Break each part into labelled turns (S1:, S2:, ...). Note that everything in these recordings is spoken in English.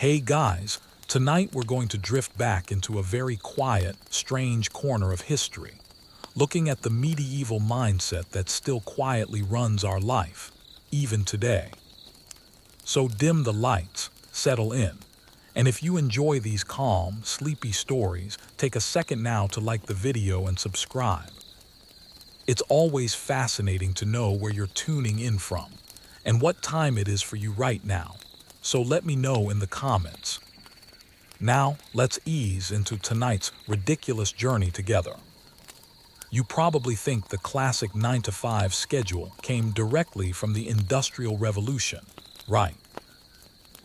S1: Hey guys, tonight we're going to drift back into a very quiet, strange corner of history, looking at the medieval mindset that still quietly runs our life, even today. So dim the lights, settle in, and if you enjoy these calm, sleepy stories, take a second now to like the video and subscribe. It's always fascinating to know where you're tuning in from, and what time it is for you right now. So let me know in the comments. Now, let's ease into tonight's ridiculous journey together. You probably think the classic 9-to-5 schedule came directly from the Industrial Revolution, right?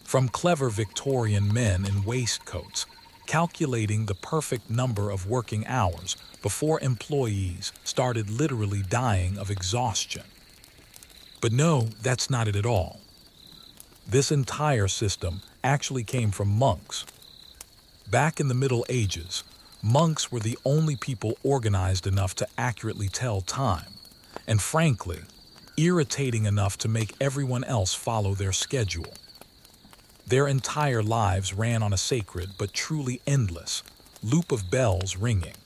S1: From clever Victorian men in waistcoats, calculating the perfect number of working hours before employees started literally dying of exhaustion. But no, that's not it at all. This entire system actually came from monks. Back in the Middle Ages, monks were the only people organized enough to accurately tell time, and frankly, irritating enough to make everyone else follow their schedule. Their entire lives ran on a sacred but truly endless loop of bells ringing.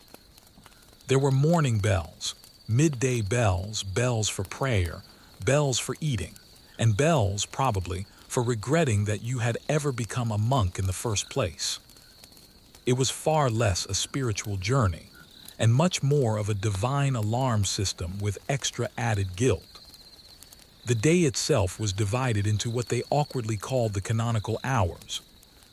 S1: There were morning bells, midday bells, bells for prayer, bells for eating, and bells, probably, for regretting that you had ever become a monk in the first place. It was far less a spiritual journey, and much more of a divine alarm system with extra added guilt. The day itself was divided into what they awkwardly called the canonical hours: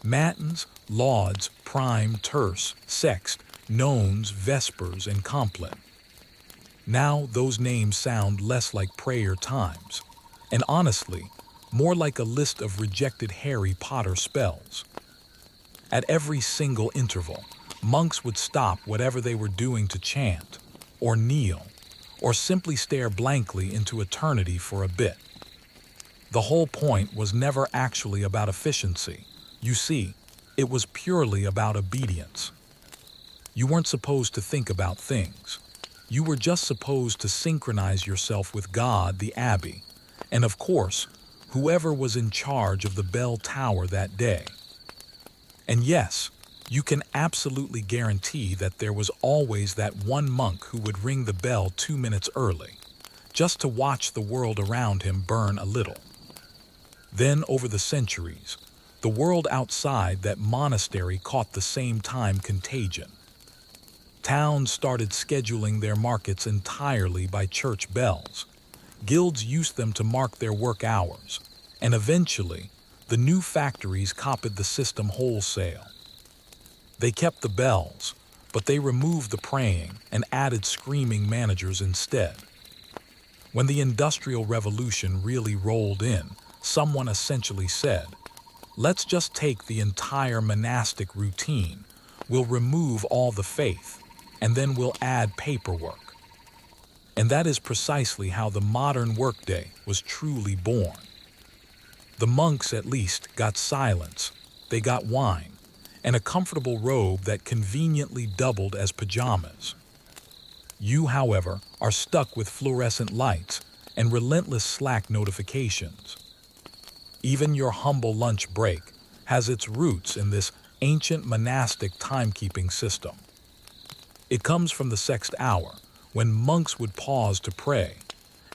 S1: matins, lauds, prime, terce, sext, nones, vespers, and compline. Now those names sound less like prayer times, and honestly, more like a list of rejected Harry Potter spells. At every single interval, monks would stop whatever they were doing to chant, or kneel, or simply stare blankly into eternity for a bit. The whole point was never actually about efficiency. You see, it was purely about obedience. You weren't supposed to think about things. You were just supposed to synchronize yourself with God, the abbey, and of course, whoever was in charge of the bell tower that day. And yes, you can absolutely guarantee that there was always that one monk who would ring the bell 2 minutes early, just to watch the world around him burn a little. Then, over the centuries, the world outside that monastery caught the same time contagion. Towns started scheduling their markets entirely by church bells. Guilds used them to mark their work hours, and eventually, the new factories copied the system wholesale. They kept the bells, but they removed the praying and added screaming managers instead. When the Industrial Revolution really rolled in, someone essentially said, "Let's just take the entire monastic routine, we'll remove all the faith, and then we'll add paperwork." And that is precisely how the modern workday was truly born. The monks, at least, got silence, they got wine, and a comfortable robe that conveniently doubled as pajamas. You, however, are stuck with fluorescent lights and relentless Slack notifications. Even your humble lunch break has its roots in this ancient monastic timekeeping system. It comes from the sixth hour, when monks would pause to pray,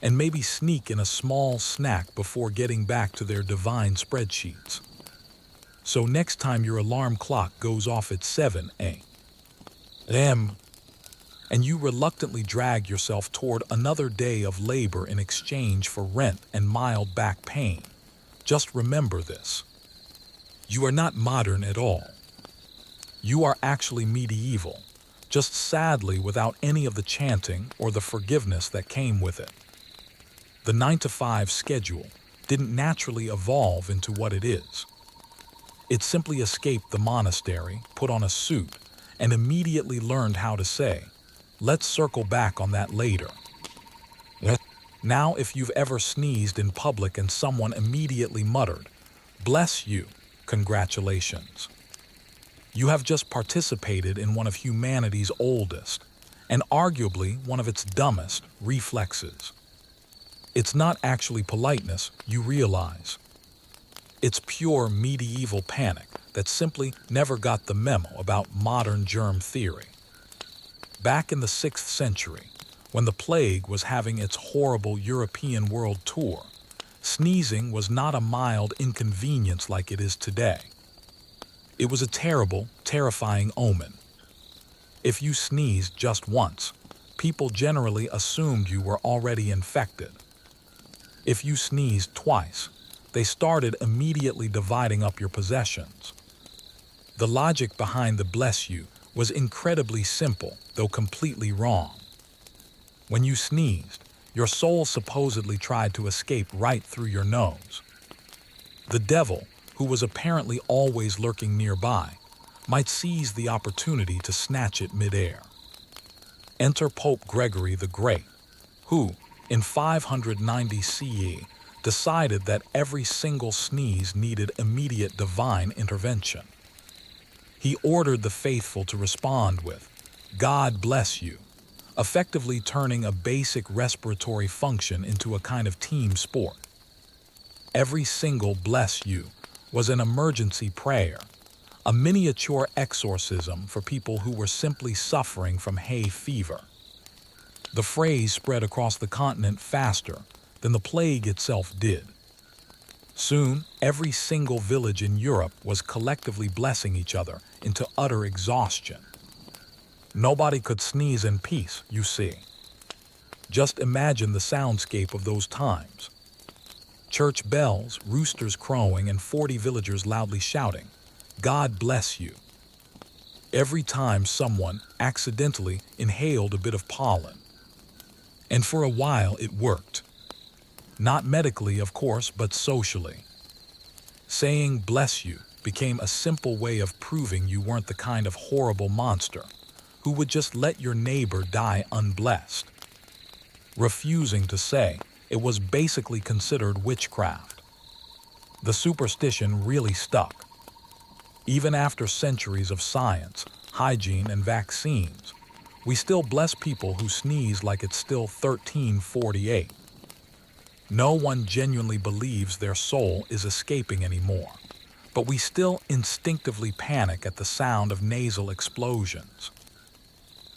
S1: and maybe sneak in a small snack before getting back to their divine spreadsheets. So next time your alarm clock goes off at 7 a.m., and you reluctantly drag yourself toward another day of labor in exchange for rent and mild back pain, just remember this: you are not modern at all. You are actually medieval, just sadly without any of the chanting or the forgiveness that came with it. The 9-to-5 schedule didn't naturally evolve into what it is. It simply escaped the monastery, put on a suit, and immediately learned how to say, "Let's circle back on that later." Now, if you've ever sneezed in public and someone immediately muttered, "Bless you, congratulations," you have just participated in one of humanity's oldest, and arguably one of its dumbest, reflexes. It's not actually politeness, you realize. It's pure medieval panic that simply never got the memo about modern germ theory. Back in the 6th century, when the plague was having its horrible European world tour, sneezing was not a mild inconvenience like it is today. It was a terrible, terrifying omen. If you sneezed just once, people generally assumed you were already infected. If you sneezed twice, they started immediately dividing up your possessions. The logic behind the bless you was incredibly simple, though completely wrong. When you sneezed, your soul supposedly tried to escape right through your nose. The devil, who was apparently always lurking nearby, might seize the opportunity to snatch it midair. Enter Pope Gregory the Great, who, in 590 CE, decided that every single sneeze needed immediate divine intervention. He ordered the faithful to respond with, "God bless you," effectively turning a basic respiratory function into a kind of team sport. Every single bless you was an emergency prayer, a miniature exorcism for people who were simply suffering from hay fever. The phrase spread across the continent faster than the plague itself did. Soon, every single village in Europe was collectively blessing each other into utter exhaustion. Nobody could sneeze in peace, you see. Just imagine the soundscape of those times. Church bells, roosters crowing, and 40 villagers loudly shouting, "God bless you," every time someone accidentally inhaled a bit of pollen. And for a while it worked. Not medically, of course, but socially. Saying "bless you" became a simple way of proving you weren't the kind of horrible monster who would just let your neighbor die unblessed. Refusing to say it was basically considered witchcraft. The superstition really stuck. Even after centuries of science, hygiene, and vaccines, we still bless people who sneeze like it's still 1348. No one genuinely believes their soul is escaping anymore, but we still instinctively panic at the sound of nasal explosions.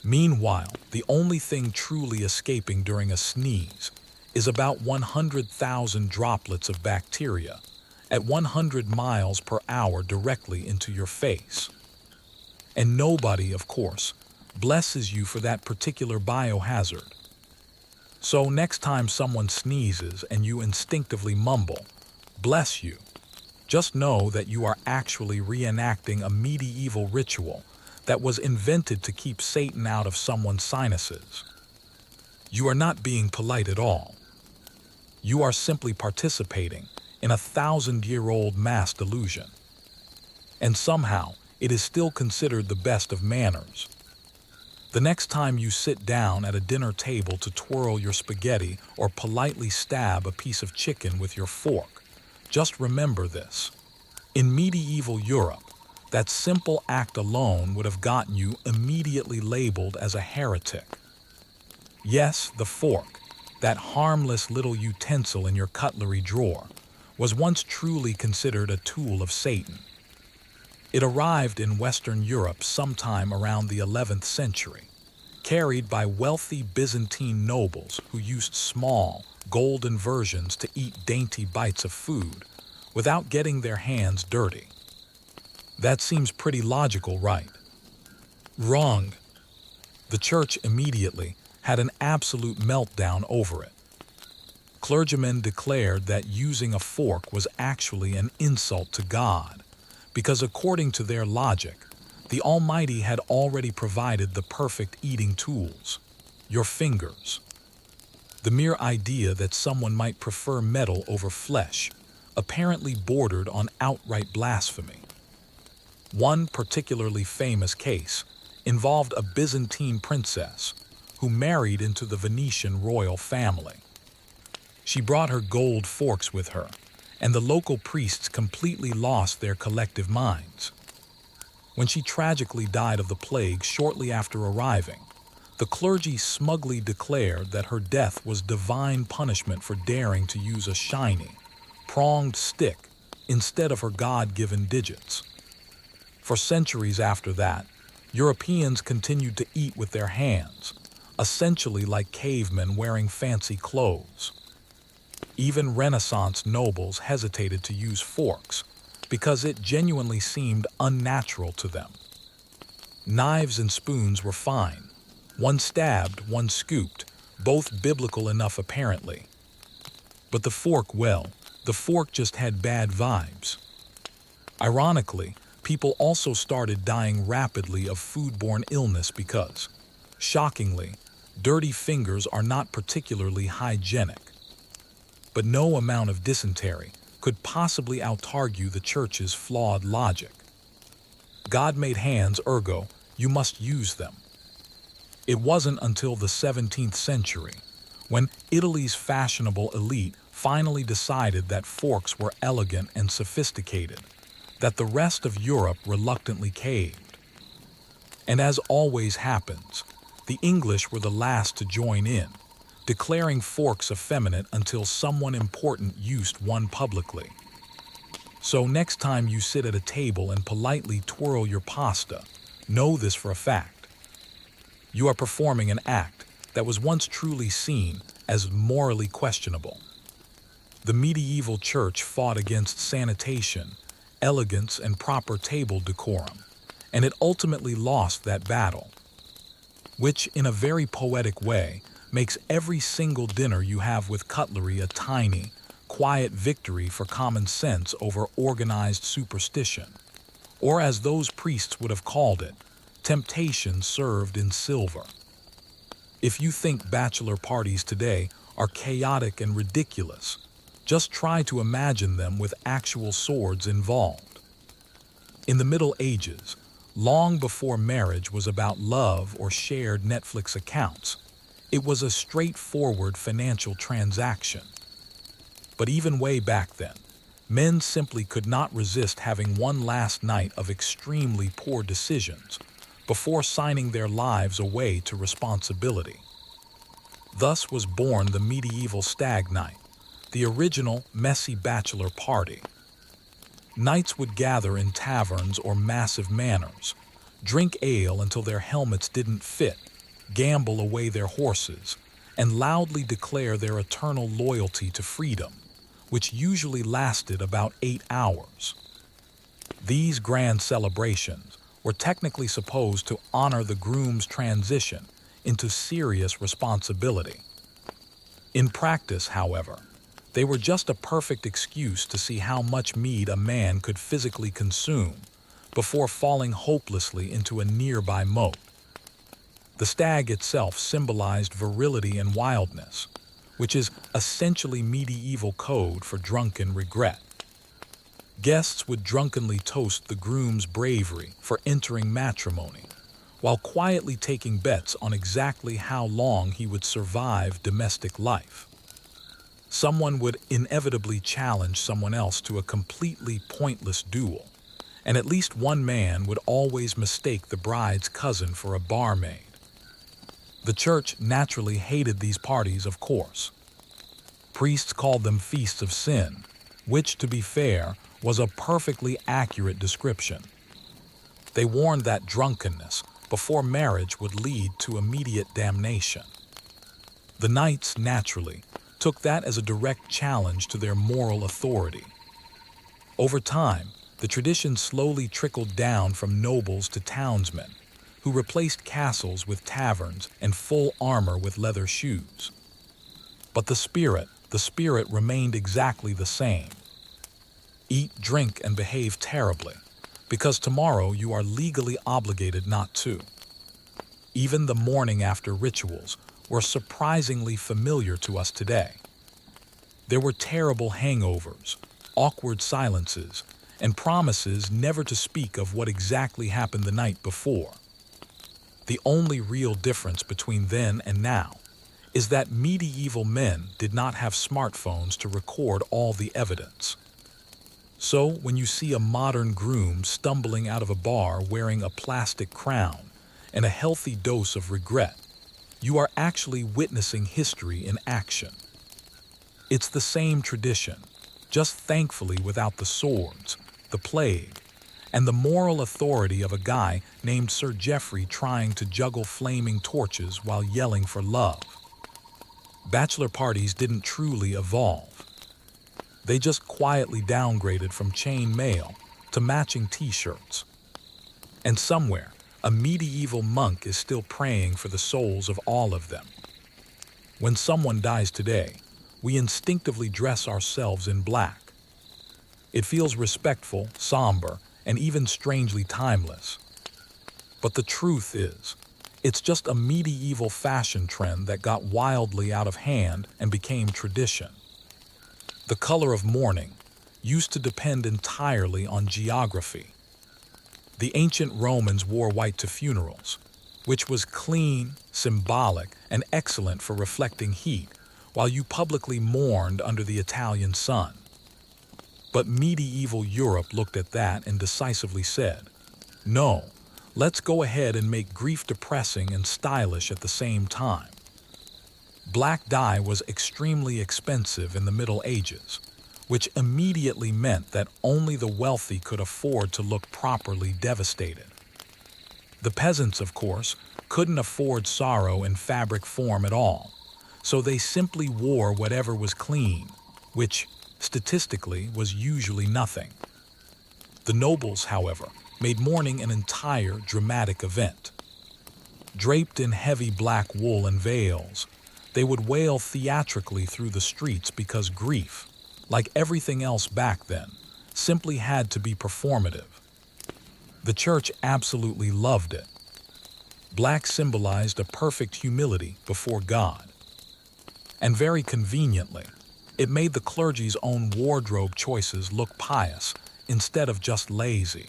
S1: Meanwhile, the only thing truly escaping during a sneeze is about 100,000 droplets of bacteria at 100 miles per hour directly into your face. And nobody, of course, blesses you for that particular biohazard. So next time someone sneezes and you instinctively mumble, "Bless you," just know that you are actually reenacting a medieval ritual that was invented to keep Satan out of someone's sinuses. You are not being polite at all. You are simply participating in a 1,000-year-old mass delusion. And somehow, it is still considered the best of manners. The next time you sit down at a dinner table to twirl your spaghetti or politely stab a piece of chicken with your fork, just remember this. In medieval Europe, that simple act alone would have gotten you immediately labeled as a heretic. Yes, the fork, that harmless little utensil in your cutlery drawer, was once truly considered a tool of Satan. It arrived in Western Europe sometime around the 11th century, carried by wealthy Byzantine nobles who used small, golden versions to eat dainty bites of food without getting their hands dirty. That seems pretty logical, right? Wrong. The church immediately had an absolute meltdown over it. Clergymen declared that using a fork was actually an insult to God, because according to their logic, the Almighty had already provided the perfect eating tools, your fingers. The mere idea that someone might prefer metal over flesh apparently bordered on outright blasphemy. One particularly famous case involved a Byzantine princess who married into the Venetian royal family. She brought her gold forks with her, and the local priests completely lost their collective minds. When she tragically died of the plague shortly after arriving, the clergy smugly declared that her death was divine punishment for daring to use a shiny, pronged stick instead of her God-given digits. For centuries after that, Europeans continued to eat with their hands, essentially like cavemen wearing fancy clothes. Even Renaissance nobles hesitated to use forks because it genuinely seemed unnatural to them. Knives and spoons were fine. One stabbed, one scooped, both biblical enough apparently. But the fork, well, the fork just had bad vibes. Ironically, people also started dying rapidly of foodborne illness because, shockingly, dirty fingers are not particularly hygienic. But no amount of dysentery could possibly out-argue the church's flawed logic. God made hands, ergo, you must use them. It wasn't until the 17th century, when Italy's fashionable elite finally decided that forks were elegant and sophisticated, that the rest of Europe reluctantly caved. And as always happens, the English were the last to join in, declaring forks effeminate until someone important used one publicly. So next time you sit at a table and politely twirl your pasta, know this for a fact. You are performing an act that was once truly seen as morally questionable. The medieval church fought against sanitation, elegance, and proper table decorum, and it ultimately lost that battle, which, in a very poetic way, makes every single dinner you have with cutlery a tiny, quiet victory for common sense over organized superstition, or as those priests would have called it, temptation served in silver. If you think bachelor parties today are chaotic and ridiculous, just try to imagine them with actual swords involved. In the Middle Ages, long before marriage was about love or shared Netflix accounts, it was a straightforward financial transaction. But even way back then, men simply could not resist having one last night of extremely poor decisions before signing their lives away to responsibility. Thus was born the medieval stag night, the original messy bachelor party. Knights would gather in taverns or massive manors, drink ale until their helmets didn't fit, gamble away their horses, and loudly declare their eternal loyalty to freedom, which usually lasted about 8 hours. These grand celebrations were technically supposed to honor the groom's transition into serious responsibility. In practice, however, they were just a perfect excuse to see how much mead a man could physically consume before falling hopelessly into a nearby moat. The stag itself symbolized virility and wildness, which is essentially medieval code for drunken regret. Guests would drunkenly toast the groom's bravery for entering matrimony, while quietly taking bets on exactly how long he would survive domestic life. Someone would inevitably challenge someone else to a completely pointless duel, and at least one man would always mistake the bride's cousin for a barmaid. The church naturally hated these parties, of course. Priests called them feasts of sin, which, to be fair, was a perfectly accurate description. They warned that drunkenness before marriage would lead to immediate damnation. The knights, naturally, took that as a direct challenge to their moral authority. Over time, the tradition slowly trickled down from nobles to townsmen, who replaced castles with taverns and full armor with leather shoes. But the spirit remained exactly the same. Eat, drink, and behave terribly, because tomorrow you are legally obligated not to. Even the morning after rituals were surprisingly familiar to us today. There were terrible hangovers, awkward silences, and promises never to speak of what exactly happened the night before. The only real difference between then and now is that medieval men did not have smartphones to record all the evidence. So when you see a modern groom stumbling out of a bar wearing a plastic crown and a healthy dose of regret, you are actually witnessing history in action. It's the same tradition, just thankfully without the swords, the plague, and the moral authority of a guy named Sir Geoffrey trying to juggle flaming torches while yelling for love. Bachelor parties didn't truly evolve. They just quietly downgraded from chain mail to matching t-shirts. And somewhere, a medieval monk is still praying for the souls of all of them. When someone dies today, we instinctively dress ourselves in black. It feels respectful, somber, and even strangely timeless. But the truth is, it's just a medieval fashion trend that got wildly out of hand and became tradition. The color of mourning used to depend entirely on geography. The ancient Romans wore white to funerals, which was clean, symbolic, and excellent for reflecting heat, while you publicly mourned under the Italian sun. But medieval Europe looked at that and decisively said, "No, let's go ahead and make grief depressing and stylish at the same time." Black dye was extremely expensive in the Middle Ages, which immediately meant that only the wealthy could afford to look properly devastated. The peasants, of course, couldn't afford sorrow in fabric form at all, so they simply wore whatever was clean, which, statistically, was usually nothing. The nobles, however, made mourning an entire dramatic event. Draped in heavy black wool and veils, they would wail theatrically through the streets because grief, like everything else back then, simply had to be performative. The church absolutely loved it. Black symbolized a perfect humility before God. And very conveniently, it made the clergy's own wardrobe choices look pious instead of just lazy.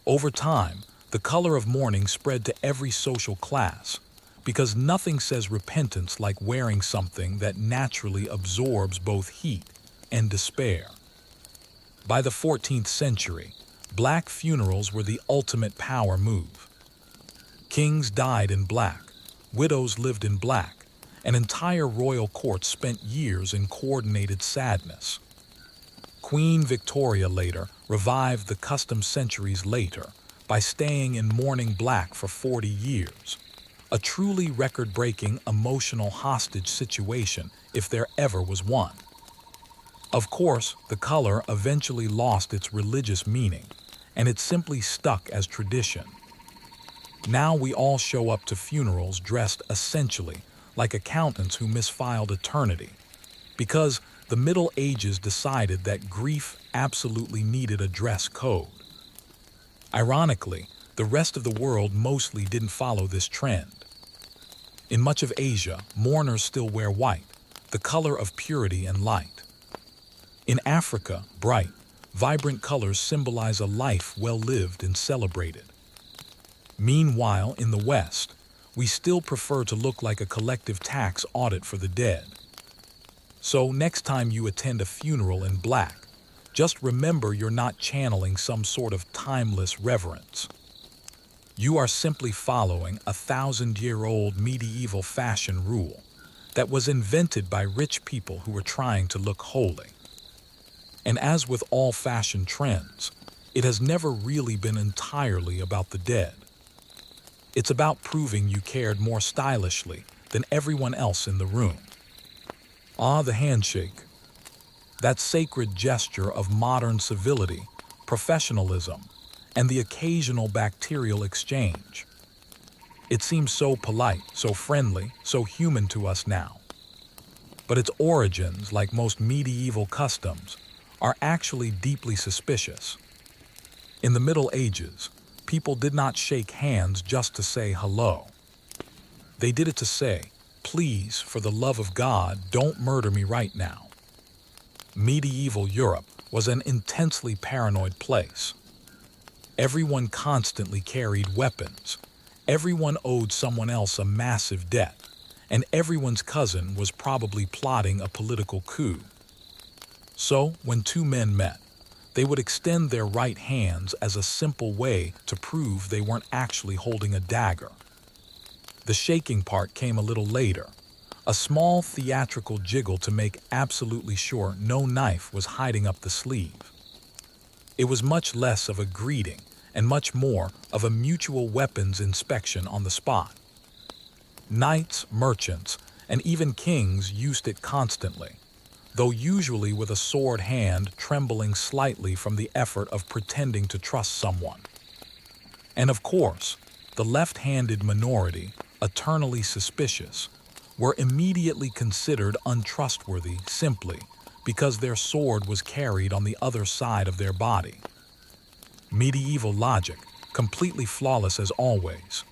S1: Over time, the color of mourning spread to every social class, because nothing says repentance like wearing something that naturally absorbs both heat and despair. By the 14th century, black funerals were the ultimate power move. Kings died in black, widows lived in black, and entire royal courts spent years in coordinated sadness. Queen Victoria later revived the custom centuries later by staying in mourning black for 40 years. A truly record-breaking emotional hostage situation if there ever was one. Of course, the color eventually lost its religious meaning, and it simply stuck as tradition. Now we all show up to funerals dressed essentially like accountants who misfiled eternity, because the Middle Ages decided that grief absolutely needed a dress code. Ironically, the rest of the world mostly didn't follow this trend. In much of Asia, mourners still wear white, the color of purity and light. In Africa, bright, vibrant colors symbolize a life well lived and celebrated. Meanwhile, in the West, we still prefer to look like a collective tax audit for the dead. So next time you attend a funeral in black, just remember you're not channeling some sort of timeless reverence. You are simply following a 1,000-year-old medieval fashion rule that was invented by rich people who were trying to look holy. And as with all fashion trends, it has never really been entirely about the dead. It's about proving you cared more stylishly than everyone else in the room. Ah, the handshake. That sacred gesture of modern civility, professionalism, and the occasional bacterial exchange. It seems so polite, so friendly, so human to us now. But its origins, like most medieval customs, are actually deeply suspicious. In the Middle Ages, people did not shake hands just to say hello. They did it to say, "Please, for the love of God, don't murder me right now." Medieval Europe was an intensely paranoid place. Everyone constantly carried weapons. Everyone owed someone else a massive debt, and everyone's cousin was probably plotting a political coup. So, when two men met, they would extend their right hands as a simple way to prove they weren't actually holding a dagger. The shaking part came a little later, a small theatrical jiggle to make absolutely sure no knife was hiding up the sleeve. It was much less of a greeting and much more of a mutual weapons inspection on the spot. Knights, merchants, and even kings used it constantly, though usually with a sword hand trembling slightly from the effort of pretending to trust someone. And of course, the left-handed minority, eternally suspicious, were immediately considered untrustworthy simply because their sword was carried on the other side of their body. Medieval logic, completely flawless as always.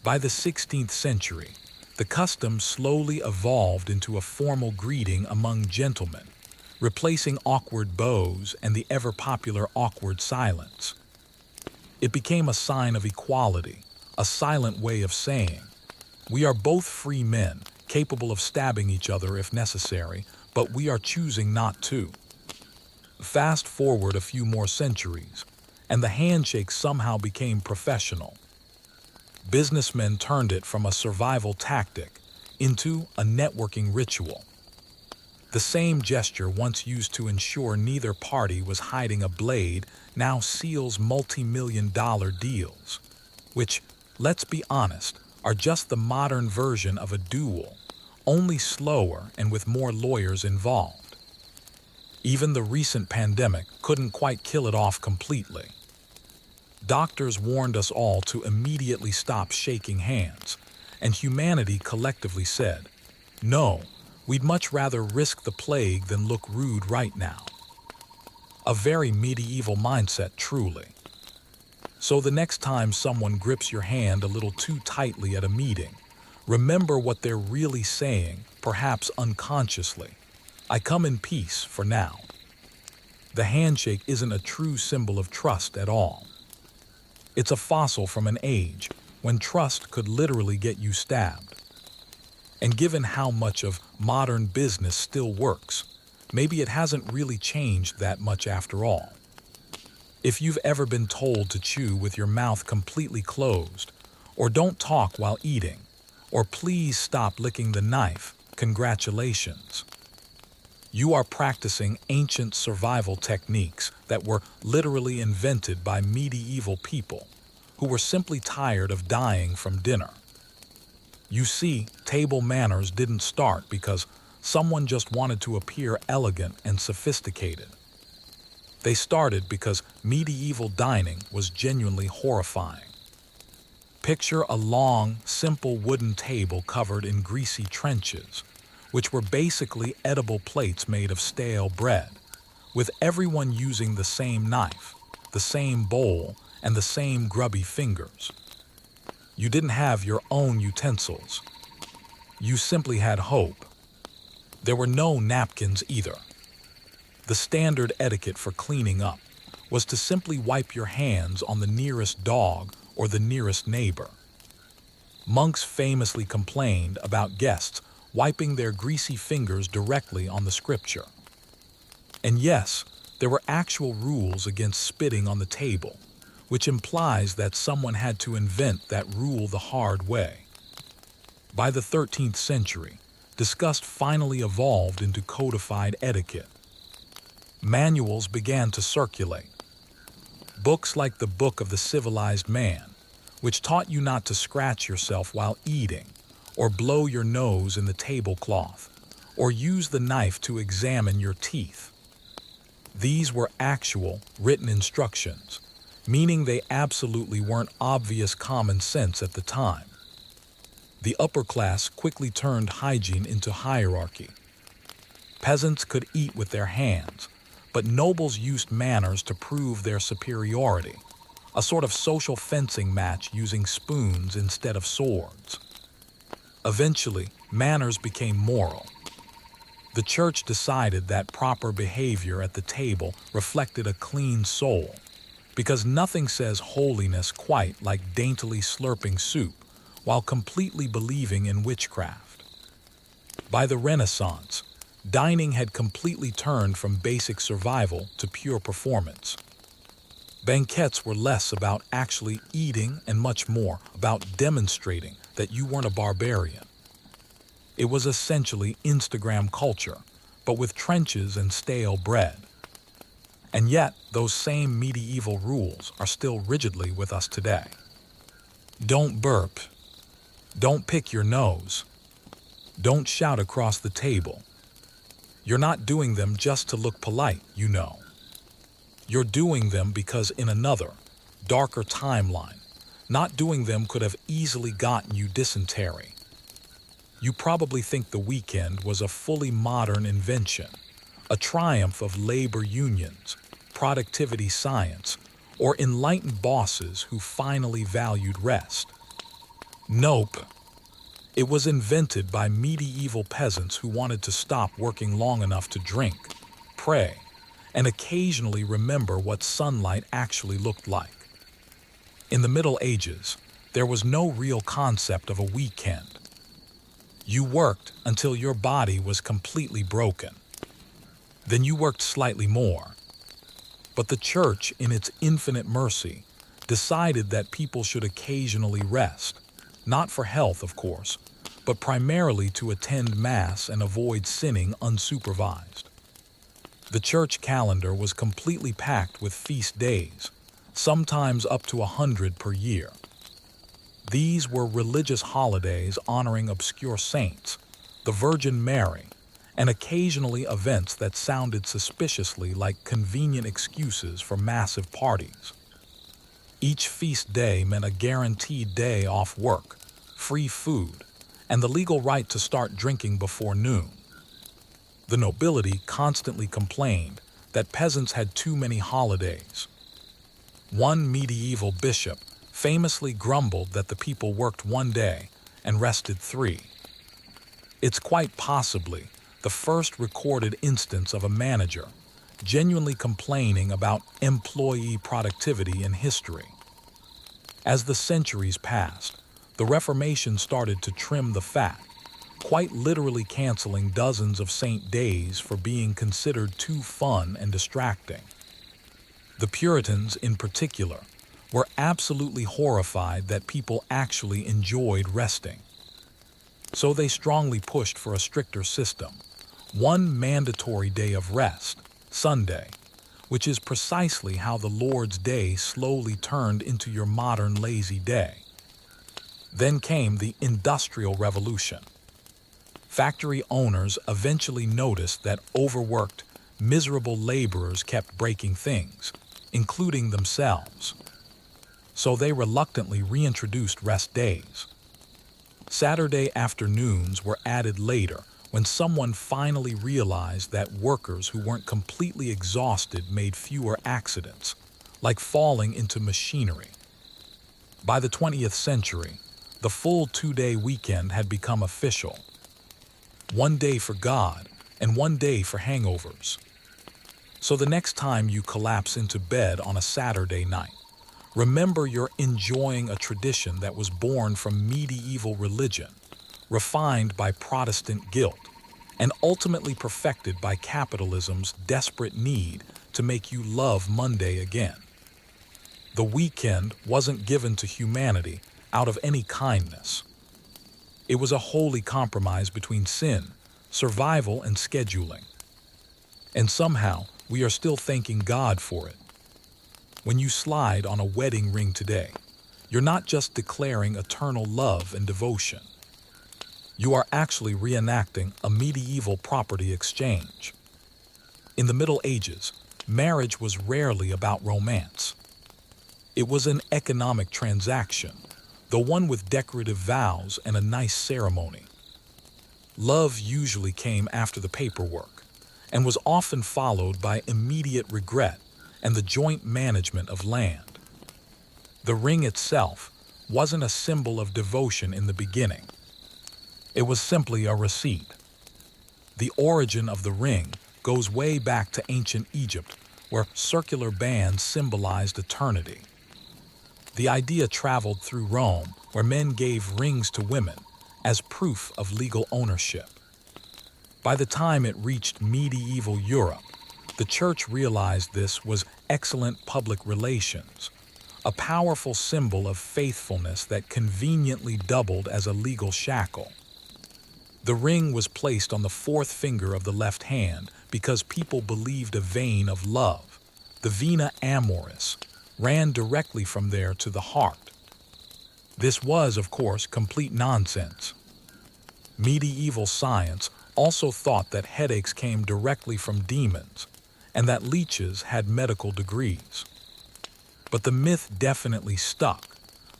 S1: By the 16th century, the custom slowly evolved into a formal greeting among gentlemen, replacing awkward bows and the ever-popular awkward silence. It became a sign of equality, a silent way of saying, "We are both free men, capable of stabbing each other if necessary, but we are choosing not to." Fast forward a few more centuries, and the handshake somehow became professional. Businessmen turned it from a survival tactic into a networking ritual. The same gesture once used to ensure neither party was hiding a blade now seals multi-million-dollar deals, which, let's be honest, are just the modern version of a duel, only slower and with more lawyers involved. Even the recent pandemic couldn't quite kill it off completely. Doctors warned us all to immediately stop shaking hands, and humanity collectively said, "No, we'd much rather risk the plague than look rude right now." A very medieval mindset, truly. So the next time someone grips your hand a little too tightly at a meeting, remember what they're really saying, perhaps unconsciously. "I come in peace for now." The handshake isn't a true symbol of trust at all. It's a fossil from an age when trust could literally get you stabbed. And given how much of modern business still works, maybe it hasn't really changed that much after all. If you've ever been told to chew with your mouth completely closed, or don't talk while eating, or please stop licking the knife, congratulations. You are practicing ancient survival techniques that were literally invented by medieval people who were simply tired of dying from dinner. You see, table manners didn't start because someone just wanted to appear elegant and sophisticated. They started because medieval dining was genuinely horrifying. Picture a long, simple wooden table covered in greasy trenches, which were basically edible plates made of stale bread, with everyone using the same knife, the same bowl, and the same grubby fingers. You didn't have your own utensils. You simply had hope. There were no napkins either. The standard etiquette for cleaning up was to simply wipe your hands on the nearest dog or the nearest neighbor. Monks famously complained about guests wiping their greasy fingers directly on the scripture. And yes, there were actual rules against spitting on the table, which implies that someone had to invent that rule the hard way. By the 13th century, disgust finally evolved into codified etiquette. Manuals began to circulate. Books like the Book of the Civilized Man, which taught you not to scratch yourself while eating, or blow your nose in the tablecloth, or use the knife to examine your teeth. These were actual, written instructions, meaning they absolutely weren't obvious common sense at the time. The upper class quickly turned hygiene into hierarchy. Peasants could eat with their hands, but nobles used manners to prove their superiority, a sort of social fencing match using spoons instead of swords. Eventually, manners became moral. The church decided that proper behavior at the table reflected a clean soul, because nothing says holiness quite like daintily slurping soup while completely believing in witchcraft. By the Renaissance, dining had completely turned from basic survival to pure performance. Banquets were less about actually eating and much more about demonstrating that you weren't a barbarian. It was essentially Instagram culture, but with trenches and stale bread. And yet, those same medieval rules are still rigidly with us today. Don't burp. Don't pick your nose. Don't shout across the table. You're not doing them just to look polite, you know. You're doing them because in another, darker timeline, not doing them could have easily gotten you dysentery. You probably think the weekend was a fully modern invention, a triumph of labor unions, productivity science, or enlightened bosses who finally valued rest. Nope. It was invented by medieval peasants who wanted to stop working long enough to drink, pray, and occasionally remember what sunlight actually looked like. In the Middle Ages, there was no real concept of a weekend. You worked until your body was completely broken. Then you worked slightly more. But the church, in its infinite mercy, decided that people should occasionally rest, not for health, of course, but primarily to attend Mass and avoid sinning unsupervised. The church calendar was completely packed with feast days, sometimes up to 100 per year. These were religious holidays honoring obscure saints, the Virgin Mary, and occasionally events that sounded suspiciously like convenient excuses for massive parties. Each feast day meant a guaranteed day off work, free food, and the legal right to start drinking before noon. The nobility constantly complained that peasants had too many holidays. One medieval bishop famously grumbled that the people worked one day and rested 3. It's quite possibly the first recorded instance of a manager genuinely complaining about employee productivity in history. As the centuries passed, the Reformation started to trim the fat, quite literally canceling dozens of saint days for being considered too fun and distracting. The Puritans, in particular, were absolutely horrified that people actually enjoyed resting. So they strongly pushed for a stricter system, one mandatory day of rest, Sunday, which is precisely how the Lord's Day slowly turned into your modern lazy day. Then came the Industrial Revolution. Factory owners eventually noticed that overworked, miserable laborers kept breaking things, including themselves. So they reluctantly reintroduced rest days. Saturday afternoons were added later when someone finally realized that workers who weren't completely exhausted made fewer accidents, like falling into machinery. By the 20th century, the full 2-day weekend had become official. 1 day for God and 1 day for hangovers. So the next time you collapse into bed on a Saturday night, remember you're enjoying a tradition that was born from medieval religion, refined by Protestant guilt, and ultimately perfected by capitalism's desperate need to make you love Monday again. The weekend wasn't given to humanity out of any kindness. It was a holy compromise between sin, survival, and scheduling. And somehow, we are still thanking God for it. When you slide on a wedding ring today, you're not just declaring eternal love and devotion. You are actually reenacting a medieval property exchange. In the Middle Ages, marriage was rarely about romance. It was an economic transaction, the one with decorative vows and a nice ceremony. Love usually came after the paperwork, and was often followed by immediate regret and the joint management of land. The ring itself wasn't a symbol of devotion in the beginning. It was simply a receipt. The origin of the ring goes way back to ancient Egypt, where circular bands symbolized eternity. The idea traveled through Rome, where men gave rings to women as proof of legal ownership. By the time it reached medieval Europe, the church realized this was excellent public relations, a powerful symbol of faithfulness that conveniently doubled as a legal shackle. The ring was placed on the fourth finger of the left hand because people believed a vein of love, the vena amoris, ran directly from there to the heart. This was, of course, complete nonsense. Medieval science also thought that headaches came directly from demons and that leeches had medical degrees. But the myth definitely stuck,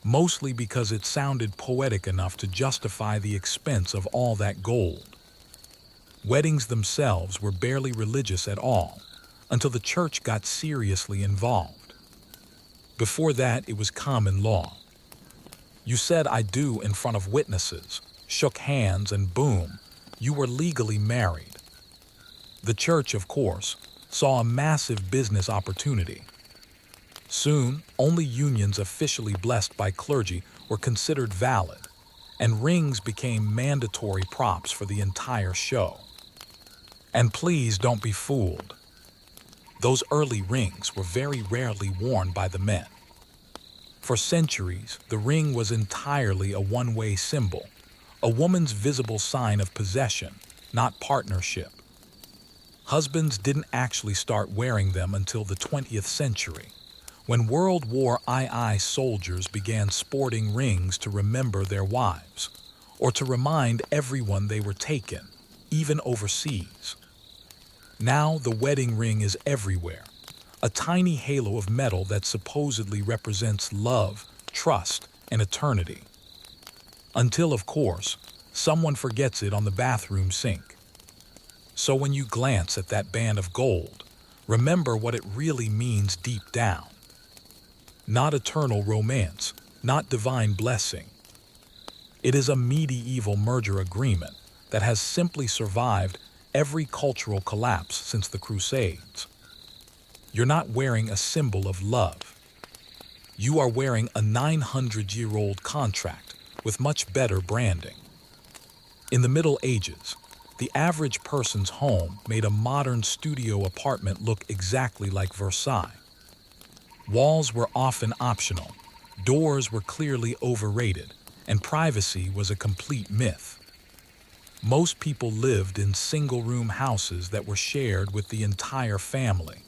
S1: mostly because it sounded poetic enough to justify the expense of all that gold. Weddings themselves were barely religious at all, until the church got seriously involved. Before that, it was common law. You said "I do" in front of witnesses, shook hands, and boom, you were legally married. The church, of course, saw a massive business opportunity. Soon, only unions officially blessed by clergy were considered valid, and rings became mandatory props for the entire show. And please don't be fooled. Those early rings were very rarely worn by the men. For centuries, the ring was entirely a one-way symbol, a woman's visible sign of possession, not partnership. Husbands didn't actually start wearing them until the 20th century, when World War II soldiers began sporting rings to remember their wives, or to remind everyone they were taken, even overseas. Now the wedding ring is everywhere, a tiny halo of metal that supposedly represents love, trust, and eternity. Until, of course, someone forgets it on the bathroom sink. So when you glance at that band of gold, remember what it really means deep down. Not eternal romance, not divine blessing. It is a medieval merger agreement that has simply survived every cultural collapse since the Crusades. You're not wearing a symbol of love. You are wearing a 900-year-old contract with much better branding. In the Middle Ages, the average person's home made a modern studio apartment look exactly like Versailles. Walls were often optional, doors were clearly overrated, and privacy was a complete myth. Most people lived in single-room houses that were shared with the entire family,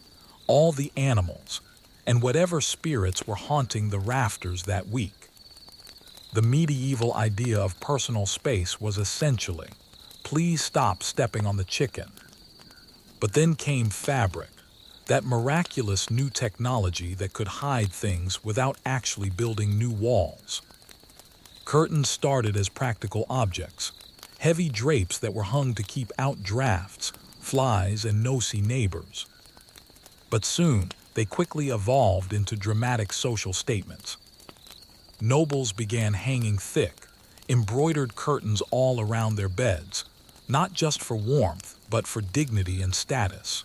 S1: all the animals, and whatever spirits were haunting the rafters that week. The medieval idea of personal space was essentially, please stop stepping on the chicken. But then came fabric, that miraculous new technology that could hide things without actually building new walls. Curtains started as practical objects, heavy drapes that were hung to keep out drafts, flies, and nosy neighbors. But soon, they quickly evolved into dramatic social statements. Nobles began hanging thick, embroidered curtains all around their beds, not just for warmth, but for dignity and status.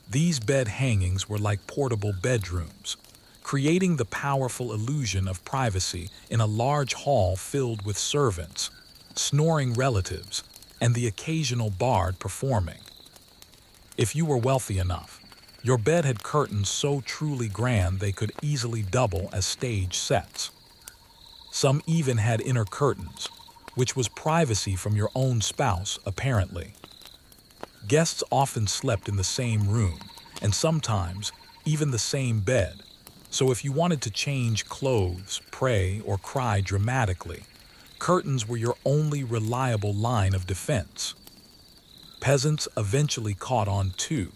S1: These bed hangings were like portable bedrooms, creating the powerful illusion of privacy in a large hall filled with servants, snoring relatives, and the occasional bard performing. If you were wealthy enough, your bed had curtains so truly grand they could easily double as stage sets. Some even had inner curtains, which was privacy from your own spouse, apparently. Guests often slept in the same room, and sometimes even the same bed, so if you wanted to change clothes, pray, or cry dramatically, curtains were your only reliable line of defense. Peasants eventually caught on too,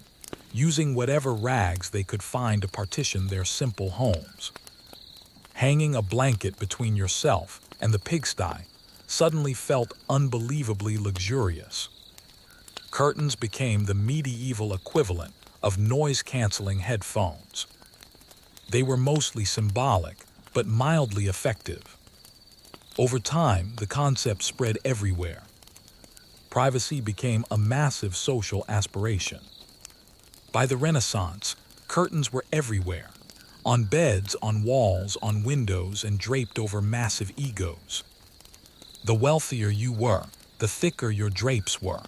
S1: using whatever rags they could find to partition their simple homes. Hanging a blanket between yourself and the pigsty suddenly felt unbelievably luxurious. Curtains became the medieval equivalent of noise-canceling headphones. They were mostly symbolic, but mildly effective. Over time, the concept spread everywhere. Privacy became a massive social aspiration. By the Renaissance, curtains were everywhere, on beds, on walls, on windows, and draped over massive egos. The wealthier you were, the thicker your drapes were.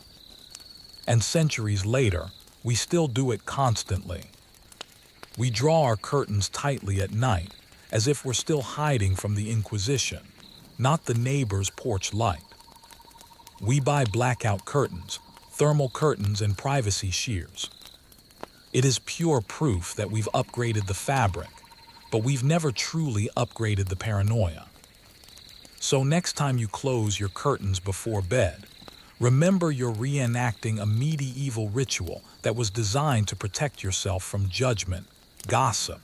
S1: And centuries later, we still do it constantly. We draw our curtains tightly at night, as if we're still hiding from the Inquisition, not the neighbor's porch light. We buy blackout curtains, thermal curtains, and privacy shears. It is pure proof that we've upgraded the fabric, but we've never truly upgraded the paranoia. So next time you close your curtains before bed, remember you're reenacting a medieval ritual that was designed to protect yourself from judgment, gossip,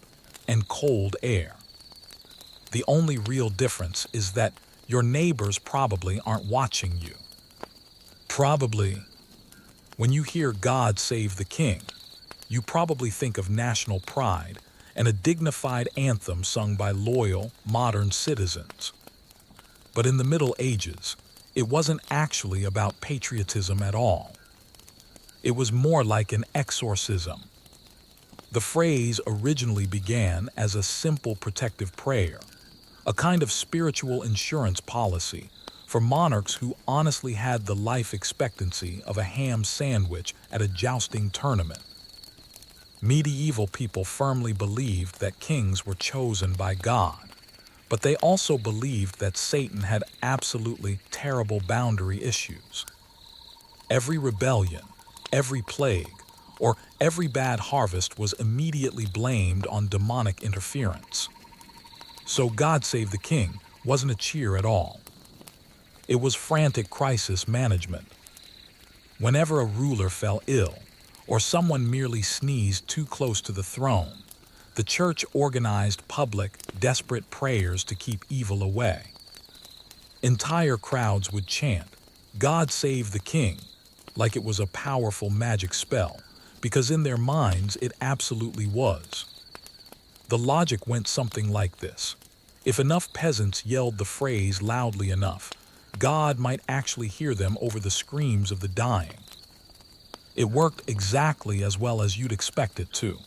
S1: and cold air. The only real difference is that your neighbors probably aren't watching you. Probably, when you hear God Save the King, you probably think of national pride and a dignified anthem sung by loyal, modern citizens. But in the Middle Ages, it wasn't actually about patriotism at all. It was more like an exorcism. The phrase originally began as a simple protective prayer, a kind of spiritual insurance policy for monarchs who honestly had the life expectancy of a ham sandwich at a jousting tournament. Medieval people firmly believed that kings were chosen by God, but they also believed that Satan had absolutely terrible boundary issues. Every rebellion, every plague, or every bad harvest was immediately blamed on demonic interference. So God Save the King wasn't a cheer at all. It was frantic crisis management. Whenever a ruler fell ill, or someone merely sneezed too close to the throne, the church organized public, desperate prayers to keep evil away. Entire crowds would chant, "God Save the King," like it was a powerful magic spell, because in their minds it absolutely was. The logic went something like this. If enough peasants yelled the phrase loudly enough, God might actually hear them over the screams of the dying. It worked exactly as well as you'd expect it to.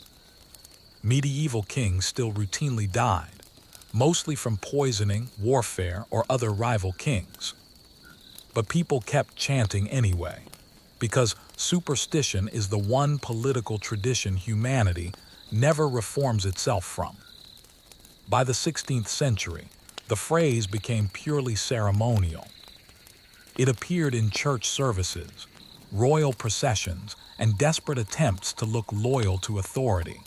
S1: Medieval kings still routinely died, mostly from poisoning, warfare, or other rival kings. But people kept chanting anyway, because superstition is the one political tradition humanity never reforms itself from. By the 16th century, the phrase became purely ceremonial. It appeared in church services, royal processions, and desperate attempts to look loyal to authority.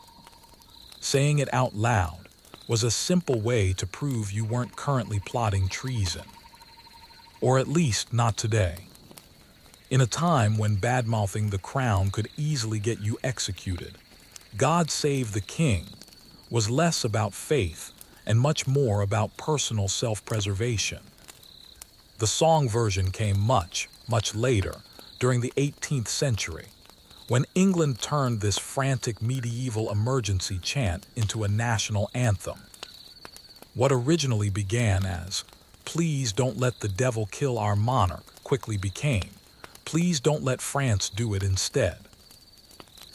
S1: Saying it out loud was a simple way to prove you weren't currently plotting treason. Or at least not today. In a time when badmouthing the crown could easily get you executed, God Save the King was less about faith and much more about personal self-preservation. The song version came much, much later, during the 18th century, when England turned this frantic medieval emergency chant into a national anthem. What originally began as, "Please don't let the devil kill our monarch," quickly became, "Please don't let France do it instead."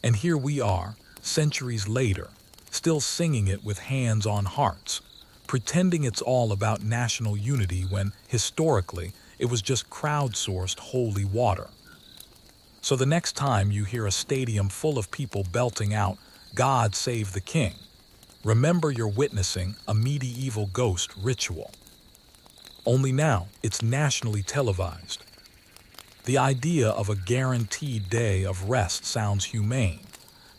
S1: And here we are, centuries later, still singing it with hands on hearts, pretending it's all about national unity when, historically, it was just crowdsourced holy water. So the next time you hear a stadium full of people belting out, "God Save the King," remember you're witnessing a medieval ghost ritual. Only now it's nationally televised. The idea of a guaranteed day of rest sounds humane,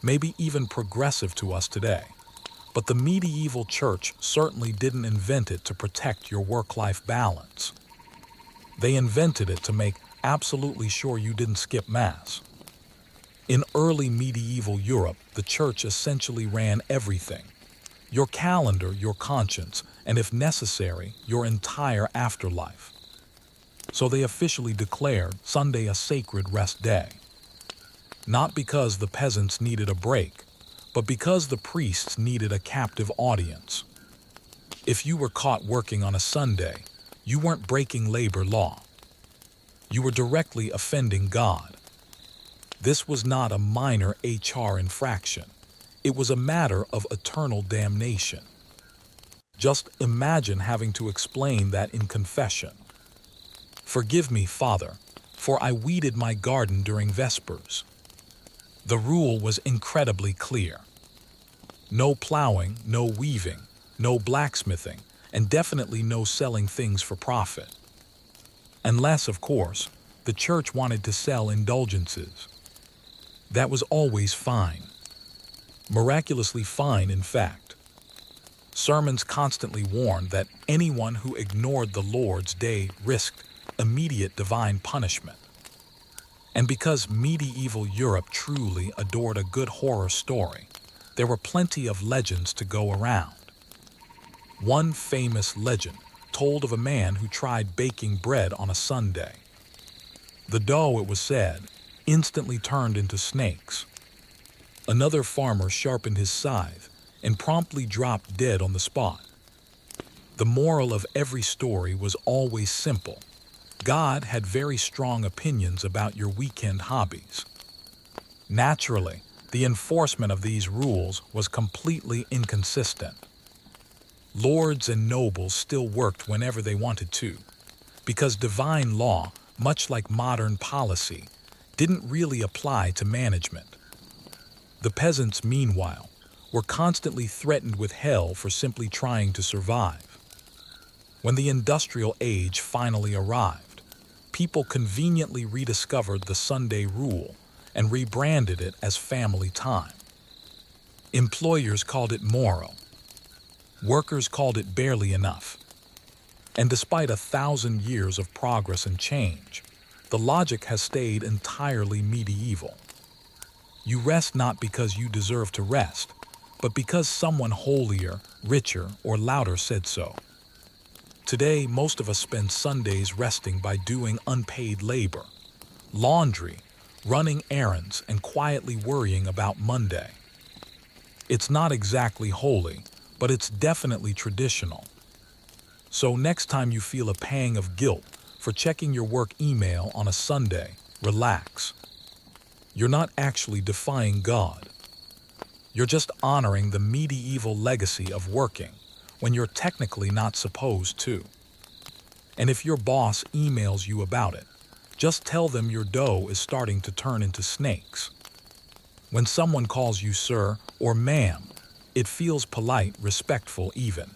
S1: maybe even progressive to us today. But the medieval church certainly didn't invent it to protect your work-life balance. They invented it to make absolutely sure you didn't skip Mass. In early medieval Europe, the church essentially ran everything. Your calendar, your conscience, and if necessary, your entire afterlife. So they officially declared Sunday a sacred rest day. Not because the peasants needed a break, but because the priests needed a captive audience. If you were caught working on a Sunday, you weren't breaking labor law. You were directly offending God. This was not a minor HR infraction. It was a matter of eternal damnation. Just imagine having to explain that in confession. "Forgive me, Father, for I weeded my garden during Vespers." The rule was incredibly clear. No plowing, no weaving, no blacksmithing, and definitely no selling things for profit. Unless, of course, the church wanted to sell indulgences. That was always fine. Miraculously fine, in fact. Sermons constantly warned that anyone who ignored the Lord's day risked immediate divine punishment. And because medieval Europe truly adored a good horror story, there were plenty of legends to go around. One famous legend told of a man who tried baking bread on a Sunday. The dough, it was said, instantly turned into snakes. Another farmer sharpened his scythe and promptly dropped dead on the spot. The moral of every story was always simple. God had very strong opinions about your weekend hobbies. Naturally, the enforcement of these rules was completely inconsistent. Lords and nobles still worked whenever they wanted to, because divine law, much like modern policy, didn't really apply to management. The peasants, meanwhile, were constantly threatened with hell for simply trying to survive. When the industrial age finally arrived, people conveniently rediscovered the Sunday rule and rebranded it as family time. Employers called it moral. Workers called it barely enough. And despite 1,000 years of progress and change, the logic has stayed entirely medieval. You rest not because you deserve to rest, but because someone holier, richer, or louder said so. Today, most of us spend Sundays resting by doing unpaid labor, laundry, running errands, and quietly worrying about Monday. It's not exactly holy, but it's definitely traditional. So next time you feel a pang of guilt for checking your work email on a Sunday, relax. You're not actually defying God. You're just honoring the medieval legacy of working when you're technically not supposed to. And if your boss emails you about it, just tell them your dough is starting to turn into snakes. When someone calls you sir or ma'am, it feels polite, respectful even.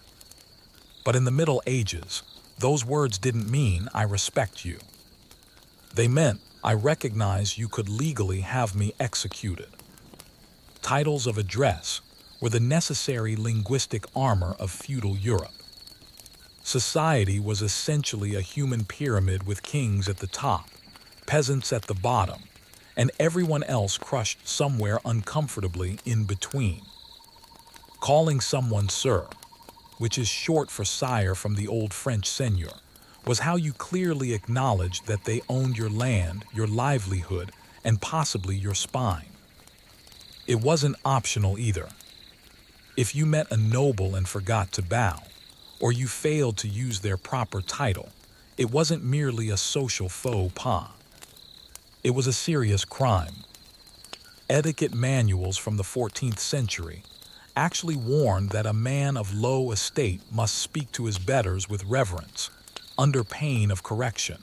S1: But in the Middle Ages, those words didn't mean I respect you. They meant I recognize you could legally have me executed. Titles of address were the necessary linguistic armor of feudal Europe. Society was essentially a human pyramid with kings at the top, peasants at the bottom, and everyone else crushed somewhere uncomfortably in between. Calling someone sir, which is short for sire from the old French seigneur, was how you clearly acknowledged that they owned your land, your livelihood, and possibly your spine. It wasn't optional either. If you met a noble and forgot to bow, or you failed to use their proper title, it wasn't merely a social faux pas. It was a serious crime. Etiquette manuals from the 14th century actually warned that a man of low estate must speak to his betters with reverence, under pain of correction.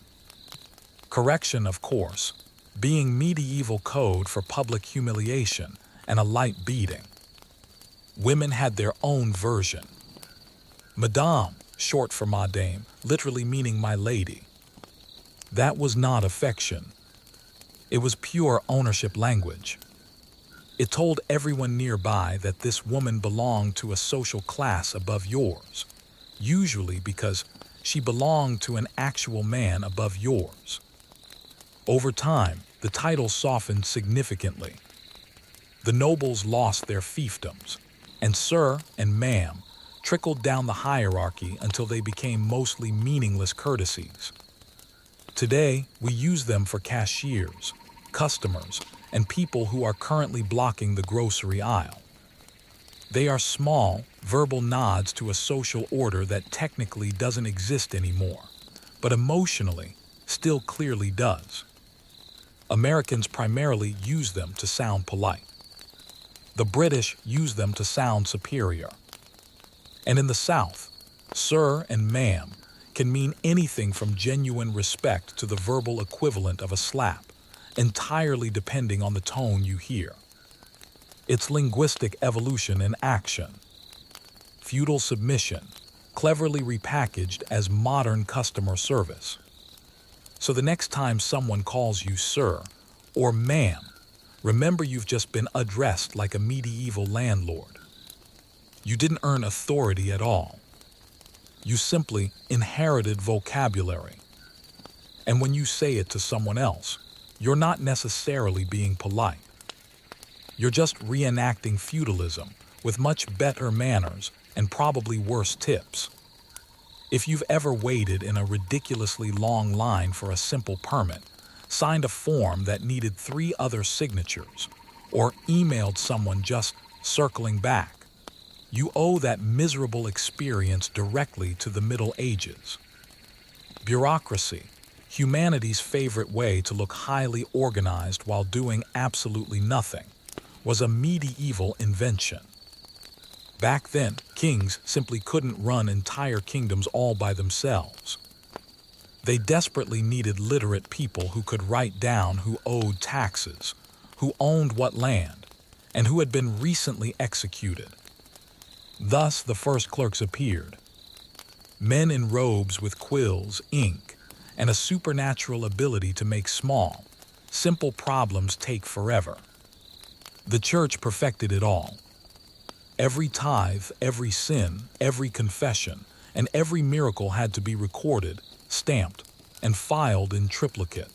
S1: Correction, of course, being medieval code for public humiliation and a light beating. Women had their own version. Madame, short for madame, literally meaning my lady. That was not affection. It was pure ownership language. It told everyone nearby that this woman belonged to a social class above yours, usually because she belonged to an actual man above yours. Over time, the title softened significantly. The nobles lost their fiefdoms, and sir and ma'am trickled down the hierarchy until they became mostly meaningless courtesies. Today, we use them for cashiers, customers, and people who are currently blocking the grocery aisle. They are small, verbal nods to a social order that technically doesn't exist anymore, but emotionally still clearly does. Americans primarily use them to sound polite. The British use them to sound superior. And in the South, sir and ma'am can mean anything from genuine respect to the verbal equivalent of a slap, entirely depending on the tone you hear. It's linguistic evolution in action. Feudal submission, cleverly repackaged as modern customer service. So the next time someone calls you sir or ma'am, remember you've just been addressed like a medieval landlord. You didn't earn authority at all. You simply inherited vocabulary. And when you say it to someone else, you're not necessarily being polite. You're just reenacting feudalism with much better manners and probably worse tips. If you've ever waited in a ridiculously long line for a simple permit, signed a form that needed 3 other signatures, or emailed someone just circling back, you owe that miserable experience directly to the Middle Ages. Bureaucracy, humanity's favorite way to look highly organized while doing absolutely nothing, was a medieval invention. Back then, kings simply couldn't run entire kingdoms all by themselves. They desperately needed literate people who could write down who owed taxes, who owned what land, and who had been recently executed. Thus, the first clerks appeared. Men in robes with quills, ink, and a supernatural ability to make small, simple problems take forever. The church perfected it all. Every tithe, every sin, every confession, and every miracle had to be recorded, stamped, and filed in triplicate.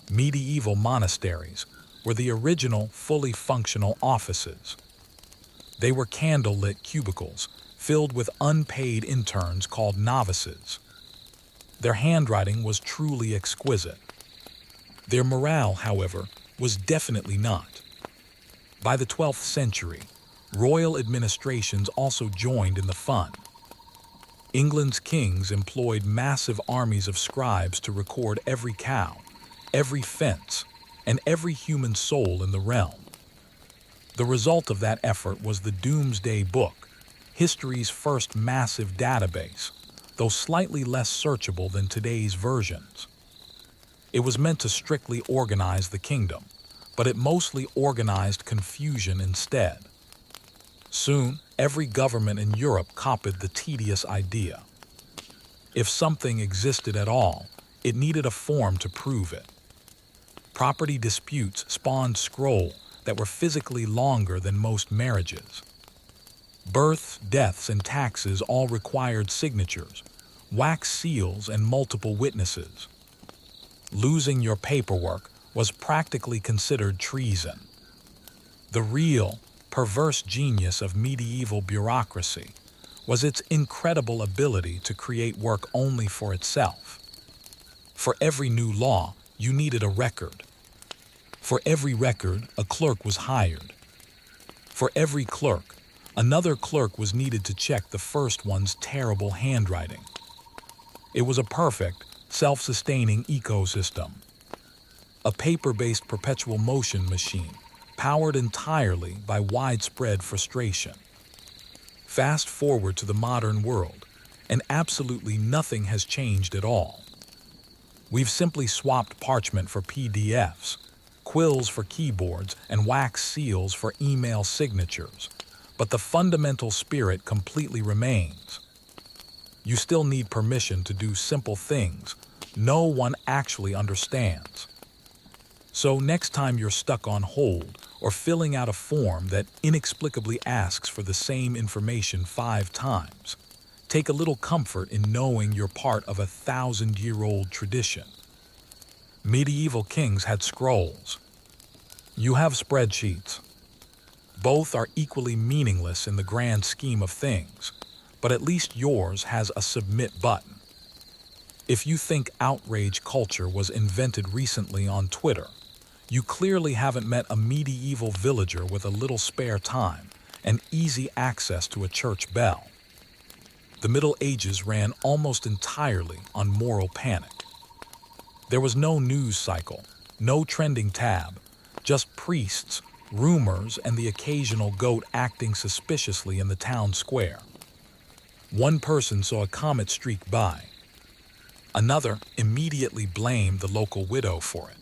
S1: Medieval monasteries were the original fully functional offices. They were candle-lit cubicles filled with unpaid interns called novices. Their handwriting was truly exquisite. Their morale, however, was definitely not. By the 12th century, royal administrations also joined in the fun. England's kings employed massive armies of scribes to record every cow, every fence, and every human soul in the realm. The result of that effort was the Doomsday Book, history's first massive database, though slightly less searchable than today's versions. It was meant to strictly organize the kingdom, but it mostly organized confusion instead. Soon, every government in Europe copied the tedious idea. If something existed at all, it needed a form to prove it. Property disputes spawned scrolls that were physically longer than most marriages. Births, deaths, and taxes all required signatures, wax seals, and multiple witnesses. Losing your paperwork was practically considered treason. The real, perverse genius of medieval bureaucracy was its incredible ability to create work only for itself. For every new law, you needed a record. For every record, a clerk was hired. For every clerk, another clerk was needed to check the first one's terrible handwriting. It was a perfect, self-sustaining ecosystem. A paper-based perpetual motion machine, powered entirely by widespread frustration. Fast forward to the modern world, and absolutely nothing has changed at all. We've simply swapped parchment for PDFs, quills for keyboards, and wax seals for email signatures, but the fundamental spirit completely remains. You still need permission to do simple things no one actually understands. So next time you're stuck on hold or filling out a form that inexplicably asks for the same information 5 times, take a little comfort in knowing you're part of a 1,000-year-old tradition. Medieval kings had scrolls. You have spreadsheets. Both are equally meaningless in the grand scheme of things, but at least yours has a submit button. If you think outrage culture was invented recently on Twitter, you clearly haven't met a medieval villager with a little spare time and easy access to a church bell. The Middle Ages ran almost entirely on moral panic. There was no news cycle, no trending tab, just priests, rumors, and the occasional goat acting suspiciously in the town square. One person saw a comet streak by. Another immediately blamed the local widow for it.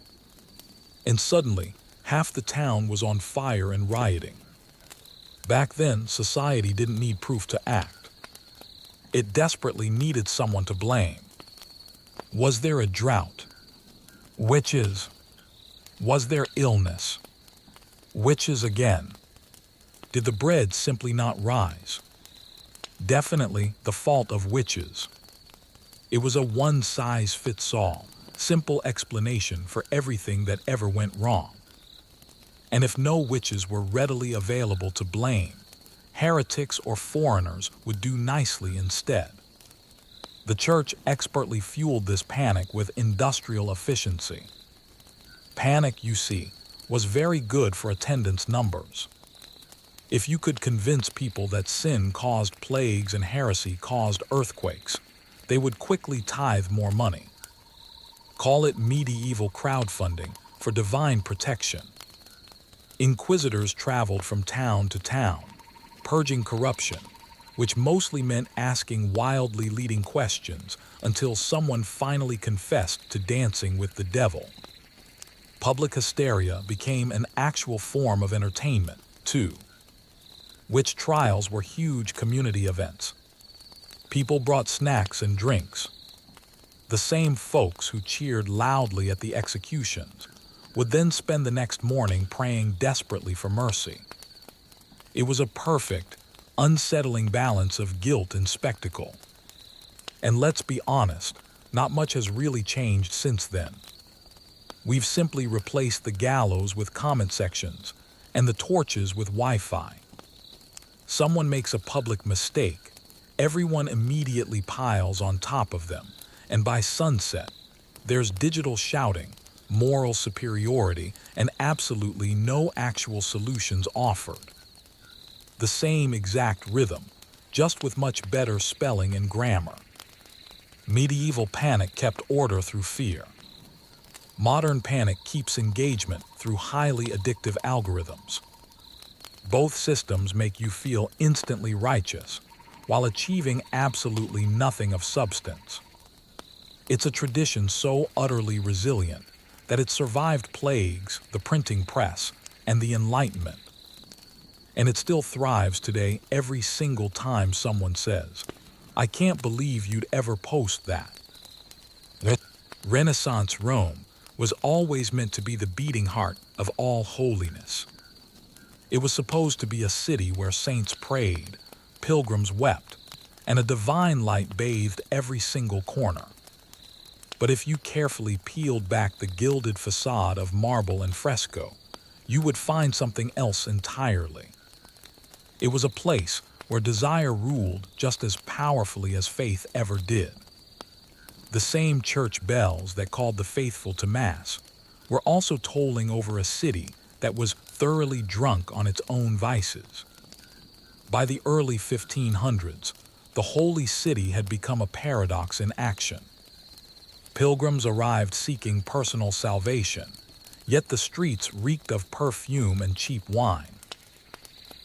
S1: And suddenly, half the town was on fire and rioting. Back then, society didn't need proof to act. It desperately needed someone to blame. Was there a drought? Witches. Was there illness? Witches again. Did the bread simply not rise? Definitely the fault of witches. It was a one-size-fits-all, simple explanation for everything that ever went wrong. And if no witches were readily available to blame, heretics or foreigners would do nicely instead. The church expertly fueled this panic with industrial efficiency. Panic, you see, was very good for attendance numbers. If you could convince people that sin caused plagues and heresy caused earthquakes, they would quickly tithe more money. Call it medieval crowdfunding for divine protection. Inquisitors traveled from town to town, purging corruption, which mostly meant asking wildly leading questions until someone finally confessed to dancing with the devil. Public hysteria became an actual form of entertainment, too. Witch trials were huge community events. People brought snacks and drinks. The same folks who cheered loudly at the executions would then spend the next morning praying desperately for mercy. It was a perfect, unsettling balance of guilt and spectacle. And let's be honest, not much has really changed since then. We've simply replaced the gallows with comment sections and the torches with Wi-Fi. Someone makes a public mistake, everyone immediately piles on top of them, and by sunset, there's digital shouting, moral superiority, and absolutely no actual solutions offered. The same exact rhythm, just with much better spelling and grammar. Medieval panic kept order through fear. Modern panic keeps engagement through highly addictive algorithms. Both systems make you feel instantly righteous, while achieving absolutely nothing of substance. It's a tradition so utterly resilient that it survived plagues, the printing press, and the Enlightenment. And it still thrives today every single time someone says, "I can't believe you'd ever post that." Renaissance Rome was always meant to be the beating heart of all holiness. It was supposed to be a city where saints prayed, pilgrims wept, and a divine light bathed every single corner. But if you carefully peeled back the gilded facade of marble and fresco, you would find something else entirely. It was a place where desire ruled just as powerfully as faith ever did. The same church bells that called the faithful to Mass were also tolling over a city that was thoroughly drunk on its own vices. By the early 1500s, the holy city had become a paradox in action. Pilgrims arrived seeking personal salvation, yet the streets reeked of perfume and cheap wine.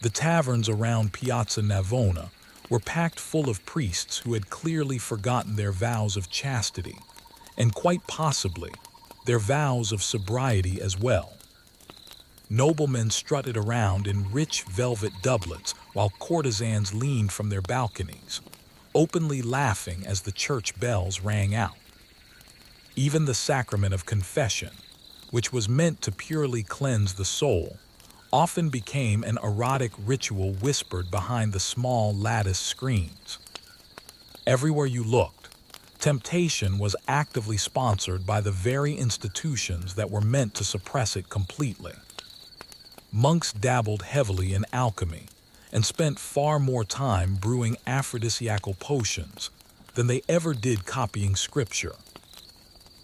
S1: The taverns around Piazza Navona were packed full of priests who had clearly forgotten their vows of chastity, and quite possibly their vows of sobriety as well. Noblemen strutted around in rich velvet doublets while courtesans leaned from their balconies, openly laughing as the church bells rang out. Even the sacrament of confession, which was meant to purely cleanse the soul, often became an erotic ritual whispered behind the small lattice screens. Everywhere you looked, temptation was actively sponsored by the very institutions that were meant to suppress it completely. Monks dabbled heavily in alchemy and spent far more time brewing aphrodisiacal potions than they ever did copying scripture.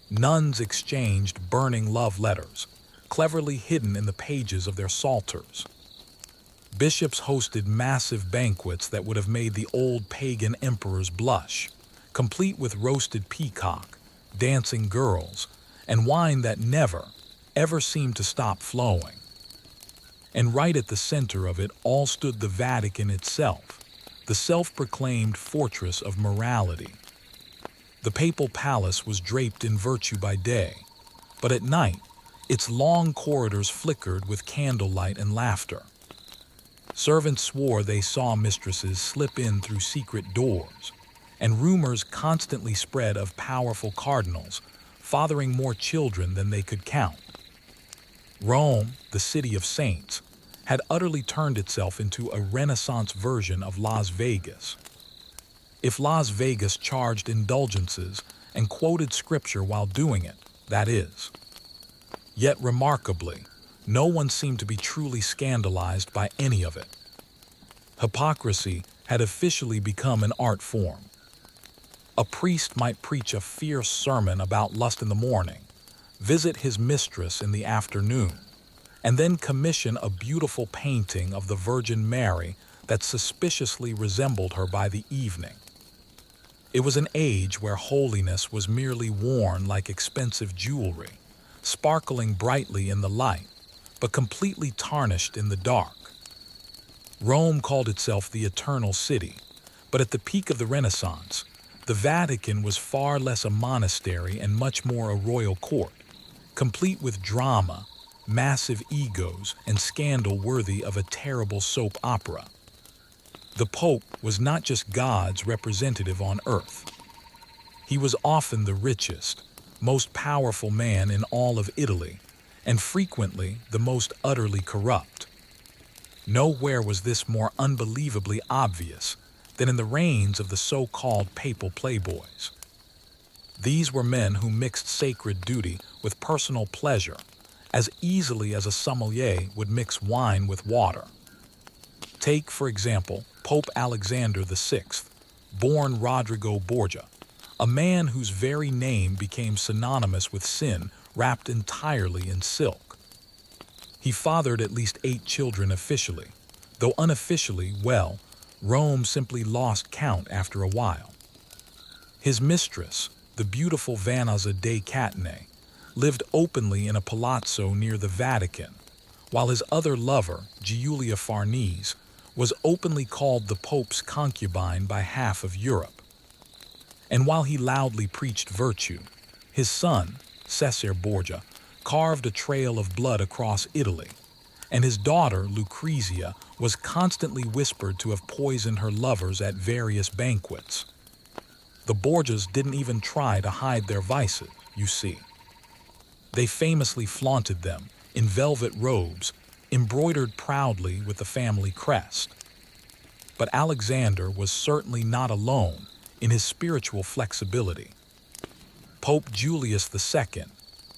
S1: Nuns exchanged burning love letters, cleverly hidden in the pages of their psalters. Bishops hosted massive banquets that would have made the old pagan emperors blush, complete with roasted peacock, dancing girls, and wine that never, ever seemed to stop flowing. And right at the center of it all stood the Vatican itself, the self-proclaimed fortress of morality. The papal palace was draped in virtue by day, but at night, its long corridors flickered with candlelight and laughter. Servants swore they saw mistresses slip in through secret doors, and rumors constantly spread of powerful cardinals fathering more children than they could count. Rome, the city of saints, had utterly turned itself into a Renaissance version of Las Vegas. If Las Vegas charged indulgences and quoted scripture while doing it, that is. Yet remarkably, no one seemed to be truly scandalized by any of it. Hypocrisy had officially become an art form. A priest might preach a fierce sermon about lust in the morning, visit his mistress in the afternoon, and then commission a beautiful painting of the Virgin Mary that suspiciously resembled her by the evening. It was an age where holiness was merely worn like expensive jewelry, sparkling brightly in the light, but completely tarnished in the dark. Rome called itself the Eternal City, but at the peak of the Renaissance, the Vatican was far less a monastery and much more a royal court, complete with drama, massive egos, and scandal worthy of a terrible soap opera. The Pope was not just God's representative on earth. He was often the richest, most powerful man in all of Italy, and frequently the most utterly corrupt. Nowhere was this more unbelievably obvious than in the reigns of the so-called papal playboys. These were men who mixed sacred duty with personal pleasure as easily as a sommelier would mix wine with water. Take, for example, Pope Alexander VI, born Rodrigo Borgia, a man whose very name became synonymous with sin wrapped entirely in silk. He fathered at least 8 children officially, though unofficially, well, Rome simply lost count after a while. His mistress, the beautiful Vanazza dei Catene, lived openly in a palazzo near the Vatican, while his other lover, Giulia Farnese, was openly called the Pope's concubine by half of Europe. And while he loudly preached virtue, his son, Cesare Borgia, carved a trail of blood across Italy, and his daughter, Lucrezia, was constantly whispered to have poisoned her lovers at various banquets. The Borgias didn't even try to hide their vices, you see. They famously flaunted them in velvet robes, embroidered proudly with the family crest. But Alexander was certainly not alone in his spiritual flexibility. Pope Julius II,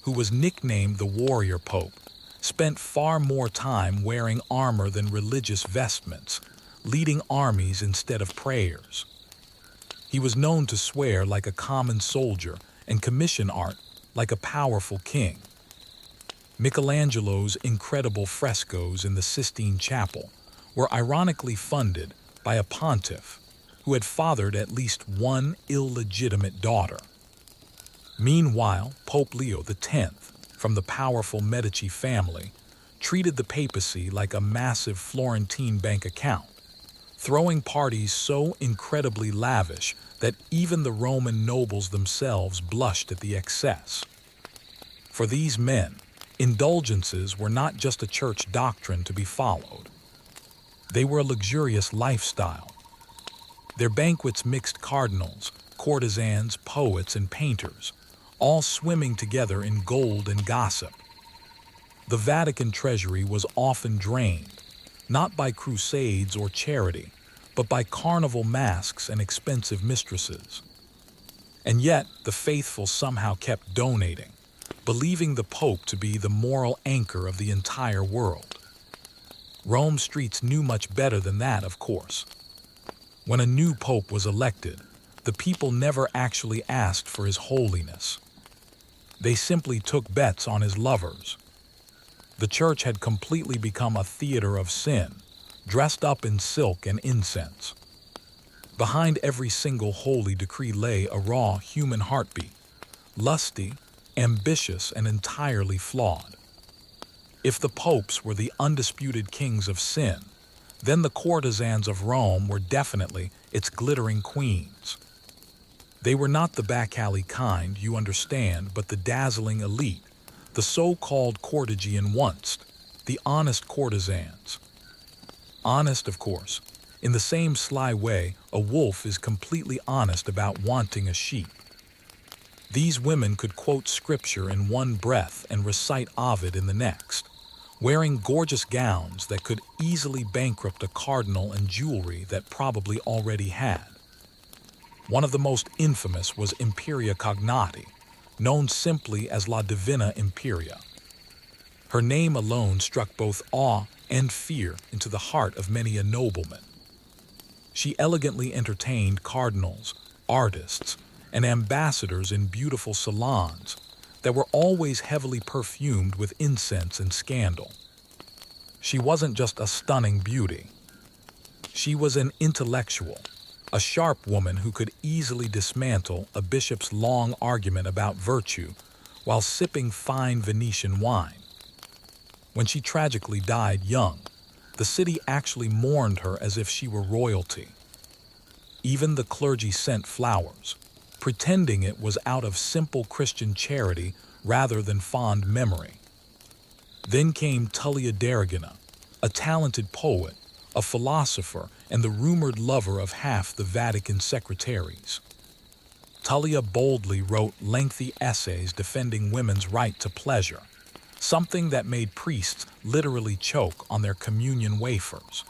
S1: who was nicknamed the Warrior Pope, spent far more time wearing armor than religious vestments, leading armies instead of prayers. He was known to swear like a common soldier and commission art like a powerful king. Michelangelo's incredible frescoes in the Sistine Chapel were ironically funded by a pontiff who had fathered at least one illegitimate daughter. Meanwhile, Pope Leo X, from the powerful Medici family, treated the papacy like a massive Florentine bank account, throwing parties so incredibly lavish that even the Roman nobles themselves blushed at the excess. For these men, indulgences were not just a church doctrine to be followed. They were a luxurious lifestyle. Their banquets mixed cardinals, courtesans, poets, and painters, all swimming together in gold and gossip. The Vatican treasury was often drained, not by crusades or charity, but by carnival masks and expensive mistresses. And yet, the faithful somehow kept donating, believing the Pope to be the moral anchor of the entire world. Rome streets knew much better than that, of course. When a new Pope was elected, the people never actually asked for his holiness. They simply took bets on his lovers. The church had completely become a theater of sin, dressed up in silk and incense. Behind every single holy decree lay a raw human heartbeat, lusty, ambitious, and entirely flawed. If the popes were the undisputed kings of sin, then the courtesans of Rome were definitely its glittering queens. They were not the back alley kind, you understand, but the dazzling elite, the so-called courtegian once, the honest courtesans. Honest, of course, In the same sly way, a wolf is completely honest about wanting a sheep. These women could quote scripture in one breath and recite Ovid in the next, wearing gorgeous gowns that could easily bankrupt a cardinal and jewelry that probably already had. One of the most infamous was Imperia Cognati, known simply as La Divina Imperia. Her name alone struck both awe and fear into the heart of many a nobleman. She elegantly entertained cardinals, artists, and ambassadors in beautiful salons that were always heavily perfumed with incense and scandal. She wasn't just a stunning beauty. She was an intellectual, a sharp woman who could easily dismantle a bishop's long argument about virtue while sipping fine Venetian wine. When she tragically died young, the city actually mourned her as if she were royalty. Even the clergy sent flowers, pretending it was out of simple Christian charity rather than fond memory. Then came Tullia d'Erigena, a talented poet, a philosopher, and the rumored lover of half the Vatican secretaries. Tullia boldly wrote lengthy essays defending women's right to pleasure, something that made priests literally choke on their communion wafers.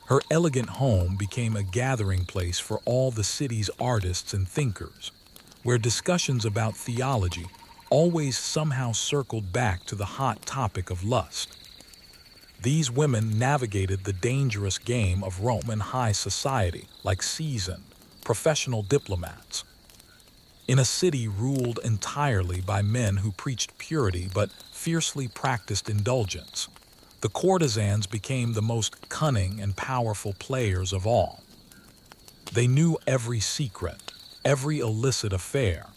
S1: Her elegant home became a gathering place for all the city's artists and thinkers, where discussions about theology always somehow circled back to the hot topic of lust. These women navigated the dangerous game of Roman high society like seasoned, professional diplomats. In a city ruled entirely by men who preached purity but fiercely practiced indulgence, the courtesans became the most cunning and powerful players of all. They knew every secret, every illicit affair,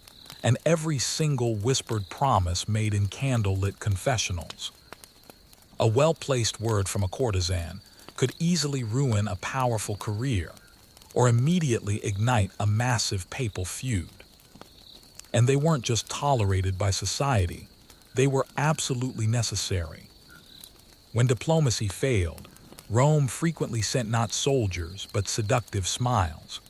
S1: and every single whispered promise made in candlelit confessionals. A well-placed word from a courtesan could easily ruin a powerful career or immediately ignite a massive papal feud. And they weren't just tolerated by society, they were absolutely necessary. When diplomacy failed, Rome frequently sent not soldiers but seductive smiles.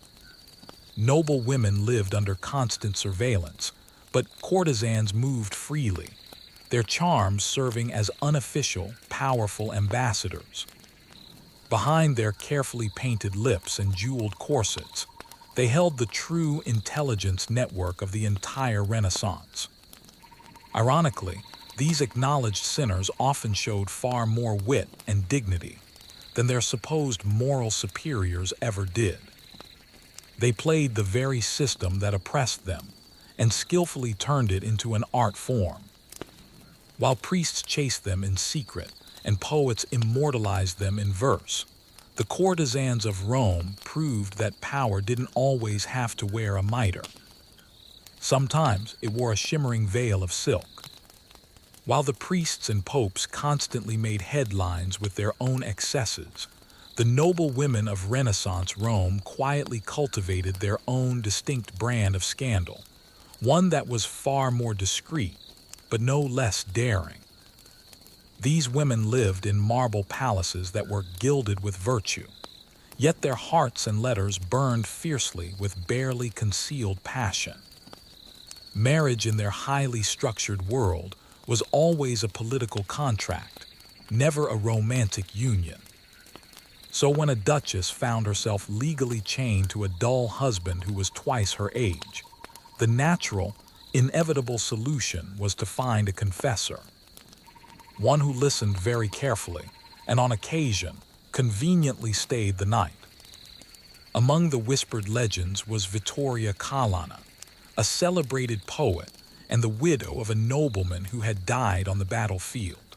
S1: Noble women lived under constant surveillance, but courtesans moved freely, their charms serving as unofficial, powerful ambassadors. Behind their carefully painted lips and jeweled corsets, they held the true intelligence network of the entire Renaissance. Ironically, these acknowledged sinners often showed far more wit and dignity than their supposed moral superiors ever did. They played the very system that oppressed them and skillfully turned it into an art form. While priests chased them in secret and poets immortalized them in verse, the courtesans of Rome proved that power didn't always have to wear a mitre. Sometimes it wore a shimmering veil of silk. While the priests and popes constantly made headlines with their own excesses, the noble women of Renaissance Rome quietly cultivated their own distinct brand of scandal, one that was far more discreet, but no less daring. These women lived in marble palaces that were gilded with virtue, yet their hearts and letters burned fiercely with barely concealed passion. Marriage in their highly structured world was always a political contract, never a romantic union. So when a duchess found herself legally chained to a dull husband who was twice her age, the natural, inevitable solution was to find a confessor. One who listened very carefully, and on occasion, conveniently stayed the night. Among the whispered legends was Vittoria Colonna, a celebrated poet and the widow of a nobleman who had died on the battlefield.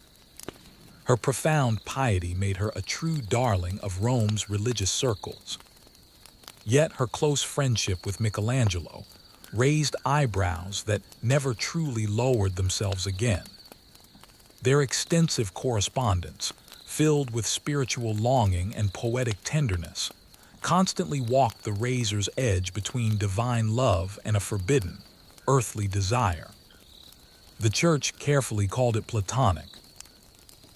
S1: Her profound piety made her a true darling of Rome's religious circles. Yet her close friendship with Michelangelo raised eyebrows that never truly lowered themselves again. Their extensive correspondence, filled with spiritual longing and poetic tenderness, constantly walked the razor's edge between divine love and a forbidden, earthly desire. The Church carefully called it platonic.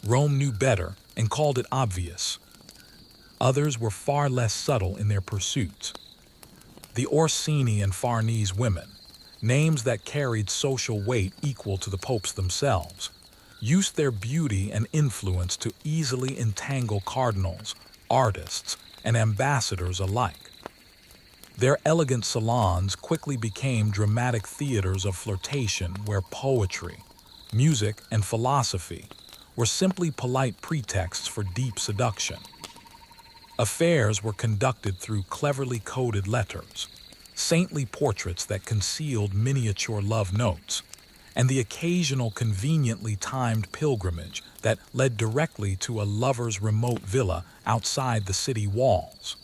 S1: Rome knew better and called it obvious. Others were far less subtle in their pursuits. The Orsini and Farnese women, names that carried social weight equal to the popes themselves, used their beauty and influence to easily entangle cardinals, artists, and ambassadors alike. Their elegant salons quickly became dramatic theaters of flirtation where poetry, music, and philosophy were simply polite pretexts for deep seduction. Affairs were conducted through cleverly coded letters, saintly portraits that concealed miniature love notes, and the occasional conveniently timed pilgrimage that led directly to a lover's remote villa outside the city walls.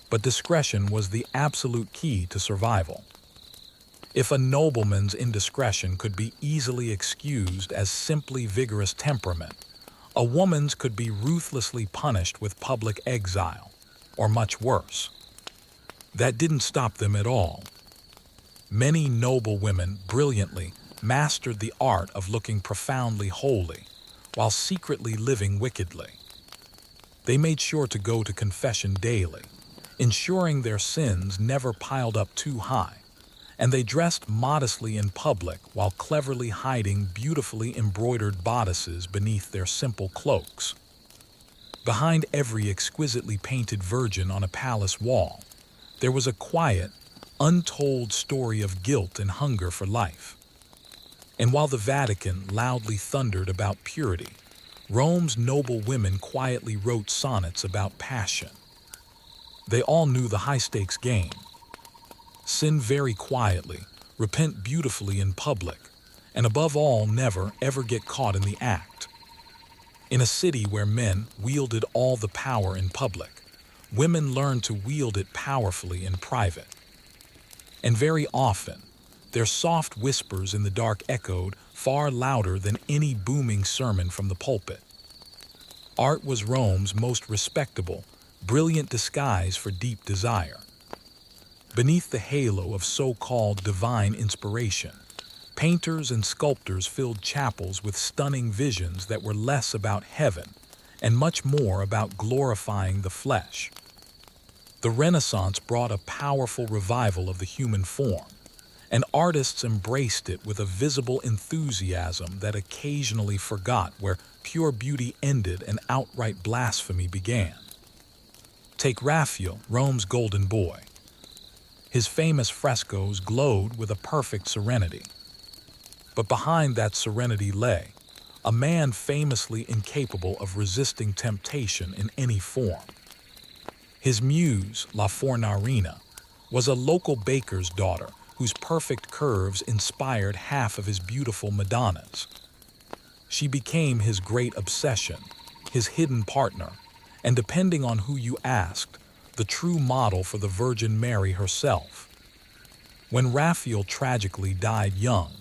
S1: But discretion was the absolute key to survival. If a nobleman's indiscretion could be easily excused as simply vigorous temperament, a woman's could be ruthlessly punished with public exile, or much worse. That didn't stop them at all. Many noble women brilliantly mastered the art of looking profoundly holy while secretly living wickedly. They made sure to go to confession daily, ensuring their sins never piled up too high, and they dressed modestly in public while cleverly hiding beautifully embroidered bodices beneath their simple cloaks. Behind every exquisitely painted virgin on a palace wall, there was a quiet, untold story of guilt and hunger for life. And while the Vatican loudly thundered about purity, Rome's noble women quietly wrote sonnets about passion. They all knew the high-stakes game. Sin very quietly, repent beautifully in public, and above all, never, ever get caught in the act. In a city where men wielded all the power in public, women learned to wield it powerfully in private. And very often, their soft whispers in the dark echoed far louder than any booming sermon from the pulpit. Art was Rome's most respectable, brilliant disguise for deep desire. Beneath the halo of so-called divine inspiration, painters and sculptors filled chapels with stunning visions that were less about heaven and much more about glorifying the flesh. The Renaissance brought a powerful revival of the human form, and artists embraced it with a visible enthusiasm that occasionally forgot where pure beauty ended and outright blasphemy began. Take Raphael, Rome's golden boy. His famous frescoes glowed with a perfect serenity. But behind that serenity lay a man famously incapable of resisting temptation in any form. His muse, La Fornarina, was a local baker's daughter whose perfect curves inspired half of his beautiful Madonnas. She became his great obsession, his hidden partner, and depending on who you asked, the true model for the Virgin Mary herself. When Raphael tragically died young,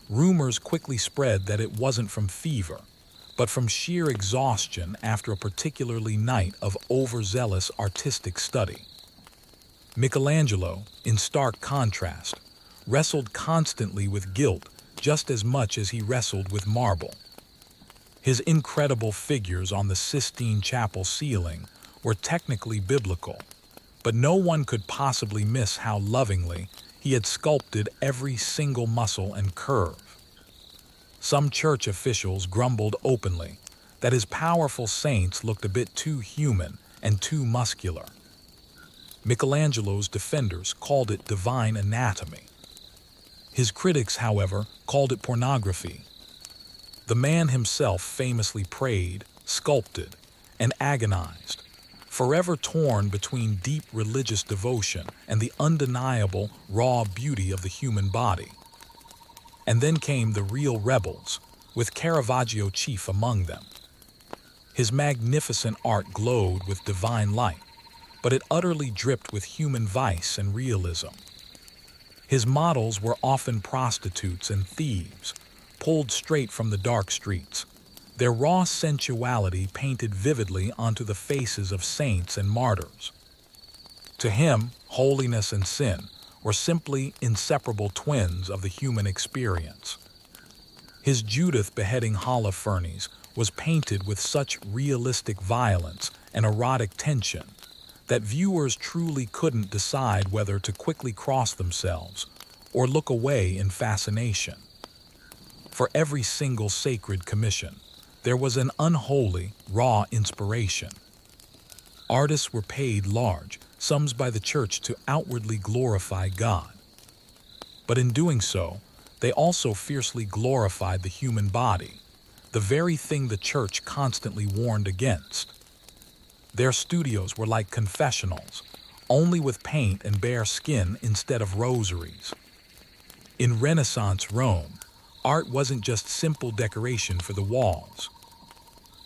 S1: rumors quickly spread that it wasn't from fever, but from sheer exhaustion after a particularly night of overzealous artistic study. Michelangelo, in stark contrast, wrestled constantly with guilt just as much as he wrestled with marble. His incredible figures on the Sistine Chapel ceiling were technically biblical, but no one could possibly miss how lovingly he had sculpted every single muscle and curve. Some church officials grumbled openly that his powerful saints looked a bit too human and too muscular. Michelangelo's defenders called it divine anatomy. His critics, however, called it pornography. The man himself famously prayed, sculpted, and agonized, forever torn between deep religious devotion and the undeniable, raw beauty of the human body. And then came the real rebels, with Caravaggio chief among them. His magnificent art glowed with divine light, but it utterly dripped with human vice and realism. His models were often prostitutes and thieves, pulled straight from the dark streets, their raw sensuality painted vividly onto the faces of saints and martyrs. To him, holiness and sin were simply inseparable twins of the human experience. His Judith beheading Holofernes was painted with such realistic violence and erotic tension that viewers truly couldn't decide whether to quickly cross themselves or look away in fascination. For every single sacred commission, there was an unholy, raw inspiration. Artists were paid large sums by the church to outwardly glorify God. But in doing so, they also fiercely glorified the human body, the very thing the church constantly warned against. Their studios were like confessionals, only with paint and bare skin instead of rosaries. In Renaissance Rome, art wasn't just simple decoration for the walls.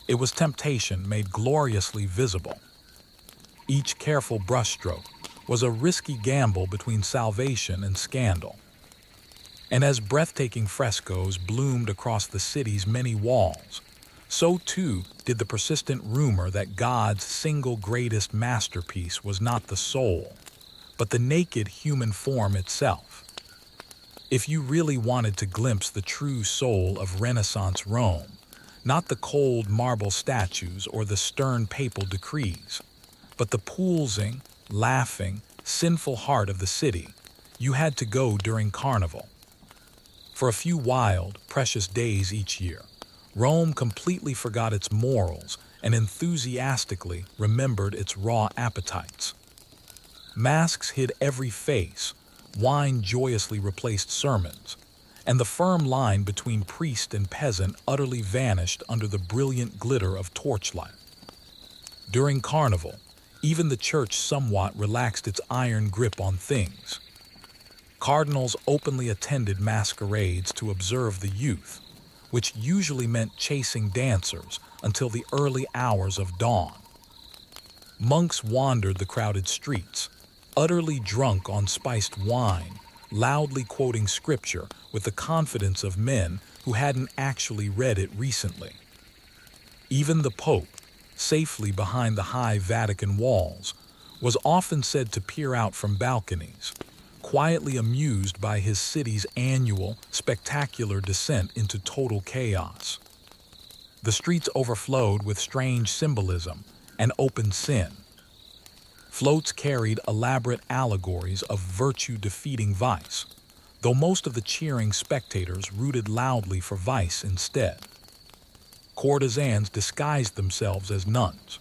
S1: It was temptation made gloriously visible. Each careful brushstroke was a risky gamble between salvation and scandal. And as breathtaking frescoes bloomed across the city's many walls, so too did the persistent rumor that God's single greatest masterpiece was not the soul, but the naked human form itself. If you really wanted to glimpse the true soul of Renaissance Rome, not the cold marble statues or the stern papal decrees, but the pulsing, laughing, sinful heart of the city, you had to go during Carnival. For a few wild, precious days each year, Rome completely forgot its morals and enthusiastically remembered its raw appetites. Masks hid every face, wine joyously replaced sermons, and the firm line between priest and peasant utterly vanished under the brilliant glitter of torchlight. During Carnival, even the church somewhat relaxed its iron grip on things. Cardinals openly attended masquerades to observe the youth, which usually meant chasing dancers until the early hours of dawn. Monks wandered the crowded streets, utterly drunk on spiced wine, loudly quoting scripture with the confidence of men who hadn't actually read it recently. Even the Pope, safely behind the high Vatican walls, was often said to peer out from balconies, quietly amused by his city's annual, spectacular descent into total chaos. The streets overflowed with strange symbolism and open sin. Floats carried elaborate allegories of virtue defeating vice, though most of the cheering spectators rooted loudly for vice instead. Courtesans disguised themselves as nuns.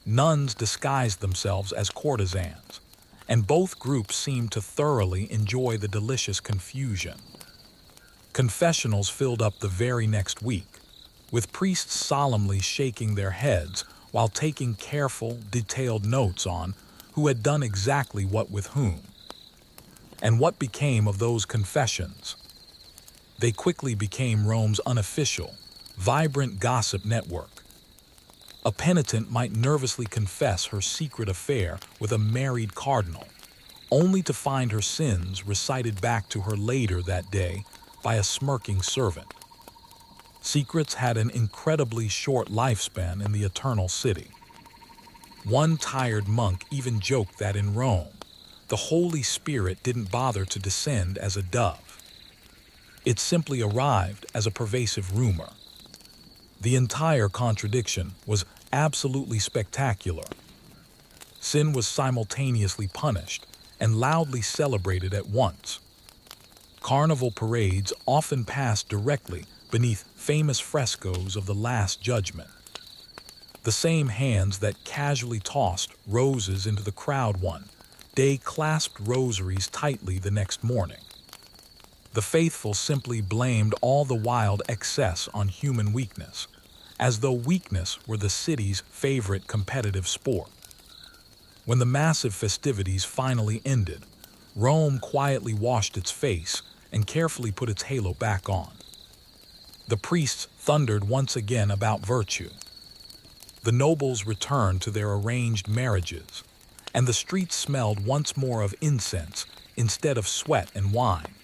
S1: Nuns disguised themselves as courtesans, and both groups seemed to thoroughly enjoy the delicious confusion. Confessionals filled up the very next week, with priests solemnly shaking their heads while taking careful, detailed notes on who had done exactly what with whom. And what became of those confessions? They quickly became Rome's unofficial, vibrant gossip network. A penitent might nervously confess her secret affair with a married cardinal, only to find her sins recited back to her later that day by a smirking servant. Secrets had an incredibly short lifespan in the Eternal City. One tired monk even joked that in Rome, the Holy Spirit didn't bother to descend as a dove. It simply arrived as a pervasive rumor. The entire contradiction was absolutely spectacular. Sin was simultaneously punished and loudly celebrated at once. Carnival parades often passed directly beneath famous frescoes of the Last Judgment. The same hands that casually tossed roses into the crowd one day clasped rosaries tightly the next morning. The faithful simply blamed all the wild excess on human weakness, as though weakness were the city's favorite competitive sport. When the massive festivities finally ended, Rome quietly washed its face and carefully put its halo back on. The priests thundered once again about virtue. The nobles returned to their arranged marriages, and the streets smelled once more of incense instead of sweat and wine.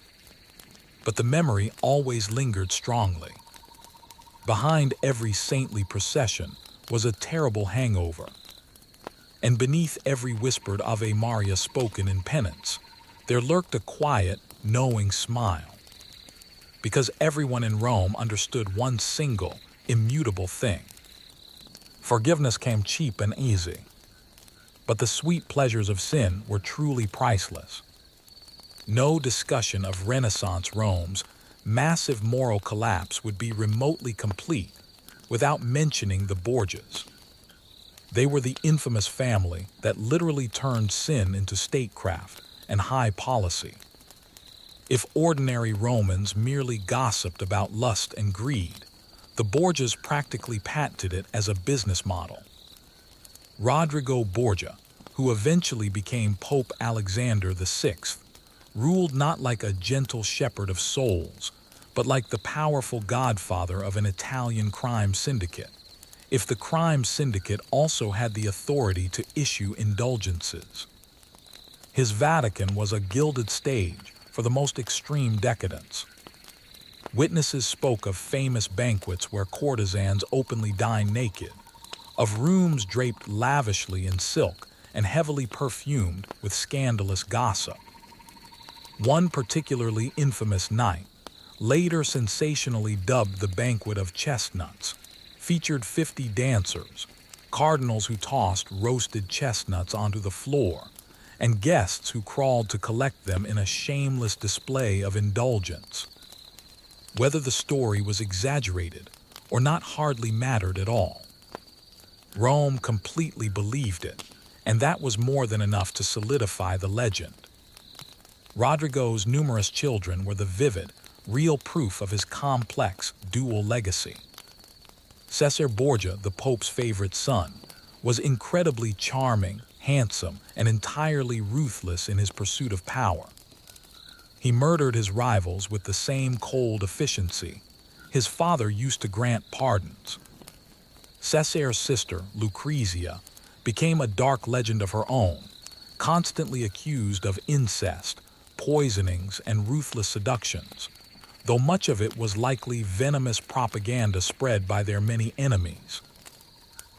S1: But the memory always lingered strongly. Behind every saintly procession was a terrible hangover. And beneath every whispered Ave Maria spoken in penance, there lurked a quiet, knowing smile. Because everyone in Rome understood one single, immutable thing. Forgiveness came cheap and easy, but the sweet pleasures of sin were truly priceless. No discussion of Renaissance Rome's massive moral collapse would be remotely complete without mentioning the Borgias. They were the infamous family that literally turned sin into statecraft and high policy. If ordinary Romans merely gossiped about lust and greed, the Borgias practically patented it as a business model. Rodrigo Borgia, who eventually became Pope Alexander VI, ruled not like a gentle shepherd of souls, but like the powerful godfather of an Italian crime syndicate. If the crime syndicate also had the authority to issue indulgences. His Vatican was a gilded stage for the most extreme decadence. Witnesses spoke of famous banquets where courtesans openly dined naked, of rooms draped lavishly in silk and heavily perfumed with scandalous gossip. One particularly infamous night, later sensationally dubbed the Banquet of Chestnuts, featured 50 dancers, cardinals who tossed roasted chestnuts onto the floor, and guests who crawled to collect them in a shameless display of indulgence. Whether the story was exaggerated or not hardly mattered at all. Rome completely believed it, and that was more than enough to solidify the legend. Rodrigo's numerous children were the vivid, real proof of his complex, dual legacy. Cesare Borgia, the Pope's favorite son, was incredibly charming, handsome, and entirely ruthless in his pursuit of power. He murdered his rivals with the same cold efficiency. His father used to grant pardons. Cesare's sister, Lucrezia, became a dark legend of her own, constantly accused of incest, poisonings, and ruthless seductions, though much of it was likely venomous propaganda spread by their many enemies.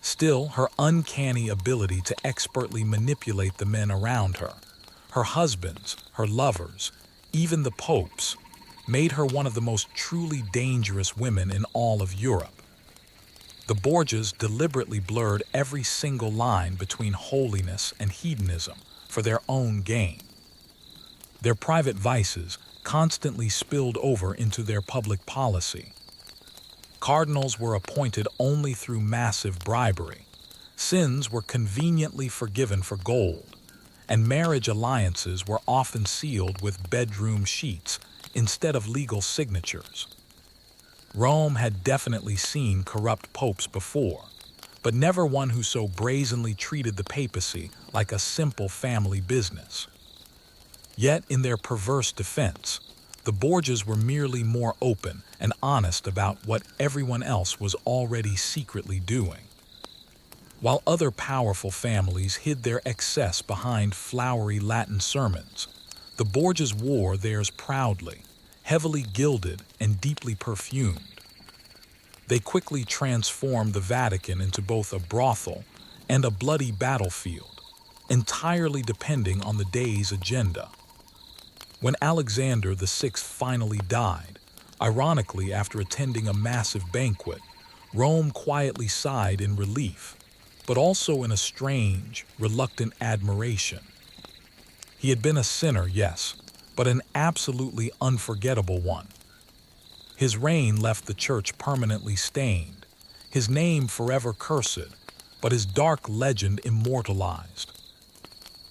S1: Still, her uncanny ability to expertly manipulate the men around her, her husbands, her lovers, even the popes, made her one of the most truly dangerous women in all of Europe. The Borgias deliberately blurred every single line between holiness and hedonism for their own gain. Their private vices constantly spilled over into their public policy. Cardinals were appointed only through massive bribery. Sins were conveniently forgiven for gold, and marriage alliances were often sealed with bedroom sheets instead of legal signatures. Rome had definitely seen corrupt popes before, but never one who so brazenly treated the papacy like a simple family business. Yet, in their perverse defense, the Borgias were merely more open and honest about what everyone else was already secretly doing. While other powerful families hid their excess behind flowery Latin sermons, the Borgias wore theirs proudly, heavily gilded and deeply perfumed. They quickly transformed the Vatican into both a brothel and a bloody battlefield, entirely depending on the day's agenda. When Alexander VI finally died, ironically after attending a massive banquet, Rome quietly sighed in relief, but also in a strange, reluctant admiration. He had been a sinner, yes, but an absolutely unforgettable one. His reign left the church permanently stained, his name forever cursed, but his dark legend immortalized.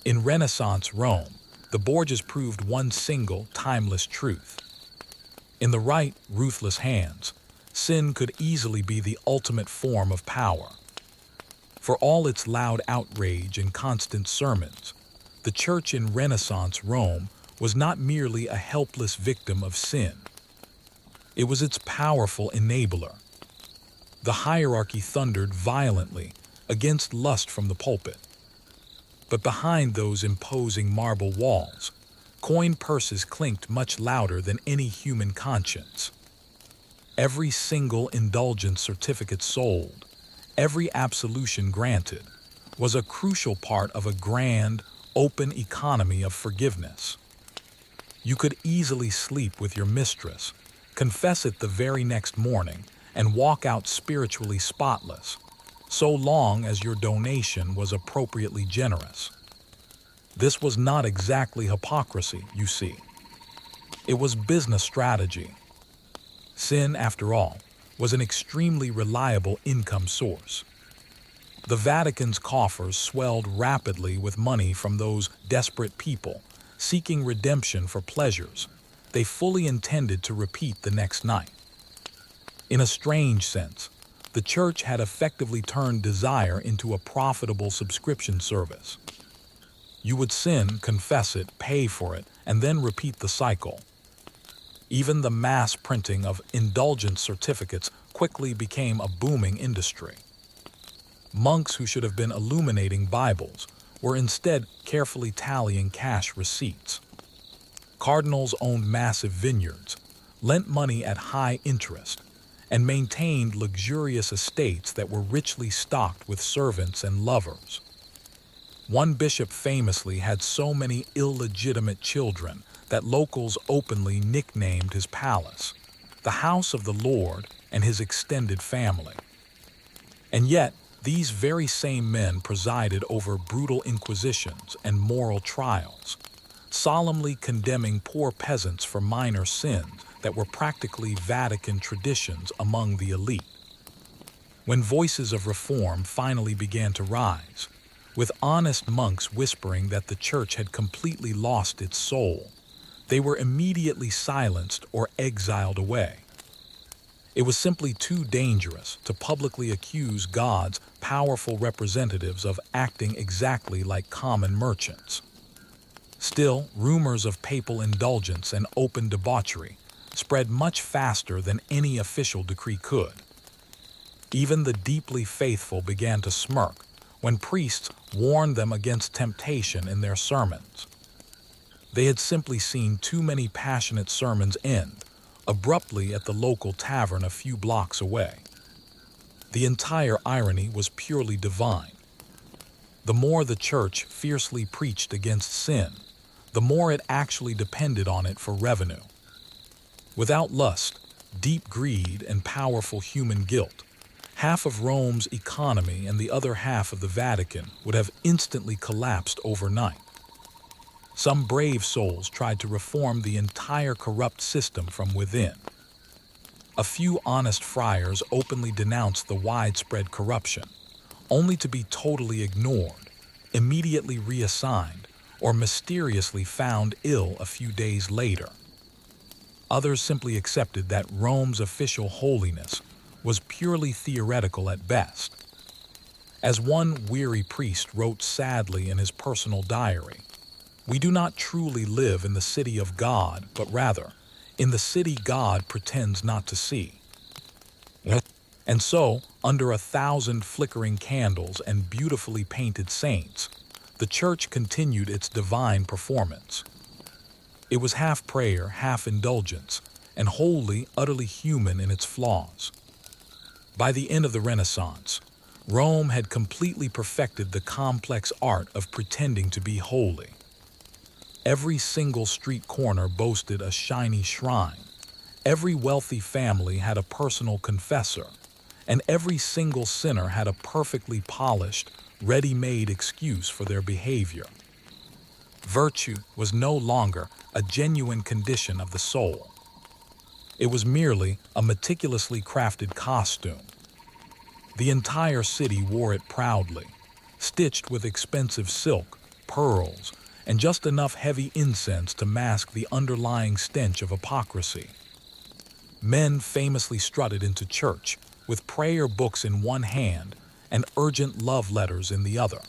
S1: In Renaissance Rome, the Borgias proved one single, timeless truth. In the right, ruthless hands, sin could easily be the ultimate form of power. For all its loud outrage and constant sermons, the church in Renaissance Rome was not merely a helpless victim of sin. It was its powerful enabler. The hierarchy thundered violently against lust from the pulpit. But behind those imposing marble walls, coin purses clinked much louder than any human conscience. Every single indulgence certificate sold, every absolution granted, was a crucial part of a grand, open economy of forgiveness. You could easily sleep with your mistress, confess it the very next morning, and walk out spiritually spotless, so long as your donation was appropriately generous. This was not exactly hypocrisy, you see. It was business strategy. Sin, after all, was an extremely reliable income source. The Vatican's coffers swelled rapidly with money from those desperate people seeking redemption for pleasures they fully intended to repeat the next night. In a strange sense, the church had effectively turned desire into a profitable subscription service. You would sin, confess it, pay for it, and then repeat the cycle. Even the mass printing of indulgence certificates quickly became a booming industry. Monks who should have been illuminating Bibles were instead carefully tallying cash receipts. Cardinals owned massive vineyards, lent money at high interest, and maintained luxurious estates that were richly stocked with servants and lovers. One bishop famously had so many illegitimate children that locals openly nicknamed his palace the House of the Lord and his extended family. And yet, these very same men presided over brutal inquisitions and moral trials, solemnly condemning poor peasants for minor sins that were practically Vatican traditions among the elite. When voices of reform finally began to rise, with honest monks whispering that the church had completely lost its soul, they were immediately silenced or exiled away. It was simply too dangerous to publicly accuse God's powerful representatives of acting exactly like common merchants. Still, rumors of papal indulgence and open debauchery spread much faster than any official decree could. Even the deeply faithful began to smirk when priests warned them against temptation in their sermons. They had simply seen too many passionate sermons end abruptly at the local tavern a few blocks away. The entire irony was purely divine. The more the church fiercely preached against sin, the more it actually depended on it for revenue. Without lust, deep greed, and powerful human guilt, half of Rome's economy and the other half of the Vatican would have instantly collapsed overnight. Some brave souls tried to reform the entire corrupt system from within. A few honest friars openly denounced the widespread corruption, only to be totally ignored, immediately reassigned, or mysteriously found ill a few days later. Others simply accepted that Rome's official holiness was purely theoretical at best. As one weary priest wrote sadly in his personal diary, "We do not truly live in the city of God, but rather in the city God pretends not to see." And so, under 1,000 flickering candles and beautifully painted saints, the church continued its divine performance. It was half prayer, half indulgence, and wholly, utterly human in its flaws. By the end of the Renaissance, Rome had completely perfected the complex art of pretending to be holy. Every single street corner boasted a shiny shrine, every wealthy family had a personal confessor, and every single sinner had a perfectly polished, ready-made excuse for their behavior. Virtue was no longer a genuine condition of the soul. It was merely a meticulously crafted costume. The entire city wore it proudly, stitched with expensive silk, pearls, and just enough heavy incense to mask the underlying stench of hypocrisy. Men famously strutted into church with prayer books in one hand and urgent love letters in the other.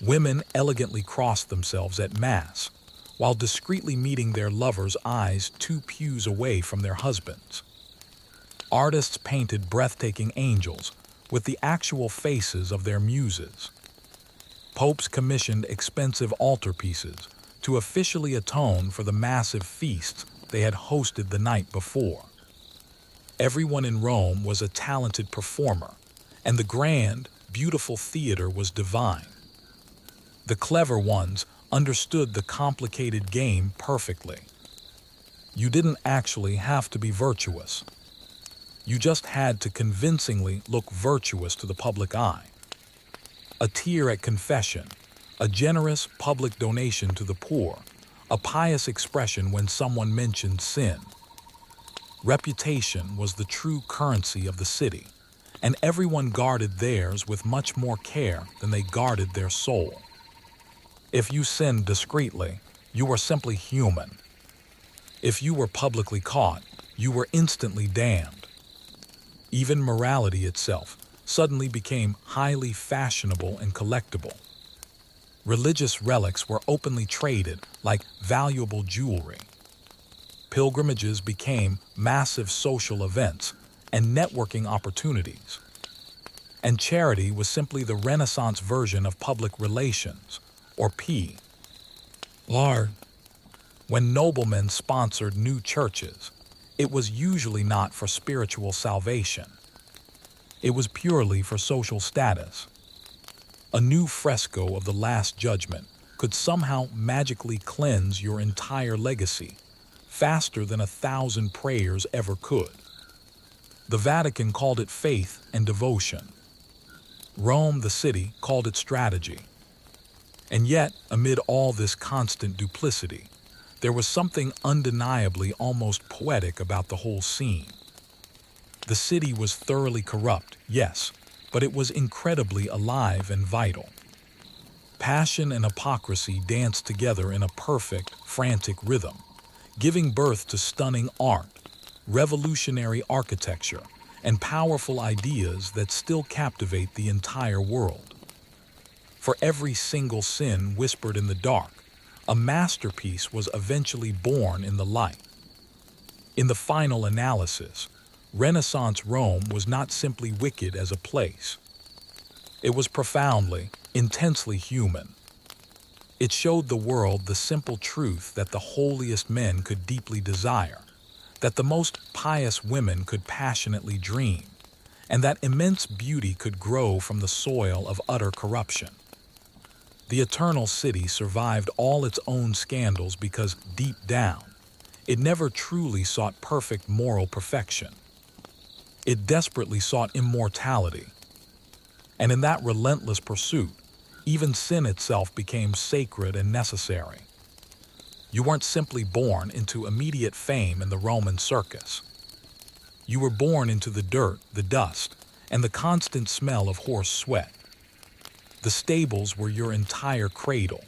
S1: Women elegantly crossed themselves at Mass, while discreetly meeting their lovers' eyes 2 pews away from their husbands. Artists painted breathtaking angels with the actual faces of their muses. Popes commissioned expensive altarpieces to officially atone for the massive feasts they had hosted the night before. Everyone in Rome was a talented performer, and the grand, beautiful theater was divine. The clever ones understood the complicated game perfectly. You didn't actually have to be virtuous. You just had to convincingly look virtuous to the public eye. A tear at confession, a generous public donation to the poor, a pious expression when someone mentioned sin. Reputation was the true currency of the city, and everyone guarded theirs with much more care than they guarded their soul. If you sinned discreetly, you were simply human. If you were publicly caught, you were instantly damned. Even morality itself suddenly became highly fashionable and collectible. Religious relics were openly traded like valuable jewelry. Pilgrimages became massive social events and networking opportunities. And charity was simply the Renaissance version of public relations, or PR. When noblemen sponsored new churches, it was usually not for spiritual salvation. It was purely for social status. A new fresco of the Last Judgment could somehow magically cleanse your entire legacy, faster than 1,000 prayers ever could. The Vatican called it faith and devotion. Rome, the city, called it strategy. And yet, amid all this constant duplicity, there was something undeniably almost poetic about the whole scene. The city was thoroughly corrupt, yes, but it was incredibly alive and vital. Passion and hypocrisy danced together in a perfect, frantic rhythm, giving birth to stunning art, revolutionary architecture, and powerful ideas that still captivate the entire world. For every single sin whispered in the dark, a masterpiece was eventually born in the light. In the final analysis, Renaissance Rome was not simply wicked as a place. It was profoundly, intensely human. It showed the world the simple truth that the holiest men could deeply desire, that the most pious women could passionately dream, and that immense beauty could grow from the soil of utter corruption. The Eternal City survived all its own scandals because, deep down, it never truly sought perfect moral perfection. It desperately sought immortality. And in that relentless pursuit, even sin itself became sacred and necessary. You weren't simply born into immediate fame in the Roman circus. You were born into the dirt, the dust, and the constant smell of horse sweat. The stables were your entire cradle,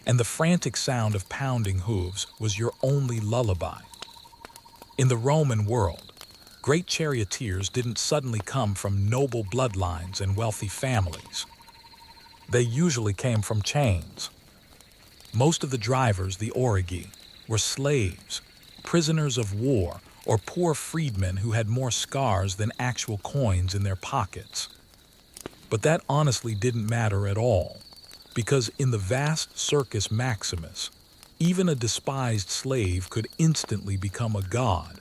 S1: and the frantic sound of pounding hooves was your only lullaby. In the Roman world, great charioteers didn't suddenly come from noble bloodlines and wealthy families. They usually came from chains. Most of the drivers, the origi, were slaves, prisoners of war, or poor freedmen who had more scars than actual coins in their pockets. But that honestly didn't matter at all, because in the vast Circus Maximus, even a despised slave could instantly become a god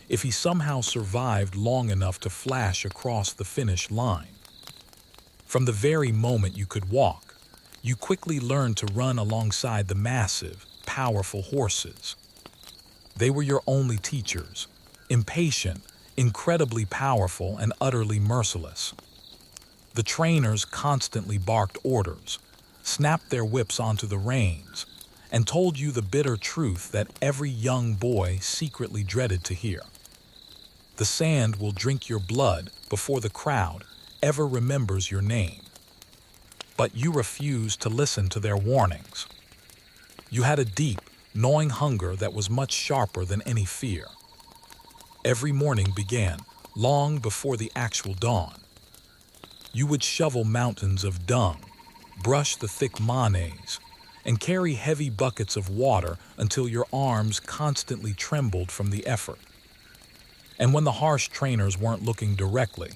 S1: if he somehow survived long enough to flash across the finish line. From the very moment you could walk, you quickly learned to run alongside the massive, powerful horses. They were your only teachers, impatient, incredibly powerful, and utterly merciless. The trainers constantly barked orders, snapped their whips onto the reins, and told you the bitter truth that every young boy secretly dreaded to hear. The sand will drink your blood before the crowd ever remembers your name. But you refused to listen to their warnings. You had a deep, gnawing hunger that was much sharper than any fear. Every morning began long before the actual dawn. You would shovel mountains of dung, brush the thick mayonnaise, and carry heavy buckets of water until your arms constantly trembled from the effort. And when the harsh trainers weren't looking directly,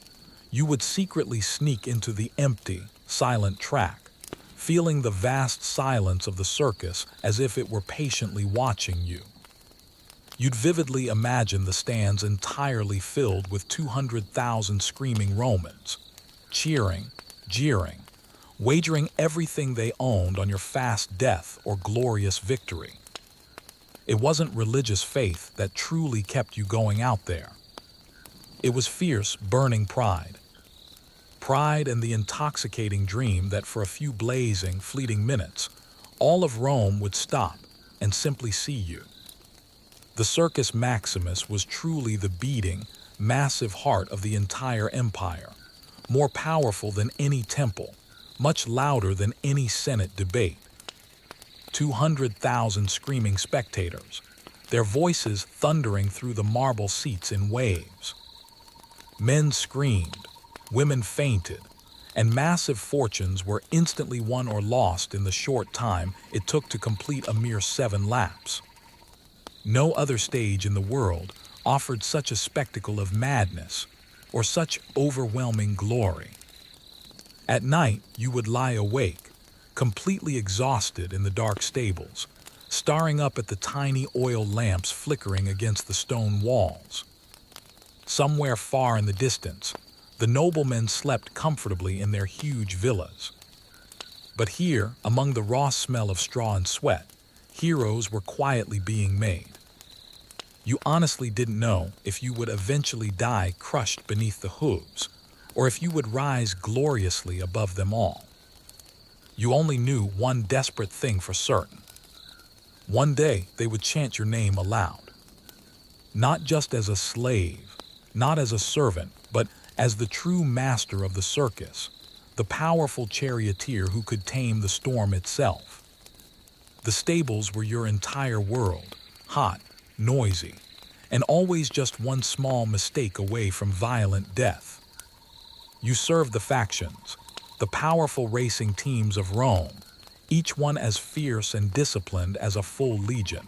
S1: you would secretly sneak into the empty, silent track, feeling the vast silence of the circus as if it were patiently watching you. You'd vividly imagine the stands entirely filled with 200,000 screaming Romans, cheering, jeering, wagering everything they owned on your fast death or glorious victory. It wasn't religious faith that truly kept you going out there. It was fierce, burning pride. Pride and the intoxicating dream that for a few blazing, fleeting minutes, all of Rome would stop and simply see you. The Circus Maximus was truly the beating, massive heart of the entire empire, more powerful than any temple, much louder than any Senate debate. 200,000 screaming spectators, their voices thundering through the marble seats in waves. Men screamed, women fainted, and massive fortunes were instantly won or lost in the short time it took to complete a mere 7 laps. No other stage in the world offered such a spectacle of madness or such overwhelming glory. At night, you would lie awake, completely exhausted in the dark stables, staring up at the tiny oil lamps flickering against the stone walls. Somewhere far in the distance, the noblemen slept comfortably in their huge villas. But here, among the raw smell of straw and sweat, heroes were quietly being made. You honestly didn't know if you would eventually die crushed beneath the hooves, or if you would rise gloriously above them all. You only knew one desperate thing for certain. One day they would chant your name aloud. Not just as a slave, not as a servant, but as the true master of the circus, the powerful charioteer who could tame the storm itself. The stables were your entire world, hot, noisy, and always just one small mistake away from violent death. You served the factions, the powerful racing teams of Rome, each one as fierce and disciplined as a full legion.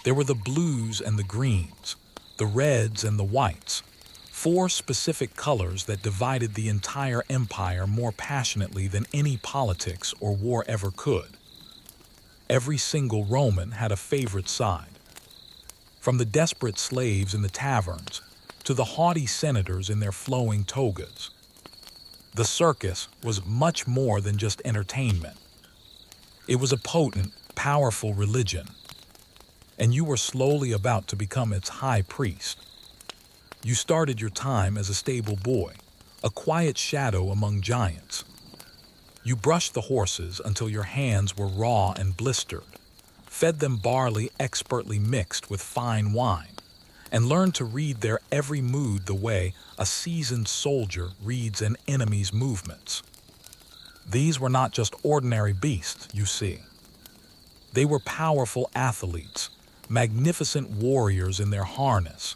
S1: There were the blues and the greens, the reds and the whites, 4 specific colors that divided the entire empire more passionately than any politics or war ever could. Every single Roman had a favorite side. From the desperate slaves in the taverns to the haughty senators in their flowing togas. The circus was much more than just entertainment. It was a potent, powerful religion, and you were slowly about to become its high priest. You started your time as a stable boy, a quiet shadow among giants. You brushed the horses until your hands were raw and blistered, fed them barley expertly mixed with fine wine, and learned to read their every mood the way a seasoned soldier reads an enemy's movements. These were not just ordinary beasts, you see. They were powerful athletes, magnificent warriors in their harness,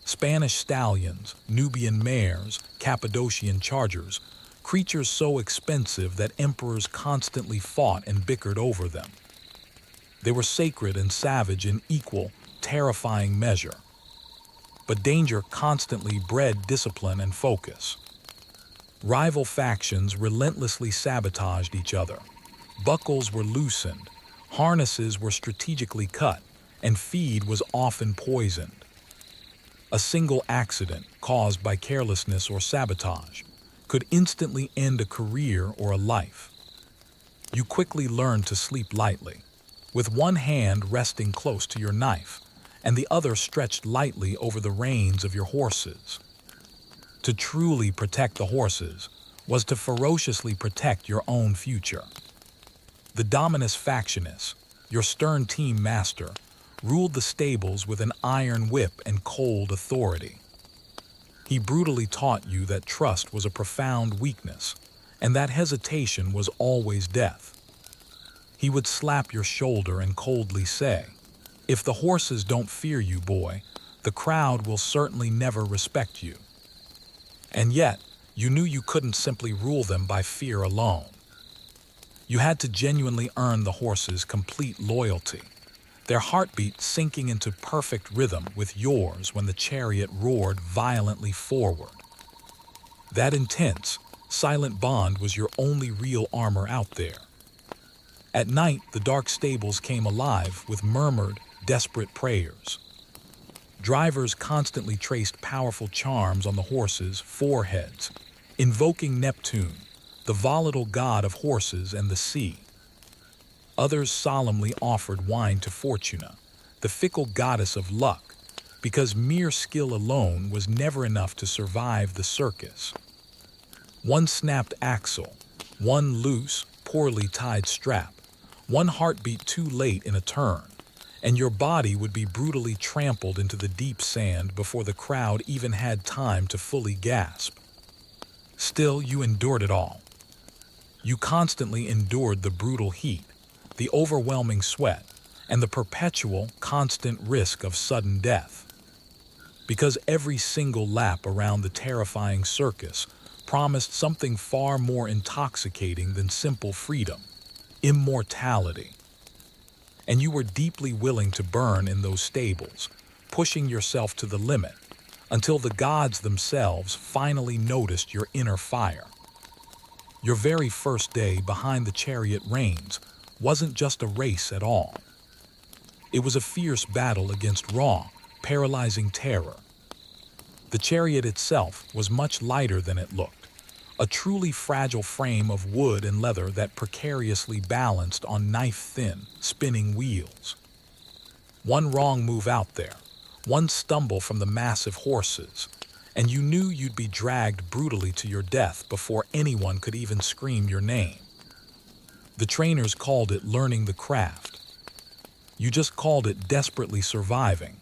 S1: Spanish stallions, Nubian mares, Cappadocian chargers, creatures so expensive that emperors constantly fought and bickered over them. They were sacred and savage in equal, terrifying measure. But danger constantly bred discipline and focus. Rival factions relentlessly sabotaged each other. Buckles were loosened, harnesses were strategically cut, and feed was often poisoned. A single accident caused by carelessness or sabotage could instantly end a career or a life. You quickly learned to sleep lightly, with one hand resting close to your knife and the other stretched lightly over the reins of your horses. To truly protect the horses was to ferociously protect your own future. The Dominus Factionis, your stern team master, ruled the stables with an iron whip and cold authority. He brutally taught you that trust was a profound weakness, and that hesitation was always death. He would slap your shoulder and coldly say, "If the horses don't fear you, boy, the crowd will certainly never respect you." And yet, you knew you couldn't simply rule them by fear alone. You had to genuinely earn the horses' complete loyalty, their heartbeat sinking into perfect rhythm with yours when the chariot roared violently forward. That intense, silent bond was your only real armor out there. At night, the dark stables came alive with murmured, desperate prayers. Drivers constantly traced powerful charms on the horses' foreheads, invoking Neptune, the volatile god of horses and the sea. Others solemnly offered wine to Fortuna, the fickle goddess of luck, because mere skill alone was never enough to survive the circus. One snapped axle, one loose, poorly tied strap, one heartbeat too late in a turn, and your body would be brutally trampled into the deep sand before the crowd even had time to fully gasp. Still, you endured it all. You constantly endured the brutal heat, the overwhelming sweat, and the perpetual, constant risk of sudden death. Because every single lap around the terrifying circus promised something far more intoxicating than simple freedom: immortality. And you were deeply willing to burn in those stables, pushing yourself to the limit, until the gods themselves finally noticed your inner fire. Your very first day behind the chariot reins wasn't just a race at all. It was a fierce battle against raw, paralyzing terror. The chariot itself was much lighter than it looked, a truly fragile frame of wood and leather that precariously balanced on knife-thin, spinning wheels. One wrong move out there, one stumble from the massive horses, and you knew you'd be dragged brutally to your death before anyone could even scream your name. The trainers called it learning the craft. You just called it desperately surviving.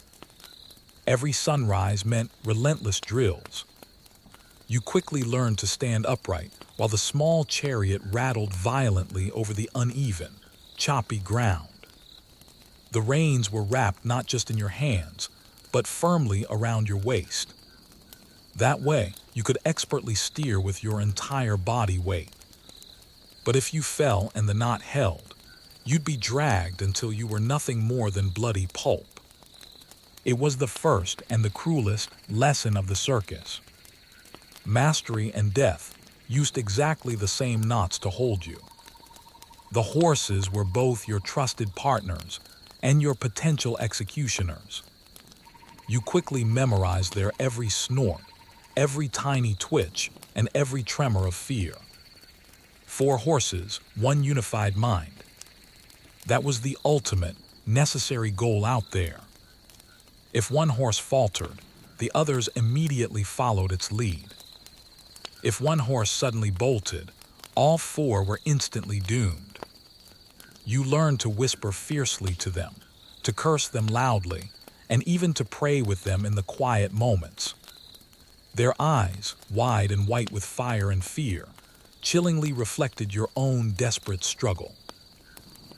S1: Every sunrise meant relentless drills. You quickly learned to stand upright while the small chariot rattled violently over the uneven, choppy ground. The reins were wrapped not just in your hands, but firmly around your waist. That way, you could expertly steer with your entire body weight. But if you fell and the knot held, you'd be dragged until you were nothing more than bloody pulp. It was the first and the cruelest lesson of the circus. Mastery and death used exactly the same knots to hold you. The horses were both your trusted partners and your potential executioners. You quickly memorized their every snort, every tiny twitch, and every tremor of fear. 4 horses, one unified mind. That was the ultimate, necessary goal out there. If one horse faltered, the others immediately followed its lead. If one horse suddenly bolted, all 4 were instantly doomed. You learned to whisper fiercely to them, to curse them loudly, and even to pray with them in the quiet moments. Their eyes, wide and white with fire and fear, chillingly reflected your own desperate struggle.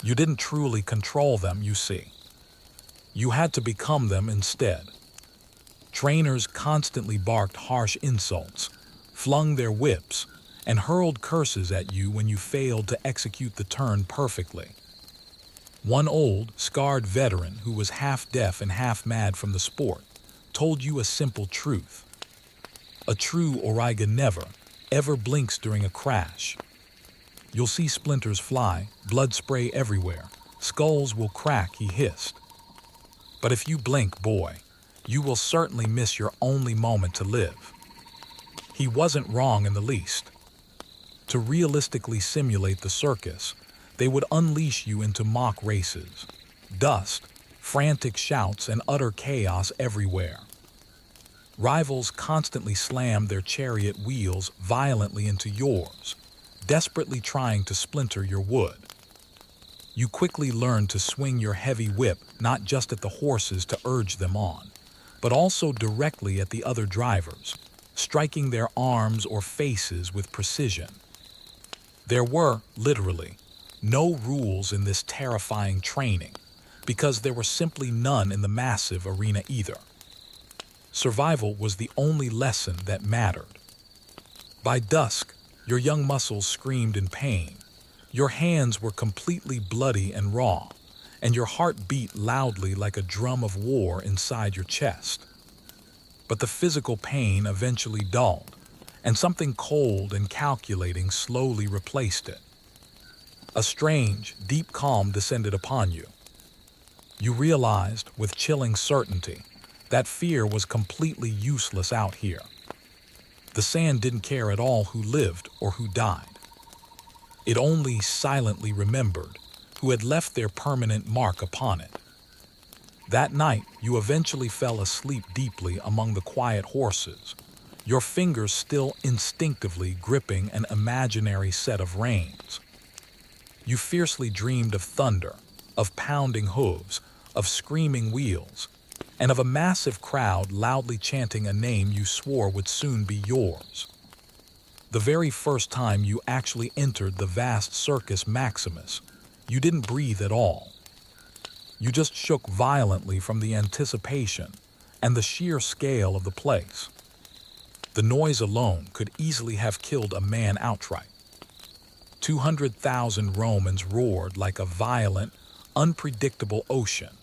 S1: You didn't truly control them, you see. You had to become them instead. Trainers constantly barked harsh insults, flung their whips, and hurled curses at you when you failed to execute the turn perfectly. One old, scarred veteran who was half deaf and half mad from the sport told you a simple truth. A true Origa never, ever blinks during a crash. You'll see splinters fly, blood spray everywhere, skulls will crack, he hissed. But if you blink, boy, you will certainly miss your only moment to live. He wasn't wrong in the least. To realistically simulate the circus, they would unleash you into mock races, dust, frantic shouts, and utter chaos everywhere. Rivals constantly slammed their chariot wheels violently into yours, desperately trying to splinter your wood. You quickly learned to swing your heavy whip not just at the horses to urge them on, but also directly at the other drivers, striking their arms or faces with precision. There were, literally, no rules in this terrifying training, because there were simply none in the massive arena either. Survival was the only lesson that mattered. By dusk, your young muscles screamed in pain. Your hands were completely bloody and raw, and your heart beat loudly like a drum of war inside your chest. But the physical pain eventually dulled, and something cold and calculating slowly replaced it. A strange, deep calm descended upon you. You realized, with chilling certainty, that fear was completely useless out here. The sand didn't care at all who lived or who died. It only silently remembered who had left their permanent mark upon it. That night, you eventually fell asleep deeply among the quiet horses, your fingers still instinctively gripping an imaginary set of reins. You fiercely dreamed of thunder, of pounding hooves, of screaming wheels, and of a massive crowd loudly chanting a name you swore would soon be yours. The very first time you actually entered the vast Circus Maximus, you didn't breathe at all. You just shook violently from the anticipation and the sheer scale of the place. The noise alone could easily have killed a man outright. 200,000 Romans roared like a violent, unpredictable ocean,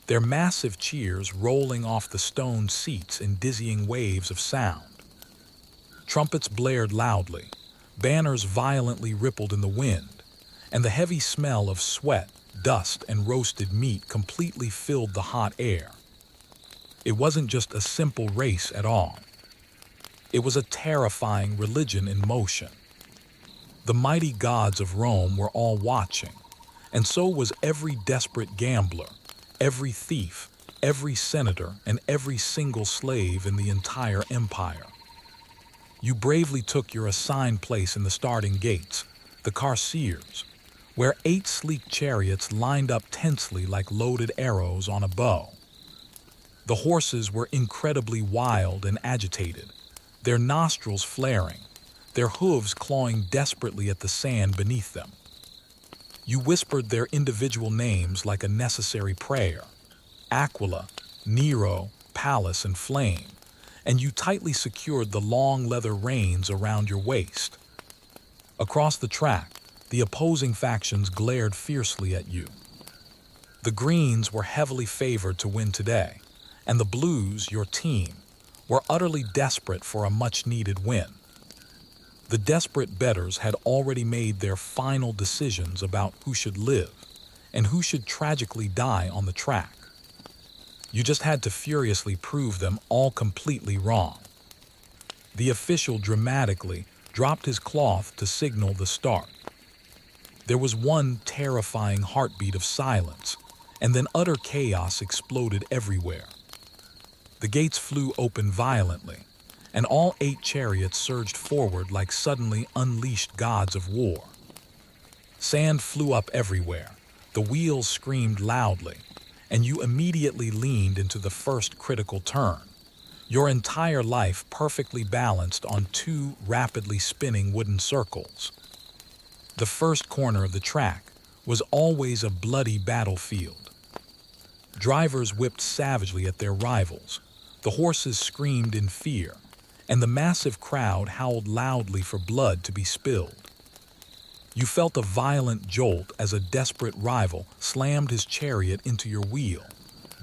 S1: their massive cheers rolling off the stone seats in dizzying waves of sound. Trumpets blared loudly, banners violently rippled in the wind, and the heavy smell of sweat, dust, and roasted meat completely filled the hot air. It wasn't just a simple race at all. It was a terrifying religion in motion. The mighty gods of Rome were all watching, and so was every desperate gambler, every thief, every senator, and every single slave in the entire empire. You bravely took your assigned place in the starting gates, the Carceres, where 8 sleek chariots lined up tensely like loaded arrows on a bow. The horses were incredibly wild and agitated, their nostrils flaring, their hooves clawing desperately at the sand beneath them. You whispered their individual names like a necessary prayer: Aquila, Nero, Pallas, and Flame, and you tightly secured the long leather reins around your waist. Across the track, the opposing factions glared fiercely at you. The Greens were heavily favored to win today, and the Blues, your team, were utterly desperate for a much-needed win. The desperate bettors had already made their final decisions about who should live and who should tragically die on the track. You just had to furiously prove them all completely wrong. The official dramatically dropped his cloth to signal the start. There was one terrifying heartbeat of silence, and then utter chaos exploded everywhere. The gates flew open violently, and all 8 chariots surged forward like suddenly unleashed gods of war. Sand flew up everywhere, the wheels screamed loudly, and you immediately leaned into the first critical turn, your entire life perfectly balanced on 2 rapidly spinning wooden circles. The first corner of the track was always a bloody battlefield. Drivers whipped savagely at their rivals, the horses screamed in fear, and the massive crowd howled loudly for blood to be spilled. You felt a violent jolt as a desperate rival slammed his chariot into your wheel,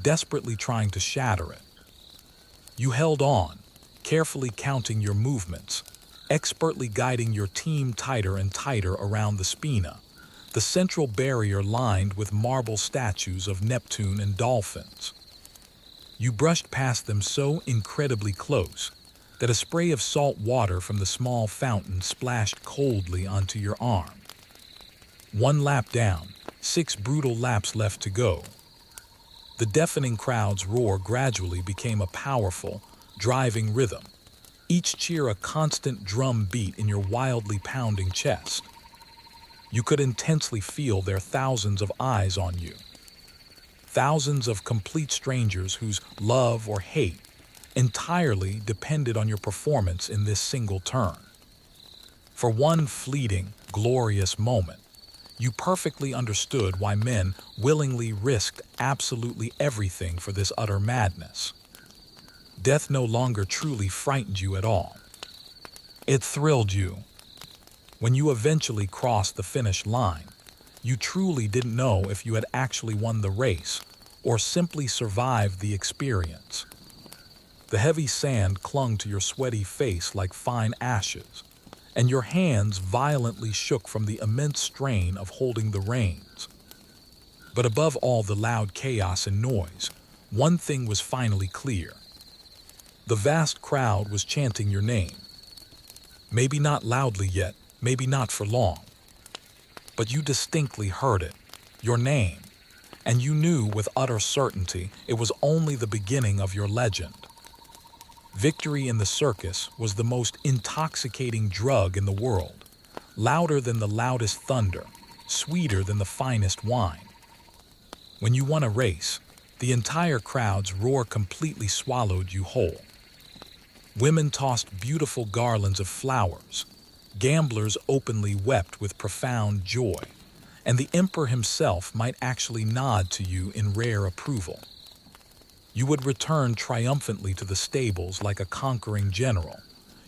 S1: desperately trying to shatter it. You held on, carefully counting your movements, expertly guiding your team tighter and tighter around the spina, the central barrier lined with marble statues of Neptune and dolphins. You brushed past them so incredibly close that a spray of salt water from the small fountain splashed coldly onto your arm. 1 lap down, 6 brutal laps left to go. The deafening crowd's roar gradually became a powerful, driving rhythm, each cheer a constant drum beat in your wildly pounding chest. You could intensely feel their thousands of eyes on you. Thousands of complete strangers whose love or hate entirely depended on your performance in this single turn. For one fleeting, glorious moment, you perfectly understood why men willingly risked absolutely everything for this utter madness. Death no longer truly frightened you at all. It thrilled you. When you eventually crossed the finish line, you truly didn't know if you had actually won the race or simply survived the experience. The heavy sand clung to your sweaty face like fine ashes, and your hands violently shook from the immense strain of holding the reins. But above all the loud chaos and noise, one thing was finally clear. The vast crowd was chanting your name. Maybe not loudly yet, maybe not for long, but you distinctly heard it, your name, and you knew with utter certainty it was only the beginning of your legend. Victory in the circus was the most intoxicating drug in the world, louder than the loudest thunder, sweeter than the finest wine. When you won a race, the entire crowd's roar completely swallowed you whole. Women tossed beautiful garlands of flowers, gamblers openly wept with profound joy, and the emperor himself might actually nod to you in rare approval. You would return triumphantly to the stables like a conquering general,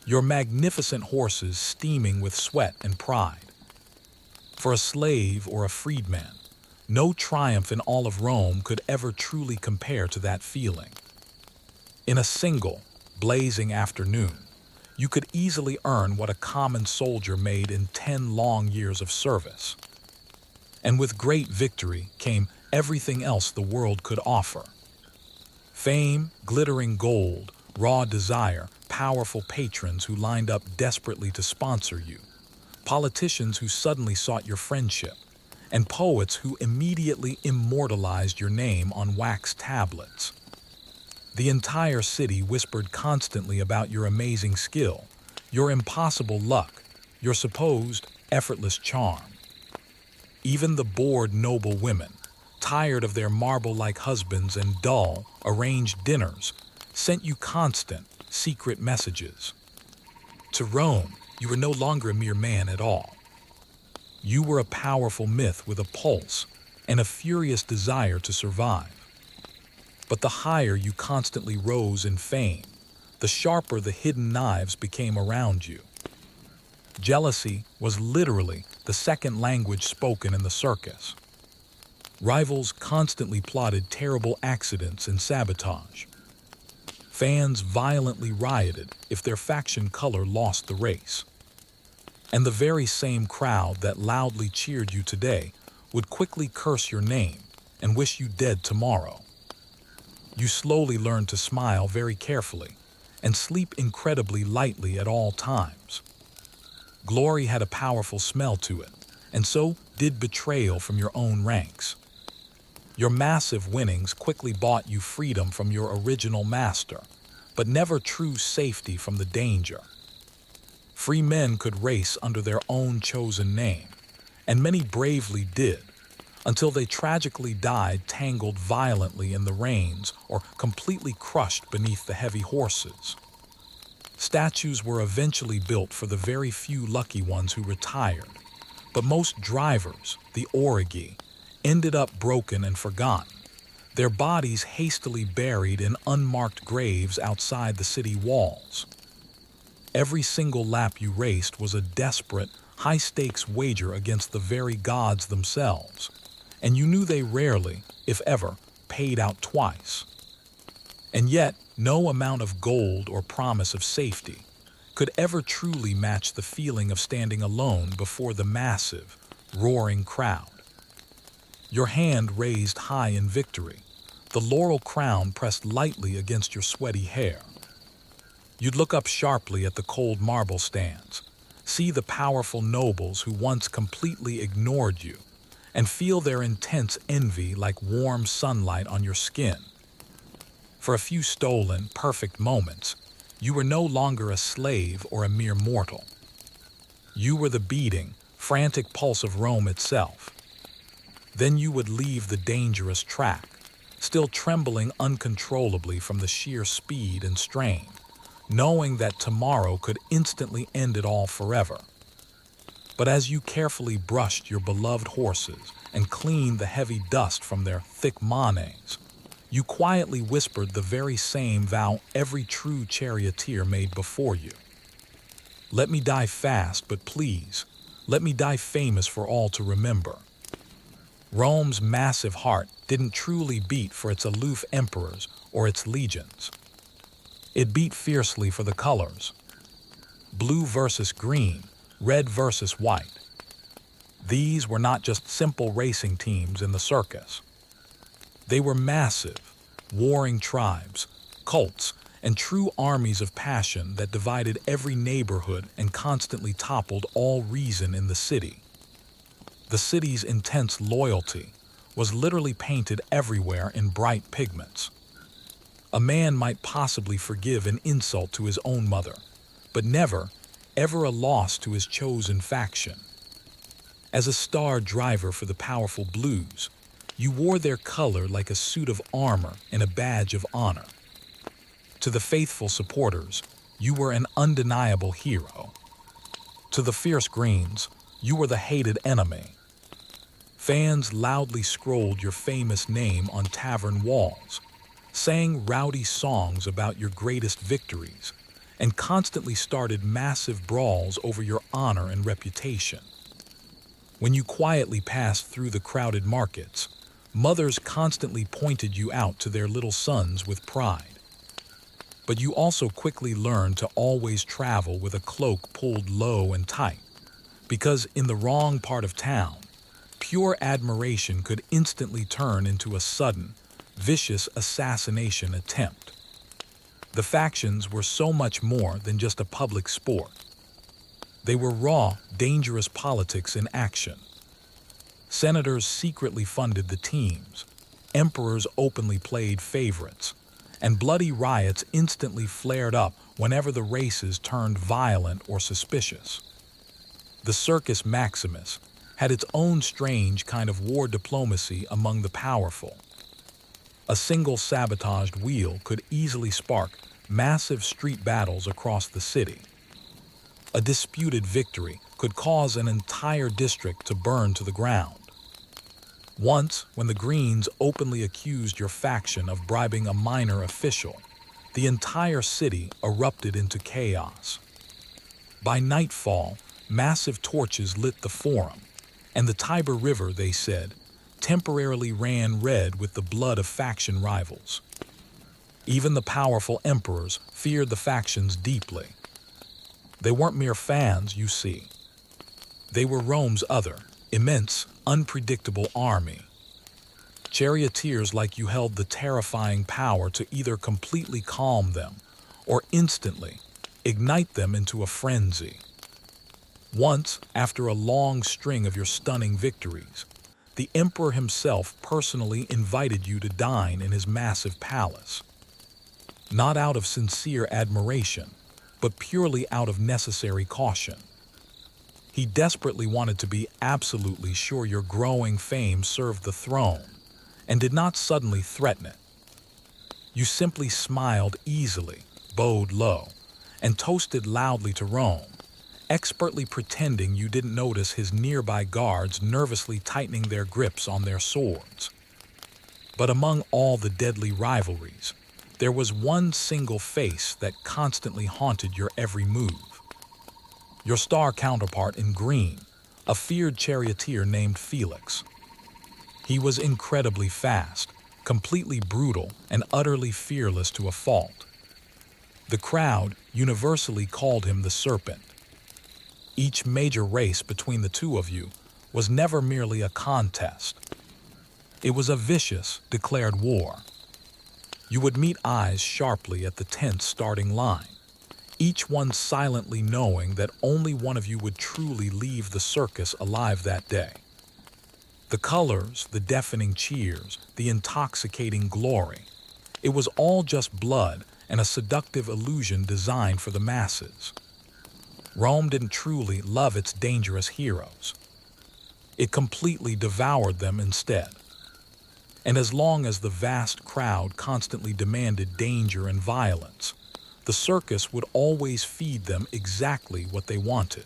S1: your magnificent horses steaming with sweat and pride. For a slave or a freedman, no triumph in all of Rome could ever truly compare to that feeling. In a single, blazing afternoon, you could easily earn what a common soldier made in 10 long years of service. And with great victory came everything else the world could offer. Fame, glittering gold, raw desire, powerful patrons who lined up desperately to sponsor you, politicians who suddenly sought your friendship, and poets who immediately immortalized your name on wax tablets. The entire city whispered constantly about your amazing skill, your impossible luck, your supposed effortless charm. Even the bored noble women, tired of their marble-like husbands and dull, arranged dinners, sent you constant, secret messages. To Rome, you were no longer a mere man at all. You were a powerful myth with a pulse and a furious desire to survive. But the higher you constantly rose in fame, the sharper the hidden knives became around you. Jealousy was literally the second language spoken in the circus. Rivals constantly plotted terrible accidents and sabotage. Fans violently rioted if their faction color lost the race. And the very same crowd that loudly cheered you today would quickly curse your name and wish you dead tomorrow. You slowly learned to smile very carefully and sleep incredibly lightly at all times. Glory had a powerful smell to it, and so did betrayal from your own ranks. Your massive winnings quickly bought you freedom from your original master, but never true safety from the danger. Free men could race under their own chosen name, and many bravely did, until they tragically died tangled violently in the reins or completely crushed beneath the heavy horses. Statues were eventually built for the very few lucky ones who retired, but most drivers, the origi, ended up broken and forgotten, their bodies hastily buried in unmarked graves outside the city walls. Every single lap you raced was a desperate, high-stakes wager against the very gods themselves, and you knew they rarely, if ever, paid out twice. And yet, no amount of gold or promise of safety could ever truly match the feeling of standing alone before the massive, roaring crowd. Your hand raised high in victory, the laurel crown pressed lightly against your sweaty hair. You'd look up sharply at the cold marble stands, see the powerful nobles who once completely ignored you, and feel their intense envy like warm sunlight on your skin. For a few stolen, perfect moments, you were no longer a slave or a mere mortal. You were the beating, frantic pulse of Rome itself. Then you would leave the dangerous track, still trembling uncontrollably from the sheer speed and strain, knowing that tomorrow could instantly end it all forever. But as you carefully brushed your beloved horses and cleaned the heavy dust from their thick manes, you quietly whispered the very same vow every true charioteer made before you. Let me die fast, but please, let me die famous for all to remember. Rome's massive heart didn't truly beat for its aloof emperors or its legions. It beat fiercely for the colors. Blue versus green, red versus white. These were not just simple racing teams in the circus. They were massive, warring tribes, cults, and true armies of passion that divided every neighborhood and constantly toppled all reason in the city. The city's intense loyalty was literally painted everywhere in bright pigments. A man might possibly forgive an insult to his own mother, but never, ever a loss to his chosen faction. As a star driver for the powerful Blues, you wore their color like a suit of armor and a badge of honor. To the faithful supporters, you were an undeniable hero. To the fierce Greens, you were the hated enemy. Fans loudly scrolled your famous name on tavern walls, sang rowdy songs about your greatest victories, and constantly started massive brawls over your honor and reputation. When you quietly passed through the crowded markets, mothers constantly pointed you out to their little sons with pride. But you also quickly learned to always travel with a cloak pulled low and tight, because in the wrong part of town, pure admiration could instantly turn into a sudden, vicious assassination attempt. The factions were so much more than just a public sport. They were raw, dangerous politics in action. Senators secretly funded the teams, emperors openly played favorites, and bloody riots instantly flared up whenever the races turned violent or suspicious. The Circus Maximus had its own strange kind of war diplomacy among the powerful. A single sabotaged wheel could easily spark massive street battles across the city. A disputed victory could cause an entire district to burn to the ground. Once, when the Greens openly accused your faction of bribing a minor official, the entire city erupted into chaos. By nightfall, massive torches lit the Forum, and the Tiber River, they said, temporarily ran red with the blood of faction rivals. Even the powerful emperors feared the factions deeply. They weren't mere fans, you see. They were Rome's other, immense, unpredictable army. Charioteers like you held the terrifying power to either completely calm them or instantly ignite them into a frenzy. Once, after a long string of your stunning victories, the emperor himself personally invited you to dine in his massive palace. Not out of sincere admiration, but purely out of necessary caution. He desperately wanted to be absolutely sure your growing fame served the throne, and did not suddenly threaten it. You simply smiled easily, bowed low, and toasted loudly to Rome, expertly pretending you didn't notice his nearby guards nervously tightening their grips on their swords. But among all the deadly rivalries, there was one single face that constantly haunted your every move. Your star counterpart in green, a feared charioteer named Felix. He was incredibly fast, completely brutal, and utterly fearless to a fault. The crowd universally called him the Serpent. Each major race between the two of you was never merely a contest. It was a vicious, declared war. You would meet eyes sharply at the tense starting line, each one silently knowing that only one of you would truly leave the circus alive that day. The colors, the deafening cheers, the intoxicating glory, it was all just blood and a seductive illusion designed for the masses. Rome didn't truly love its dangerous heroes. It completely devoured them instead. And as long as the vast crowd constantly demanded danger and violence, the circus would always feed them exactly what they wanted.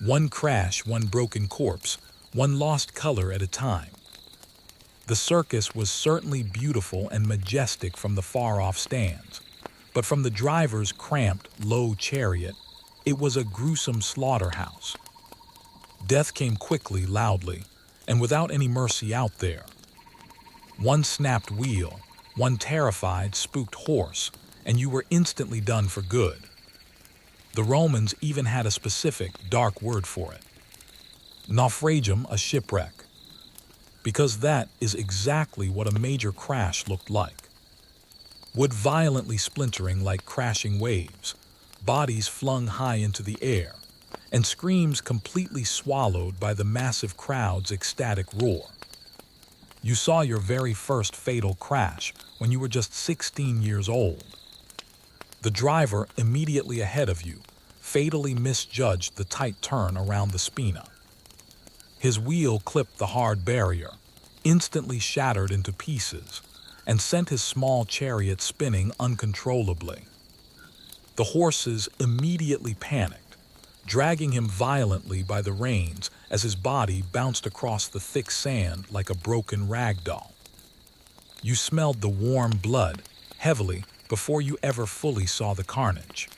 S1: One crash, one broken corpse, one lost color at a time. The circus was certainly beautiful and majestic from the far-off stands, but from the driver's cramped, low chariot, it was a gruesome slaughterhouse. Death came quickly, loudly, and without any mercy out there. One snapped wheel, one terrified, spooked horse, and you were instantly done for good. The Romans even had a specific, dark word for it. Naufragium, a shipwreck. Because that is exactly what a major crash looked like. Wood violently splintering like crashing waves, bodies flung high into the air, and screams completely swallowed by the massive crowd's ecstatic roar. You saw your very first fatal crash when you were just 16 years old. The driver immediately ahead of you fatally misjudged the tight turn around the spina. His wheel clipped the hard barrier, instantly shattered into pieces, and sent his small chariot spinning uncontrollably. The horses immediately panicked, dragging him violently by the reins as his body bounced across the thick sand like a broken rag doll. You smelled the warm blood heavily before you ever fully saw the carnage.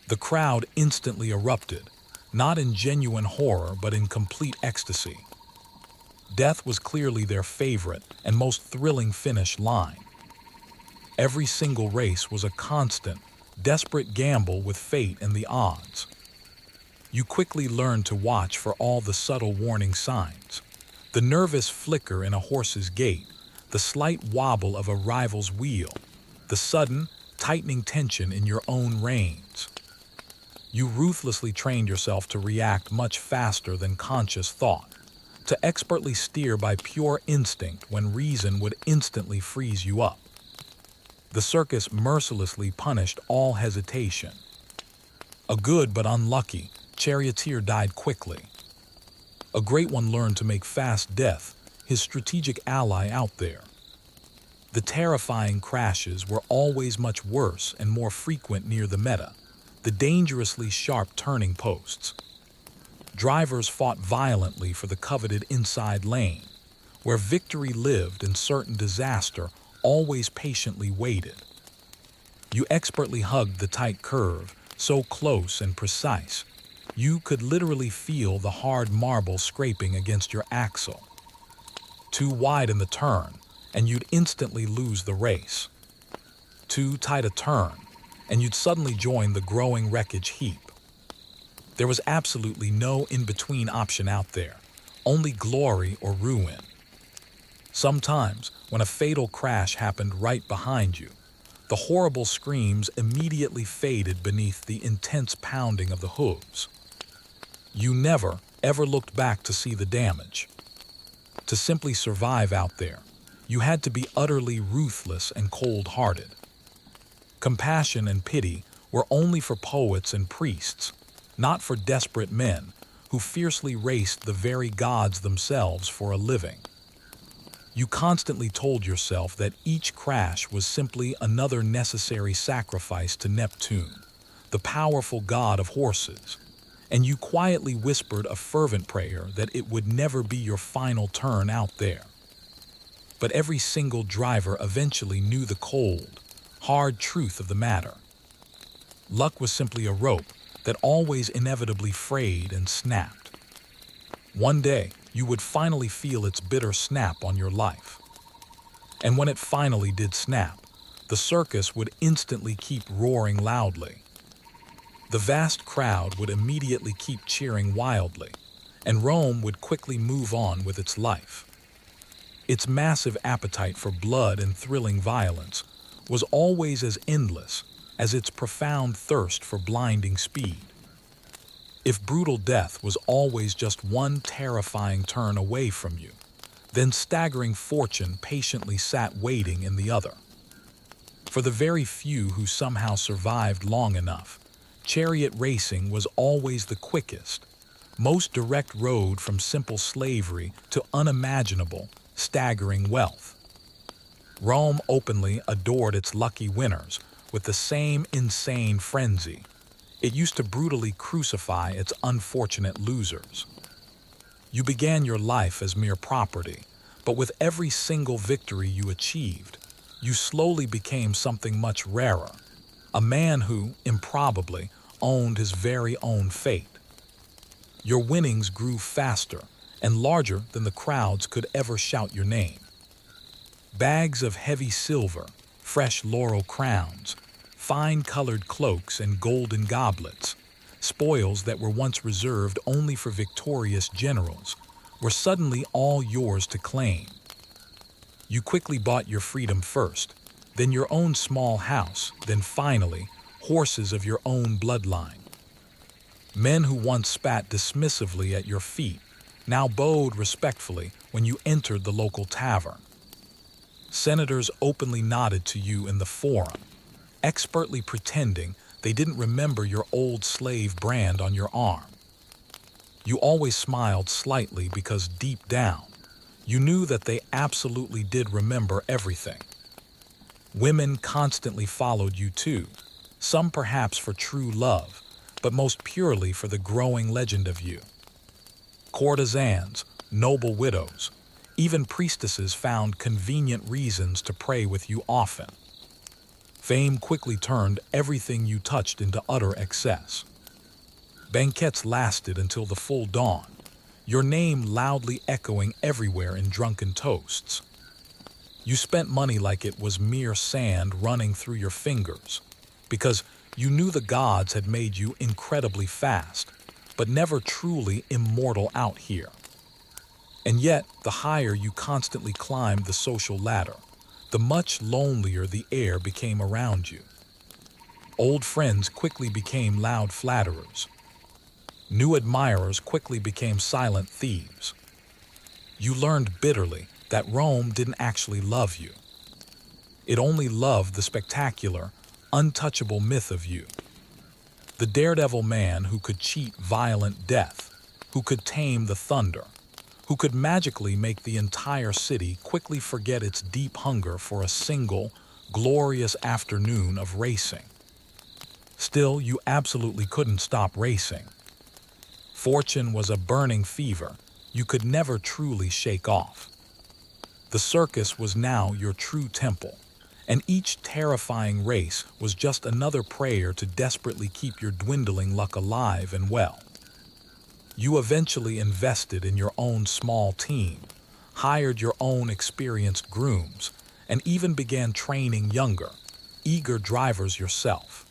S1: The crowd instantly erupted, not in genuine horror but in complete ecstasy. Death was clearly their favorite and most thrilling finish line. Every single race was a constant, desperate gamble with fate and the odds. You quickly learned to watch for all the subtle warning signs: the nervous flicker in a horse's gait, the slight wobble of a rival's wheel, the sudden, tightening tension in your own reins. You ruthlessly trained yourself to react much faster than conscious thought, to expertly steer by pure instinct when reason would instantly freeze you up. The circus mercilessly punished all hesitation. A good but unlucky charioteer died quickly. A great one learned to make fast death his strategic ally out there. The terrifying crashes were always much worse and more frequent near the meta, the dangerously sharp turning posts. Drivers fought violently for the coveted inside lane, where victory lived and certain disaster always patiently waited. You expertly hugged the tight curve, so close and precise, you could literally feel the hard marble scraping against your axle. Too wide in the turn, and you'd instantly lose the race. Too tight a turn, and you'd suddenly join the growing wreckage heap. There was absolutely no in-between option out there, only glory or ruin. Sometimes, when a fatal crash happened right behind you, the horrible screams immediately faded beneath the intense pounding of the hooves. You never, ever looked back to see the damage. To simply survive out there, you had to be utterly ruthless and cold-hearted. Compassion and pity were only for poets and priests, not for desperate men who fiercely raced the very gods themselves for a living. You constantly told yourself that each crash was simply another necessary sacrifice to Neptune, the powerful god of horses, and you quietly whispered a fervent prayer that it would never be your final turn out there. But every single driver eventually knew the cold, hard truth of the matter. Luck was simply a rope that always inevitably frayed and snapped. One day, you would finally feel its bitter snap on your life. And when it finally did snap, the circus would instantly keep roaring loudly. The vast crowd would immediately keep cheering wildly, and Rome would quickly move on with its life. Its massive appetite for blood and thrilling violence was always as endless as its profound thirst for blinding speed. If brutal death was always just one terrifying turn away from you, then staggering fortune patiently sat waiting in the other. For the very few who somehow survived long enough, chariot racing was always the quickest, most direct road from simple slavery to unimaginable, staggering wealth. Rome openly adored its lucky winners with the same insane frenzy. It used to brutally crucify its unfortunate losers. You began your life as mere property, but with every single victory you achieved, you slowly became something much rarer, a man who, improbably, owned his very own fate. Your winnings grew faster and larger than the crowds could ever shout your name. Bags of heavy silver, fresh laurel crowns, fine-colored cloaks and golden goblets, spoils that were once reserved only for victorious generals, were suddenly all yours to claim. You quickly bought your freedom first, then your own small house, then finally, horses of your own bloodline. Men who once spat dismissively at your feet now bowed respectfully when you entered the local tavern. Senators openly nodded to you in the forum, expertly pretending they didn't remember your old slave brand on your arm. You always smiled slightly because deep down, you knew that they absolutely did remember everything. Women constantly followed you too, some perhaps for true love, but most purely for the growing legend of you. Courtesans, noble widows, even priestesses found convenient reasons to pray with you often. Fame quickly turned everything you touched into utter excess. Banquets lasted until the full dawn, your name loudly echoing everywhere in drunken toasts. You spent money like it was mere sand running through your fingers, because you knew the gods had made you incredibly fast, but never truly immortal out here. And yet, the higher you constantly climbed the social ladder, the much lonelier the air became around you. Old friends quickly became loud flatterers. New admirers quickly became silent thieves. You learned bitterly that Rome didn't actually love you. It only loved the spectacular, untouchable myth of you. The daredevil man who could cheat violent death, who could tame the thunder, who could magically make the entire city quickly forget its deep hunger for a single, glorious afternoon of racing. Still, you absolutely couldn't stop racing. Fortune was a burning fever you could never truly shake off. The circus was now your true temple, and each terrifying race was just another prayer to desperately keep your dwindling luck alive and well. You eventually invested in your own small team, hired your own experienced grooms, and even began training younger, eager drivers yourself.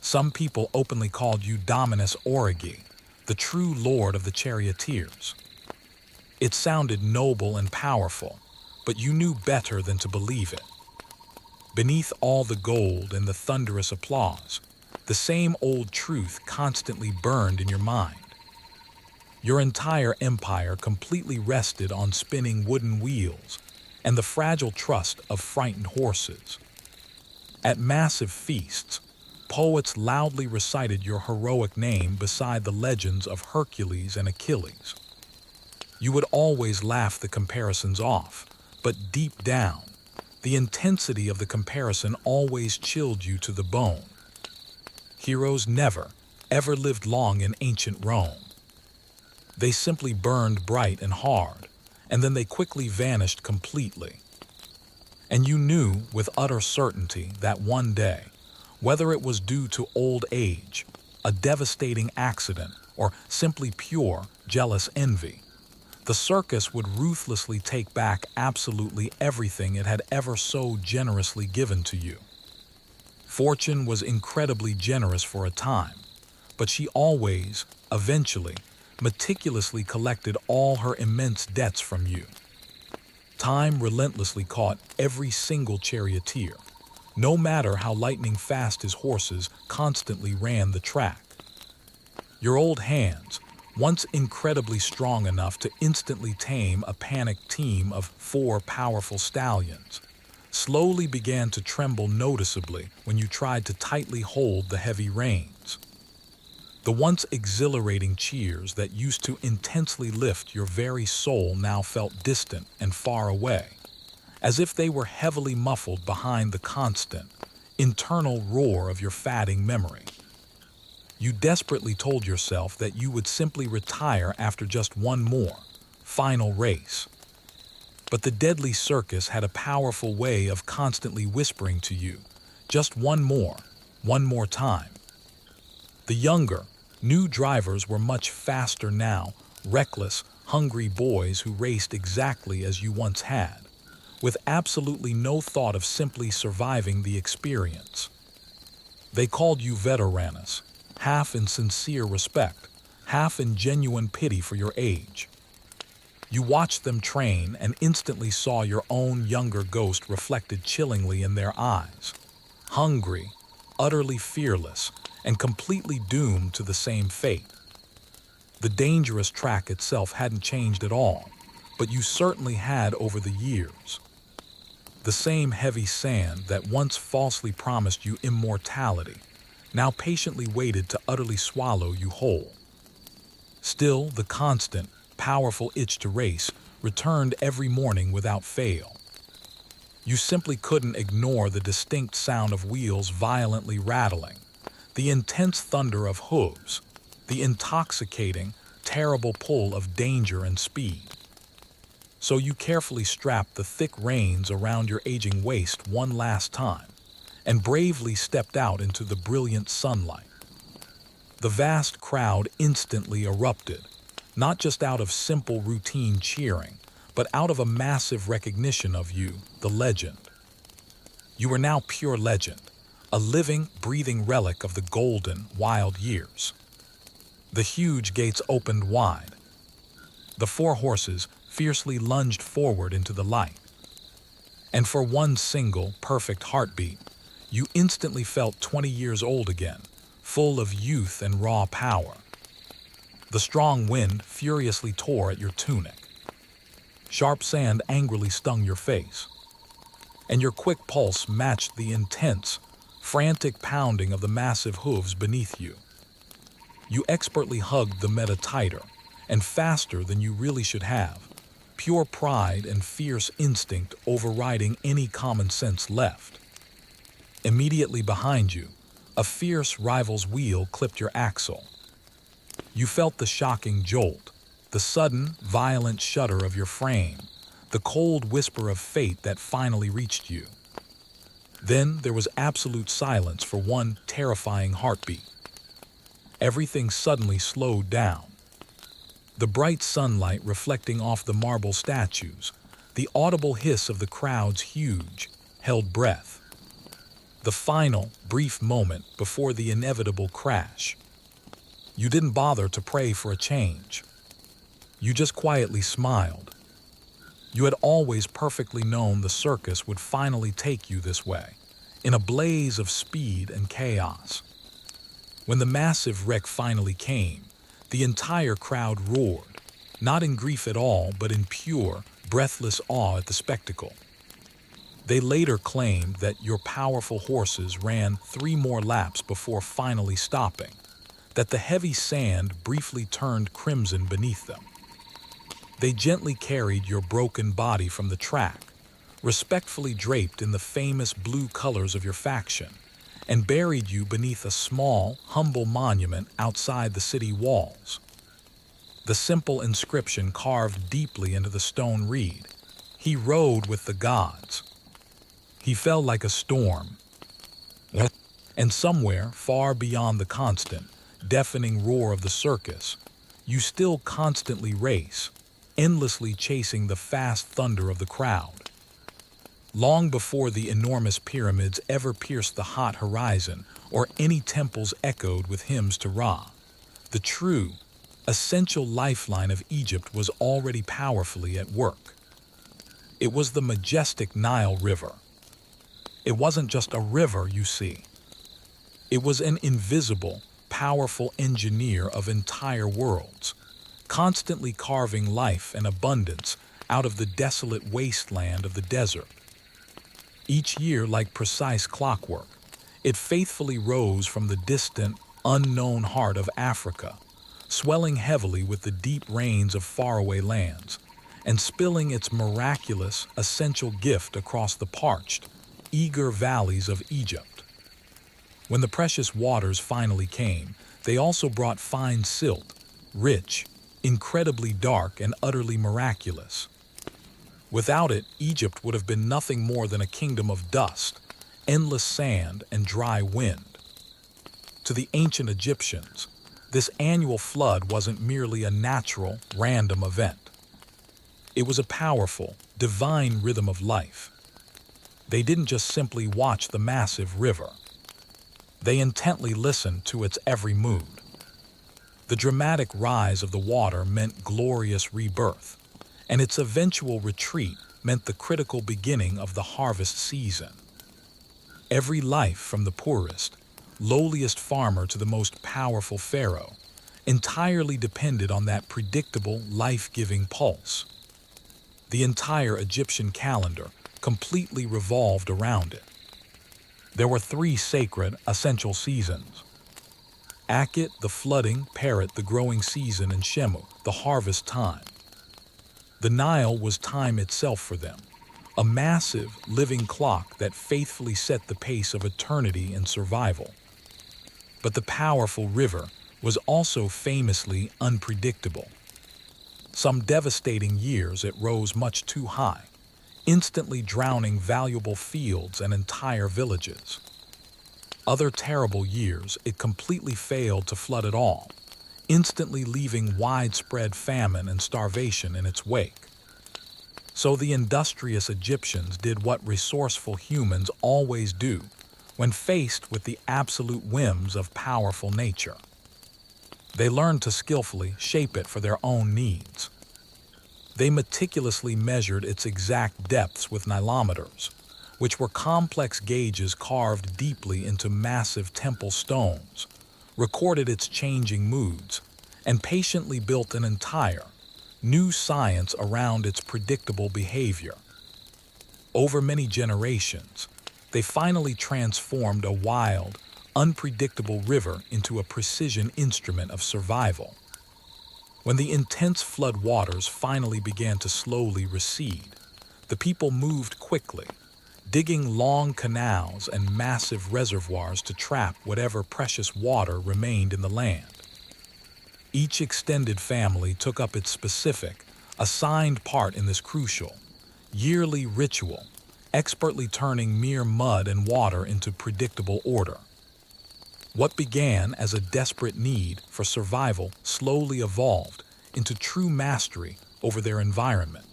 S1: Some people openly called you Dominus Origi, the true lord of the charioteers. It sounded noble and powerful, but you knew better than to believe it. Beneath all the gold and the thunderous applause, the same old truth constantly burned in your mind. Your entire empire completely rested on spinning wooden wheels and the fragile trust of frightened horses. At massive feasts, poets loudly recited your heroic name beside the legends of Hercules and Achilles. You would always laugh the comparisons off, but deep down, the intensity of the comparison always chilled you to the bone. Heroes never, ever lived long in ancient Rome. They simply burned bright and hard, and then they quickly vanished completely. And you knew with utter certainty that one day, whether it was due to old age, a devastating accident, or simply pure, jealous envy, the circus would ruthlessly take back absolutely everything it had ever so generously given to you. Fortune was incredibly generous for a time, but she always, eventually, meticulously collected all her immense debts from you. Time relentlessly caught every single charioteer, no matter how lightning fast his horses constantly ran the track. Your old hands, once incredibly strong enough to instantly tame a panicked team of 4 powerful stallions, slowly began to tremble noticeably when you tried to tightly hold the heavy reins. The once exhilarating cheers that used to intensely lift your very soul now felt distant and far away, as if they were heavily muffled behind the constant, internal roar of your fading memory. You desperately told yourself that you would simply retire after just one more, final race. But the deadly circus had a powerful way of constantly whispering to you, just one more time. The younger, new drivers were much faster now, reckless, hungry boys who raced exactly as you once had, with absolutely no thought of simply surviving the experience. They called you veteranus, half in sincere respect, half in genuine pity for your age. You watched them train and instantly saw your own younger ghost reflected chillingly in their eyes. Hungry, utterly fearless, and completely doomed to the same fate. The dangerous track itself hadn't changed at all, but you certainly had over the years. The same heavy sand that once falsely promised you immortality now patiently waited to utterly swallow you whole. Still, the constant, powerful itch to race returned every morning without fail. You simply couldn't ignore the distinct sound of wheels violently rattling, the intense thunder of hooves, the intoxicating, terrible pull of danger and speed. So you carefully strapped the thick reins around your aging waist one last time, and bravely stepped out into the brilliant sunlight. The vast crowd instantly erupted, not just out of simple routine cheering, but out of a massive recognition of you, the legend. You were now pure legend, a living, breathing relic of the golden, wild years. The huge gates opened wide. The four horses fiercely lunged forward into the light. And for one single, perfect heartbeat, you instantly felt 20 years old again, full of youth and raw power. The strong wind furiously tore at your tunic. Sharp sand angrily stung your face, and your quick pulse matched the intense, frantic pounding of the massive hooves beneath you. You expertly hugged the meta tighter, and faster than you really should have, pure pride and fierce instinct overriding any common sense left. Immediately behind you, a fierce rival's wheel clipped your axle. You felt the shocking jolt, the sudden, violent shudder of your frame, the cold whisper of fate that finally reached you. Then there was absolute silence for one terrifying heartbeat. Everything suddenly slowed down. The bright sunlight reflecting off the marble statues, the audible hiss of the crowd's huge, held breath. The final, brief moment before the inevitable crash. You didn't bother to pray for a change. You just quietly smiled. You had always perfectly known the circus would finally take you this way, in a blaze of speed and chaos. When the massive wreck finally came, the entire crowd roared, not in grief at all, but in pure, breathless awe at the spectacle. They later claimed that your powerful horses ran 3 more laps before finally stopping, that the heavy sand briefly turned crimson beneath them. They gently carried your broken body from the track, respectfully draped in the famous blue colors of your faction, and buried you beneath a small, humble monument outside the city walls. The simple inscription carved deeply into the stone read, "He rode with the gods." He fell like a storm. And somewhere, far beyond the constant, deafening roar of the circus, you still constantly race, endlessly chasing the fast thunder of the crowd. Long before the enormous pyramids ever pierced the hot horizon or any temples echoed with hymns to Ra, the true, essential lifeline of Egypt was already powerfully at work. It was the majestic Nile River. It wasn't just a river, you see. It was an invisible, powerful engineer of entire worlds, constantly carving life and abundance out of the desolate wasteland of the desert. Each year, like precise clockwork, it faithfully rose from the distant, unknown heart of Africa, swelling heavily with the deep rains of faraway lands, and spilling its miraculous, essential gift across the parched, eager valleys of Egypt. When the precious waters finally came, they also brought fine silt, rich, incredibly dark, and utterly miraculous. Without it, Egypt would have been nothing more than a kingdom of dust, endless sand, and dry wind. To the ancient Egyptians, this annual flood wasn't merely a natural, random event. It was a powerful, divine rhythm of life. They didn't just simply watch the massive river. They intently listened to its every mood. The dramatic rise of the water meant glorious rebirth, and its eventual retreat meant the critical beginning of the harvest season. Every life, from the poorest, lowliest farmer to the most powerful pharaoh, entirely depended on that predictable, life-giving pulse. The entire Egyptian calendar completely revolved around it. There were three sacred, essential seasons: Akit, the flooding, Perit, the growing season, and Shemu, the harvest time. The Nile was time itself for them, a massive, living clock that faithfully set the pace of eternity and survival. But the powerful river was also famously unpredictable. Some devastating years it rose much too high, instantly drowning valuable fields and entire villages. Other terrible years it completely failed to flood at all, instantly leaving widespread famine and starvation in its wake. So the industrious Egyptians did what resourceful humans always do when faced with the absolute whims of powerful nature. They learned to skillfully shape it for their own needs. They meticulously measured its exact depths with nilometers, which were complex gauges carved deeply into massive temple stones, recorded its changing moods, and patiently built an entire, new science around its predictable behavior. Over many generations, they finally transformed a wild, unpredictable river into a precision instrument of survival. When the intense flood waters finally began to slowly recede, the people moved quickly, digging long canals and massive reservoirs to trap whatever precious water remained in the land. Each extended family took up its specific, assigned part in this crucial, yearly ritual, expertly turning mere mud and water into predictable order. What began as a desperate need for survival slowly evolved into true mastery over their environment.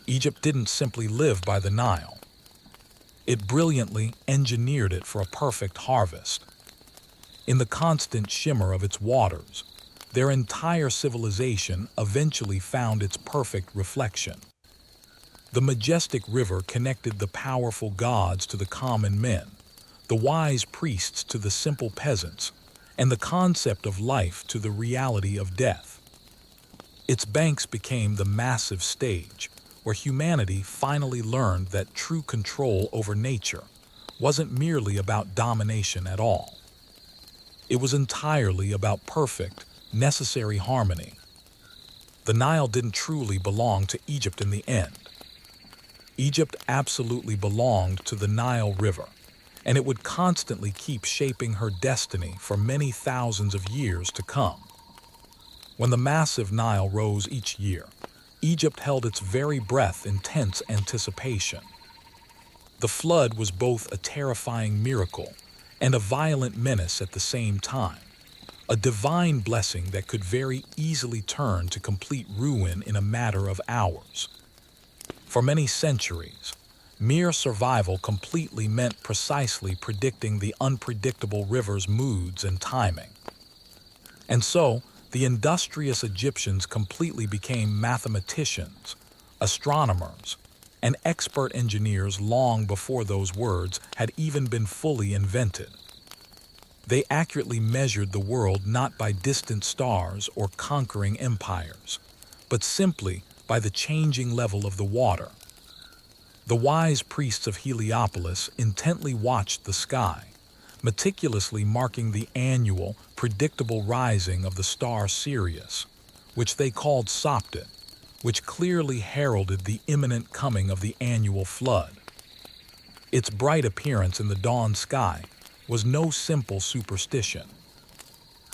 S1: Egypt didn't simply live by the Nile. It brilliantly engineered it for a perfect harvest. In the constant shimmer of its waters, their entire civilization eventually found its perfect reflection. The majestic river connected the powerful gods to the common men, the wise priests to the simple peasants, and the concept of life to the reality of death. Its banks became the massive stage where humanity finally learned that true control over nature wasn't merely about domination at all. It was entirely about perfect, necessary harmony. The Nile didn't truly belong to Egypt in the end. Egypt absolutely belonged to the Nile River, and it would constantly keep shaping her destiny for many thousands of years to come. When the massive Nile rose each year, Egypt held its very breath in tense anticipation. The flood was both a terrifying miracle and a violent menace at the same time, a divine blessing that could very easily turn to complete ruin in a matter of hours. For many centuries, mere survival completely meant precisely predicting the unpredictable river's moods and timing. And so, the industrious Egyptians completely became mathematicians, astronomers, and expert engineers long before those words had even been fully invented. They accurately measured the world not by distant stars or conquering empires, but simply by the changing level of the water. The wise priests of Heliopolis intently watched the sky, meticulously marking the annual, predictable rising of the star Sirius, which they called Sopdet, which clearly heralded the imminent coming of the annual flood. Its bright appearance in the dawn sky was no simple superstition.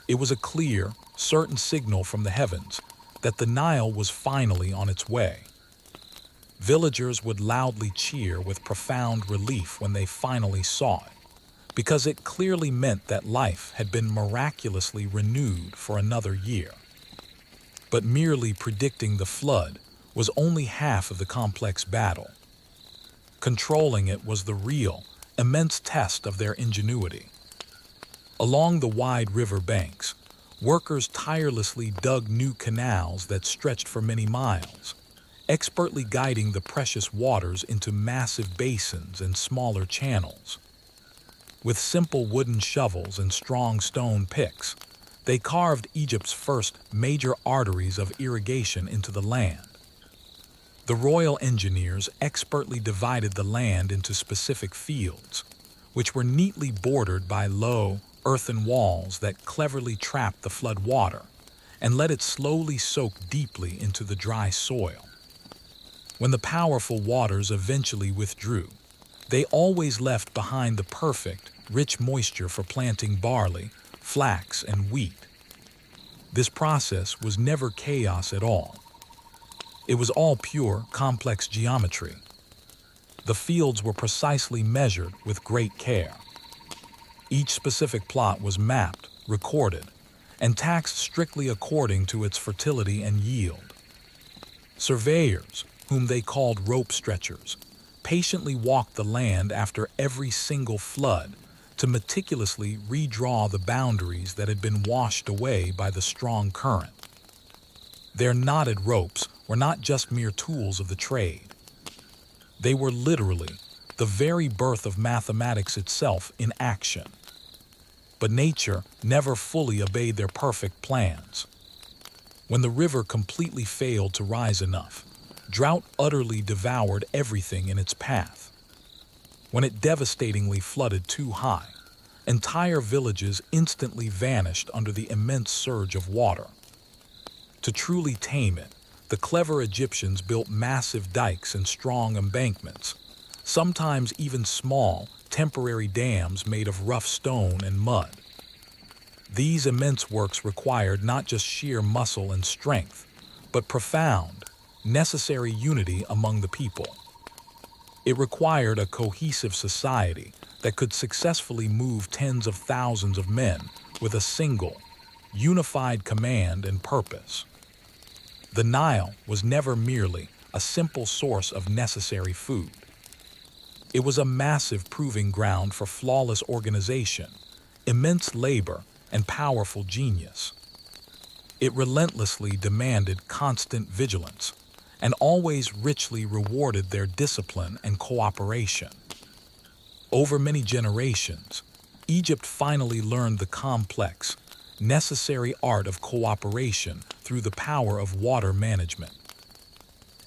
S1: It was a clear, certain signal from the heavens that the Nile was finally on its way. Villagers would loudly cheer with profound relief when they finally saw it, because it clearly meant that life had been miraculously renewed for another year. But merely predicting the flood was only half of the complex battle. Controlling it was the real, immense test of their ingenuity. Along the wide river banks, workers tirelessly dug new canals that stretched for many miles, expertly guiding the precious waters into massive basins and smaller channels. With simple wooden shovels and strong stone picks, They carved Egypt's first major arteries of irrigation into the land. The royal engineers expertly divided the land into specific fields, which were neatly bordered by low, earthen walls that cleverly trapped the flood water and let it slowly soak deeply into the dry soil. When the powerful waters eventually withdrew, they always left behind the perfect, rich moisture for planting barley, flax, and wheat. This process was never chaos at all. It was all pure, complex geometry. The fields were precisely measured with great care. Each specific plot was mapped, recorded, and taxed strictly according to its fertility and yield. Surveyors, whom they called rope stretchers, patiently walked the land after every single flood to meticulously redraw the boundaries that had been washed away by the strong current. Their knotted ropes were not just mere tools of the trade. They were literally the very birth of mathematics itself in action. But nature never fully obeyed their perfect plans. When the river completely failed to rise enough, drought utterly devoured everything in its path. When it devastatingly flooded too high, entire villages instantly vanished under the immense surge of water. To truly tame it, the clever Egyptians built massive dikes and strong embankments, sometimes even small, temporary dams made of rough stone and mud. These immense works required not just sheer muscle and strength, but profound, necessary unity among the people. It required a cohesive society that could successfully move tens of thousands of men with a single, unified command and purpose. The Nile was never merely a simple source of necessary food. It was a massive proving ground for flawless organization, immense labor, and powerful genius. It relentlessly demanded constant vigilance and always richly rewarded their discipline and cooperation. Over many generations, Egypt finally learned the complex, necessary art of cooperation through the power of water management.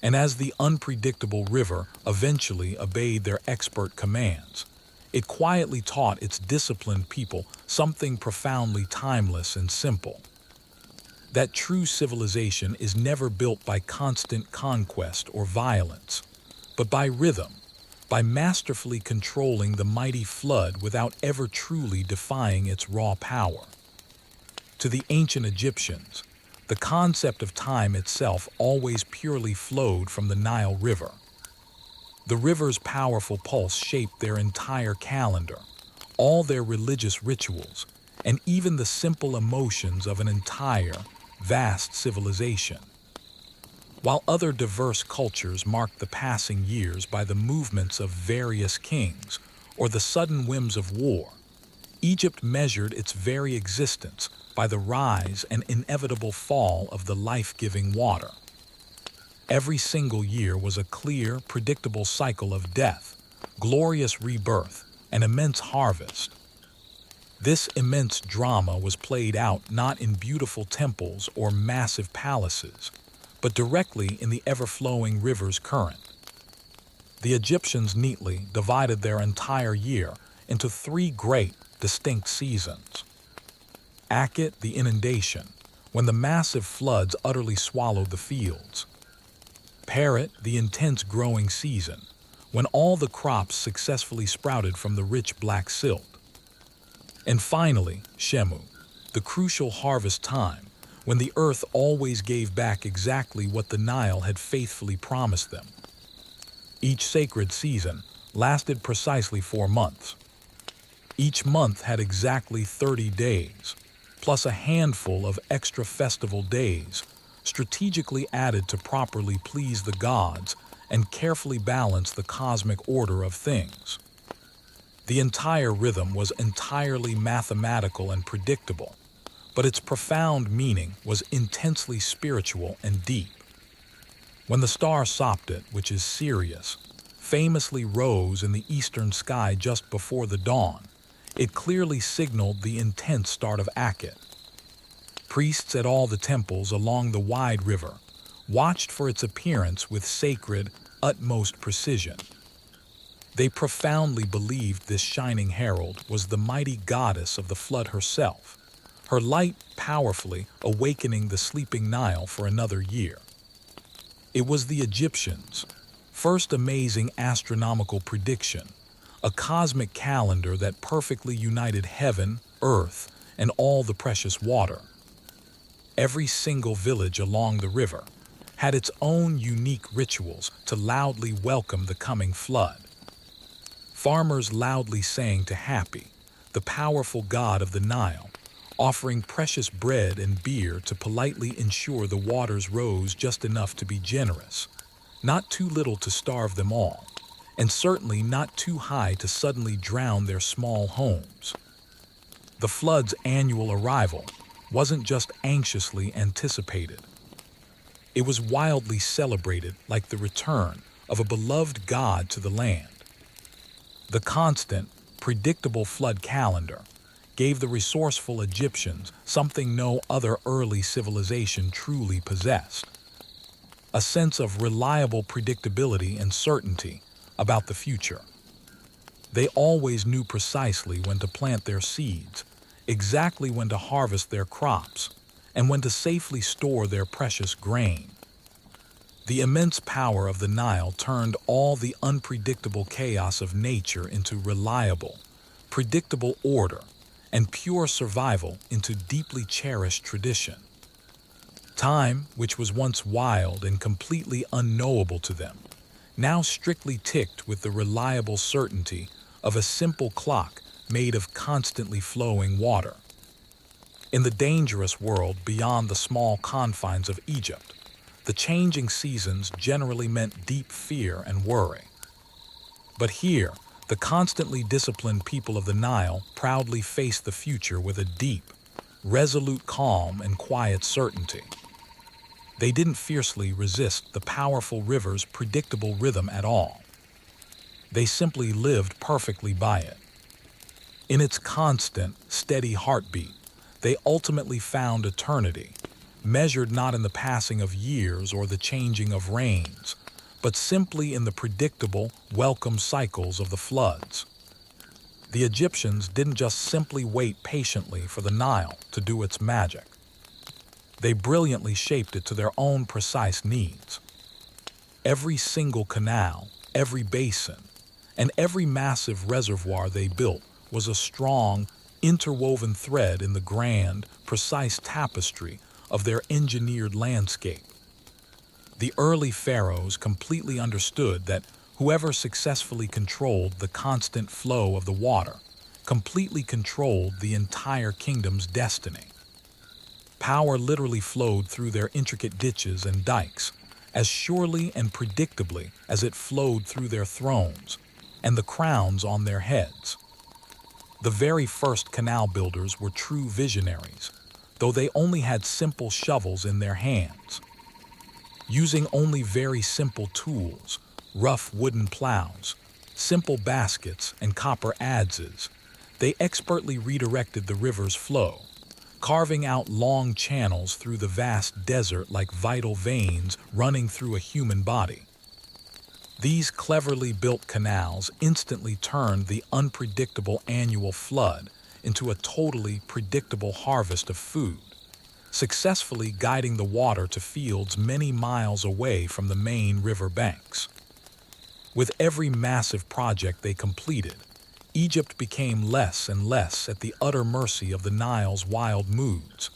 S1: And as the unpredictable river eventually obeyed their expert commands, it quietly taught its disciplined people something profoundly timeless and simple: that true civilization is never built by constant conquest or violence, but by rhythm, by masterfully controlling the mighty flood without ever truly defying its raw power. To the ancient Egyptians, the concept of time itself always purely flowed from the Nile River. The river's powerful pulse shaped their entire calendar, all their religious rituals, and even the simple emotions of an entire, vast civilization. While other diverse cultures marked the passing years by the movements of various kings or the sudden whims of war, Egypt measured its very existence by the rise and inevitable fall of the life-giving water. Every single year was a clear, predictable cycle of death, glorious rebirth, and immense harvest. This immense drama was played out not in beautiful temples or massive palaces, but directly in the ever-flowing river's current. The Egyptians neatly divided their entire year into three great, distinct seasons. Akhet, the inundation, when the massive floods utterly swallowed the fields. Perit, the intense growing season, when all the crops successfully sprouted from the rich black silt. And finally, Shemu, the crucial harvest time, when the earth always gave back exactly what the Nile had faithfully promised them. Each sacred season lasted precisely 4 months. Each month had exactly 30 days, plus a handful of extra festival days, strategically added to properly please the gods and carefully balance the cosmic order of things. The entire rhythm was entirely mathematical and predictable, but its profound meaning was intensely spiritual and deep. When the star Sopdet, which is Sirius, famously rose in the eastern sky just before the dawn, it clearly signaled the intense start of Akhet. Priests at all the temples along the wide river watched for its appearance with sacred, utmost precision. They profoundly believed this shining herald was the mighty goddess of the flood herself, her light powerfully awakening the sleeping Nile for another year. It was the Egyptians' first amazing astronomical prediction, a cosmic calendar that perfectly united heaven, earth, and all the precious water. Every single village along the river had its own unique rituals to loudly welcome the coming flood. Farmers loudly sang to Happy, the powerful god of the Nile, offering precious bread and beer to politely ensure the waters rose just enough to be generous, not too little to starve them all, and certainly not too high to suddenly drown their small homes. The flood's annual arrival wasn't just anxiously anticipated. It was wildly celebrated like the return of a beloved god to the land. The constant, predictable flood calendar gave the resourceful Egyptians something no other early civilization truly possessed: a sense of reliable predictability and certainty about the future. They always knew precisely when to plant their seeds, exactly when to harvest their crops, and when to safely store their precious grain. The immense power of the Nile turned all the unpredictable chaos of nature into reliable, predictable order, and pure survival into deeply cherished tradition. Time, which was once wild and completely unknowable to them, now strictly ticked with the reliable certainty of a simple clock made of constantly flowing water. In the dangerous world beyond the small confines of Egypt, the changing seasons generally meant deep fear and worry. But here, the constantly disciplined people of the Nile proudly faced the future with a deep, resolute calm and quiet certainty. They didn't fiercely resist the powerful river's predictable rhythm at all. They simply lived perfectly by it. In its constant, steady heartbeat, they ultimately found eternity, measured not in the passing of years or the changing of rains, but simply in the predictable, welcome cycles of the floods. The Egyptians didn't just simply wait patiently for the Nile to do its magic. They brilliantly shaped it to their own precise needs. Every single canal, every basin, and every massive reservoir they built was a strong, interwoven thread in the grand, precise tapestry of their engineered landscape. The early pharaohs completely understood that whoever successfully controlled the constant flow of the water completely controlled the entire kingdom's destiny. Power literally flowed through their intricate ditches and dikes, as surely and predictably as it flowed through their thrones and the crowns on their heads. The very first canal builders were true visionaries, though they only had simple shovels in their hands. Using only very simple tools, rough wooden plows, simple baskets, and copper adzes, they expertly redirected the river's flow, carving out long channels through the vast desert like vital veins running through a human body. These cleverly built canals instantly turned the unpredictable annual flood into a totally predictable harvest of food, successfully guiding the water to fields many miles away from the main river banks. With every massive project they completed, Egypt became less and less at the utter mercy of the Nile's wild moods,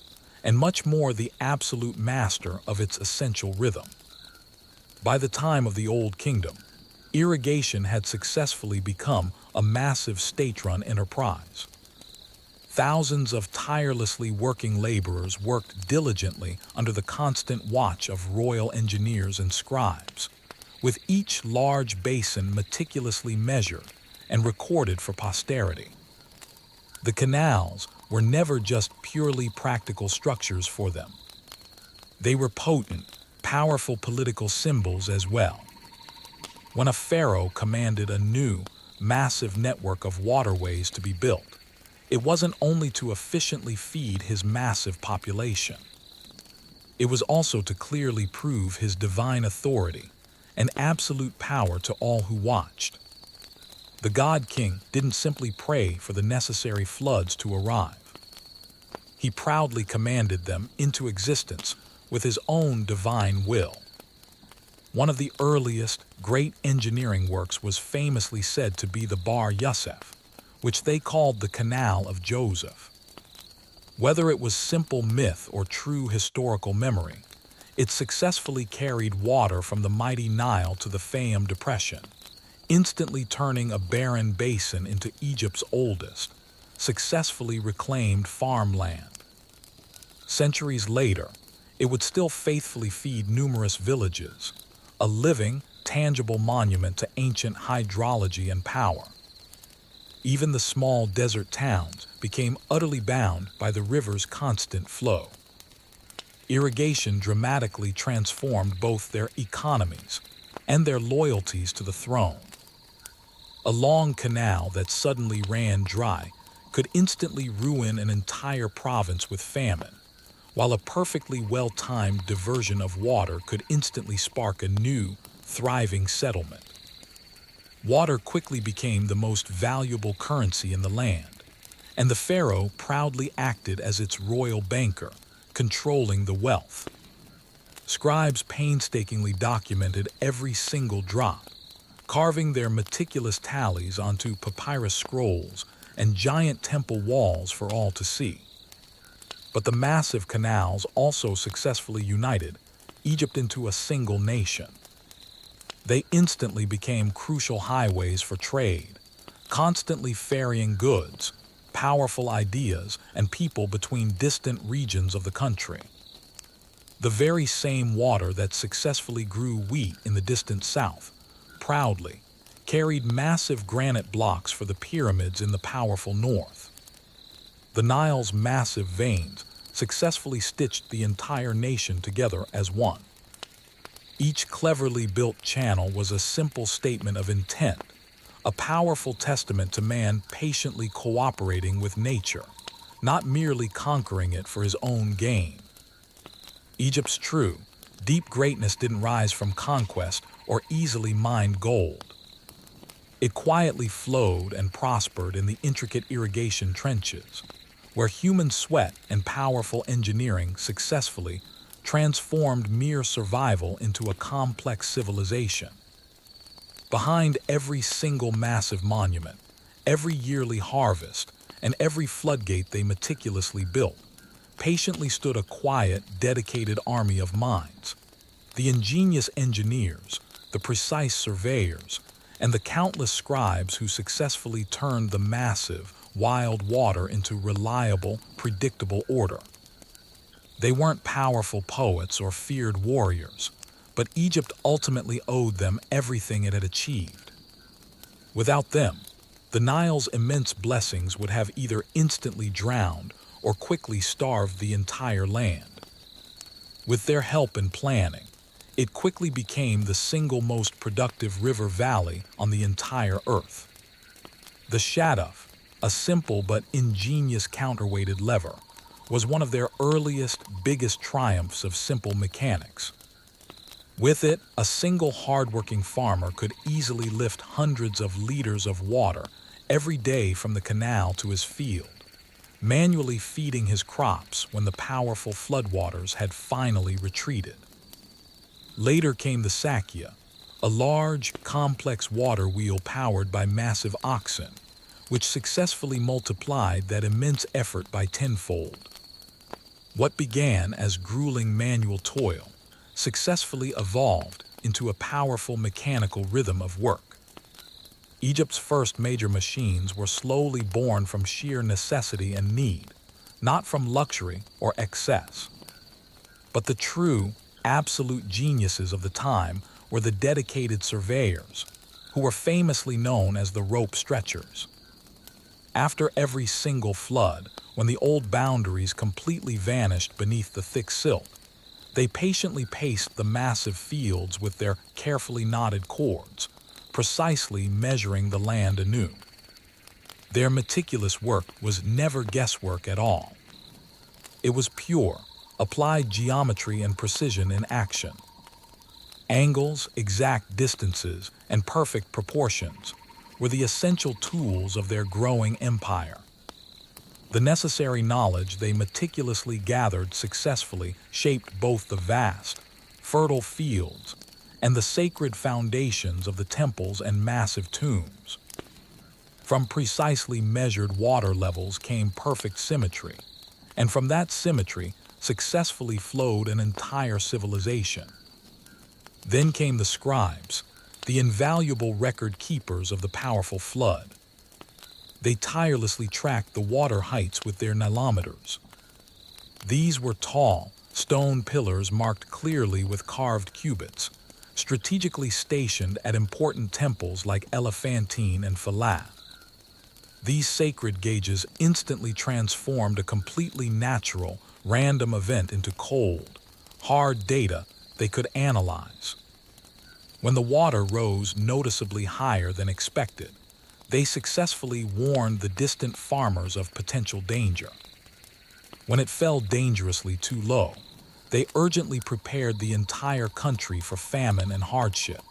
S1: and much more the absolute master of its essential rhythm. By the time of the Old Kingdom, irrigation had successfully become a massive state-run enterprise. Thousands of tirelessly working laborers worked diligently under the constant watch of royal engineers and scribes, with each large basin meticulously measured and recorded for posterity. The canals were never just purely practical structures for them. They were potent, powerful political symbols as well. When a pharaoh commanded a new, massive network of waterways to be built, It wasn't only to efficiently feed his massive population. It was also to clearly prove his divine authority and absolute power to all who watched. The God King didn't simply pray for the necessary floods to arrive. He proudly commanded them into existence with his own divine will. One of the earliest great engineering works was famously said to be the Bar Yosef, which they called the Canal of Joseph. Whether it was simple myth or true historical memory, it successfully carried water from the mighty Nile to the Fayum Depression, instantly turning a barren basin into Egypt's oldest, successfully reclaimed farmland. Centuries later, it would still faithfully feed numerous villages, a living, tangible monument to ancient hydrology and power. Even the small desert towns became utterly bound by the river's constant flow. Irrigation dramatically transformed both their economies and their loyalties to the throne. A long canal that suddenly ran dry could instantly ruin an entire province with famine, while a perfectly well-timed diversion of water could instantly spark a new, thriving settlement. Water quickly became the most valuable currency in the land, and the pharaoh proudly acted as its royal banker, controlling the wealth. Scribes painstakingly documented every single drop, carving their meticulous tallies onto papyrus scrolls and giant temple walls for all to see. But the massive canals also successfully united Egypt into a single nation. They instantly became crucial highways for trade, constantly ferrying goods, powerful ideas, and people between distant regions of the country. The very same water that successfully grew wheat in the distant south proudly carried massive granite blocks for the pyramids in the powerful north. The Nile's massive veins successfully stitched the entire nation together as one. Each cleverly built channel was a simple statement of intent, a powerful testament to man patiently cooperating with nature, not merely conquering it for his own gain. Egypt's true, deep greatness didn't rise from conquest or easily mined gold. It quietly flowed and prospered in the intricate irrigation trenches, where human sweat and powerful engineering successfully transformed mere survival into a complex civilization. Behind every single massive monument, every yearly harvest, and every floodgate they meticulously built, patiently stood a quiet, dedicated army of minds. The ingenious engineers, the precise surveyors, and the countless scribes who successfully turned the massive, wild water into reliable, predictable order. They weren't powerful poets or feared warriors, but Egypt ultimately owed them everything it had achieved. Without them, the Nile's immense blessings would have either instantly drowned or quickly starved the entire land. With their help and planning, it quickly became the single most productive river valley on the entire earth. The Shaduf, a simple but ingenious counterweighted lever, was one of their earliest, biggest triumphs of simple mechanics. With it, a single hardworking farmer could easily lift hundreds of liters of water every day from the canal to his field, manually feeding his crops when the powerful floodwaters had finally retreated. Later came the Sakia, a large, complex water wheel powered by massive oxen, which successfully multiplied that immense effort by tenfold. What began as grueling manual toil successfully evolved into a powerful mechanical rhythm of work. Egypt's first major machines were slowly born from sheer necessity and need, not from luxury or excess. But the true, absolute geniuses of the time were the dedicated surveyors, who were famously known as the rope stretchers. After every single flood, when the old boundaries completely vanished beneath the thick silt, they patiently paced the massive fields with their carefully knotted cords, precisely measuring the land anew. Their meticulous work was never guesswork at all. It was pure, applied geometry and precision in action. Angles, exact distances, and perfect proportions were the essential tools of their growing empire. The necessary knowledge they meticulously gathered successfully shaped both the vast, fertile fields and the sacred foundations of the temples and massive tombs. From precisely measured water levels came perfect symmetry, and from that symmetry successfully flowed an entire civilization. Then came the scribes, the invaluable record keepers of the powerful flood. They tirelessly tracked the water heights with their nilometers. These were tall, stone pillars marked clearly with carved cubits, strategically stationed at important temples like Elephantine and Philae. These sacred gauges instantly transformed a completely natural, random event into cold, hard data they could analyze. When the water rose noticeably higher than expected, they successfully warned the distant farmers of potential danger. When it fell dangerously too low, they urgently prepared the entire country for famine and hardship.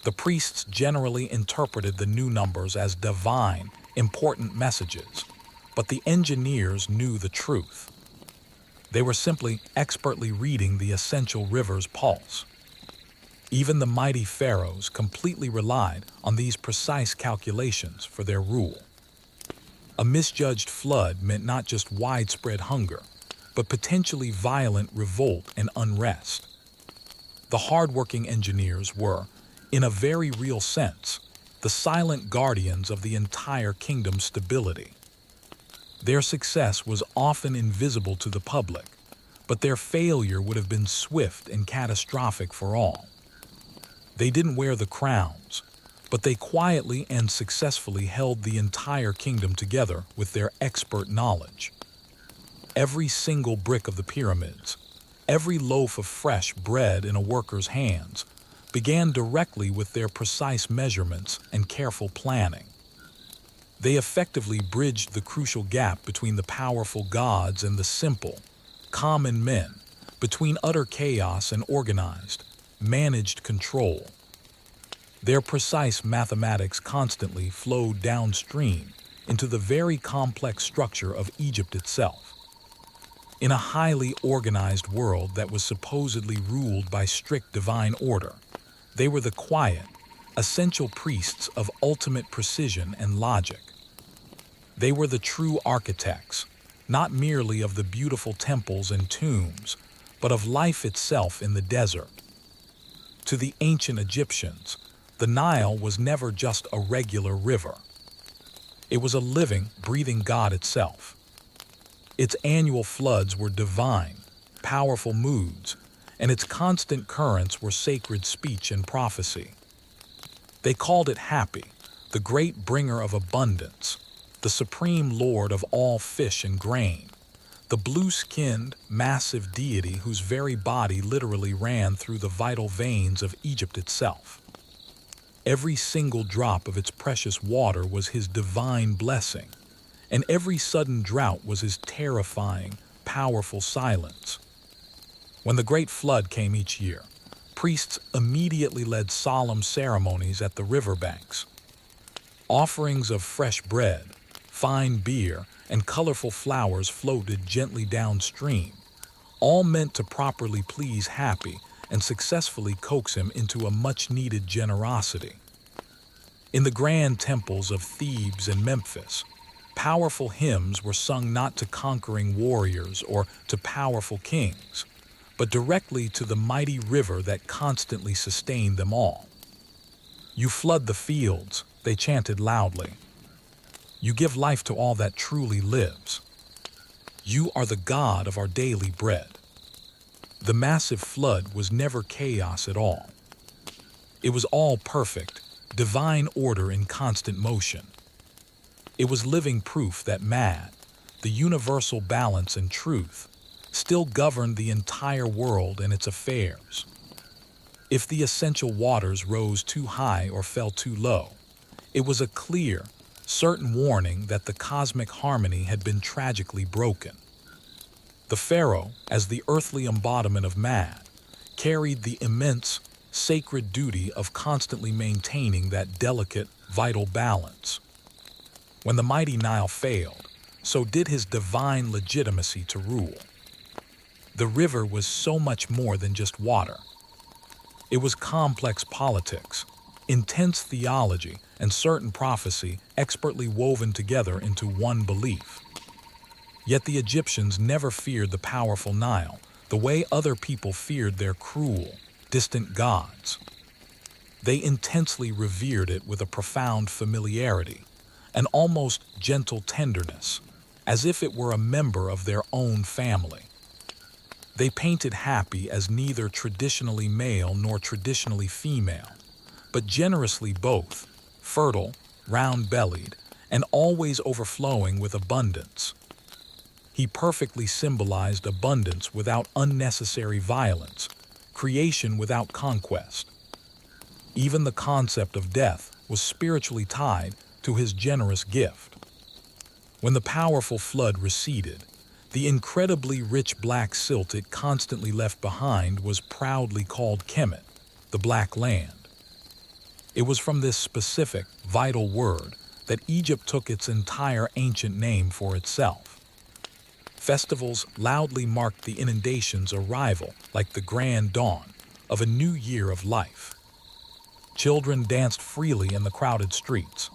S1: The priests generally interpreted the new numbers as divine, important messages, but the engineers knew the truth. They were simply expertly reading the essential river's pulse. Even the mighty pharaohs completely relied on these precise calculations for their rule. A misjudged flood meant not just widespread hunger, but potentially violent revolt and unrest. The hardworking engineers were, in a very real sense, the silent guardians of the entire kingdom's stability. Their success was often invisible to the public, but their failure would have been swift and catastrophic for all. They didn't wear the crowns, but they quietly and successfully held the entire kingdom together with their expert knowledge. Every single brick of the pyramids, every loaf of fresh bread in a worker's hands, began directly with their precise measurements and careful planning. They effectively bridged the crucial gap between the powerful gods and the simple, common men, between utter chaos and organized, managed control. Their precise mathematics constantly flowed downstream into the very complex structure of Egypt itself. In a highly organized world that was supposedly ruled by strict divine order, they were the quiet, essential priests of ultimate precision and logic. They were the true architects, not merely of the beautiful temples and tombs, but of life itself in the desert. To the ancient Egyptians, the Nile was never just a regular river. It was a living, breathing god itself. Its annual floods were divine, powerful moods, and its constant currents were sacred speech and prophecy. They called it Happy, the great bringer of abundance, the supreme lord of all fish and grain, the blue-skinned, massive deity whose very body literally ran through the vital veins of Egypt itself. Every single drop of its precious water was his divine blessing, and every sudden drought was his terrifying, powerful silence. When the great flood came each year, priests immediately led solemn ceremonies at the riverbanks. Offerings of fresh bread, fine beer, and colorful flowers floated gently downstream, all meant to properly please Happy and successfully coax him into a much-needed generosity. In the grand temples of Thebes and Memphis, powerful hymns were sung not to conquering warriors or to powerful kings, but directly to the mighty river that constantly sustained them all. You flood the fields, they chanted loudly. You give life to all that truly lives. You are the God of our daily bread. The massive flood was never chaos at all. It was all perfect, divine order in constant motion. It was living proof that mad, the universal balance and truth, still governed the entire world and its affairs. If the essential waters rose too high or fell too low, it was a clear, certain warning that the cosmic harmony had been tragically broken. The pharaoh, as the earthly embodiment of man, carried the immense, sacred duty of constantly maintaining that delicate, vital balance. When the mighty Nile failed, so did his divine legitimacy to rule. The river was so much more than just water. It was complex politics, intense theology, and certain prophecy expertly woven together into one belief. Yet the Egyptians never feared the powerful Nile the way other people feared their cruel, distant gods. They intensely revered it with a profound familiarity, an almost gentle tenderness, as if it were a member of their own family. They painted Happy as neither traditionally male nor traditionally female, but generously both, fertile, round-bellied, and always overflowing with abundance. He perfectly symbolized abundance without unnecessary violence, creation without conquest. Even the concept of death was spiritually tied to his generous gift. When the powerful flood receded, the incredibly rich black silt it constantly left behind was proudly called Kemet, the Black Land. It was from this specific, vital word that Egypt took its entire ancient name for itself. Festivals loudly marked the inundation's arrival like the grand dawn of a new year of life. Children danced freely in the crowded streets.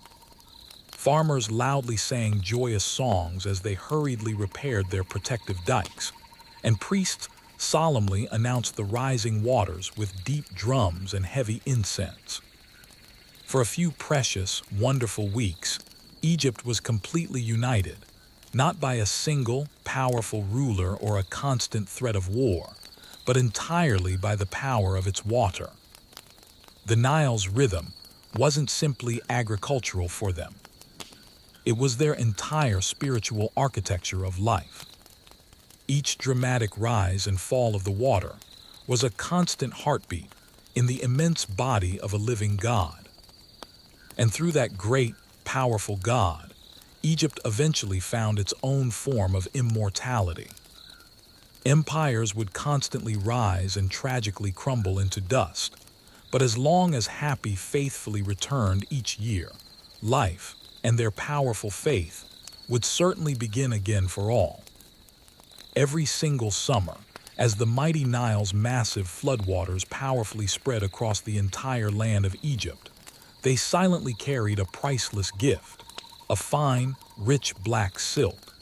S1: Farmers loudly sang joyous songs as they hurriedly repaired their protective dikes, and priests solemnly announced the rising waters with deep drums and heavy incense. For a few precious, wonderful weeks, Egypt was completely united, not by a single, powerful ruler or a constant threat of war, but entirely by the power of its water. The Nile's rhythm wasn't simply agricultural for them. It was their entire spiritual architecture of life. Each dramatic rise and fall of the water was a constant heartbeat in the immense body of a living God. And through that great, powerful God, Egypt eventually found its own form of immortality. Empires would constantly rise and tragically crumble into dust, but as long as Happy faithfully returned each year, life and their powerful faith would certainly begin again for all. Every single summer, as the mighty Nile's massive floodwaters powerfully spread across the entire land of Egypt, they silently carried a priceless gift, a fine, rich black silk.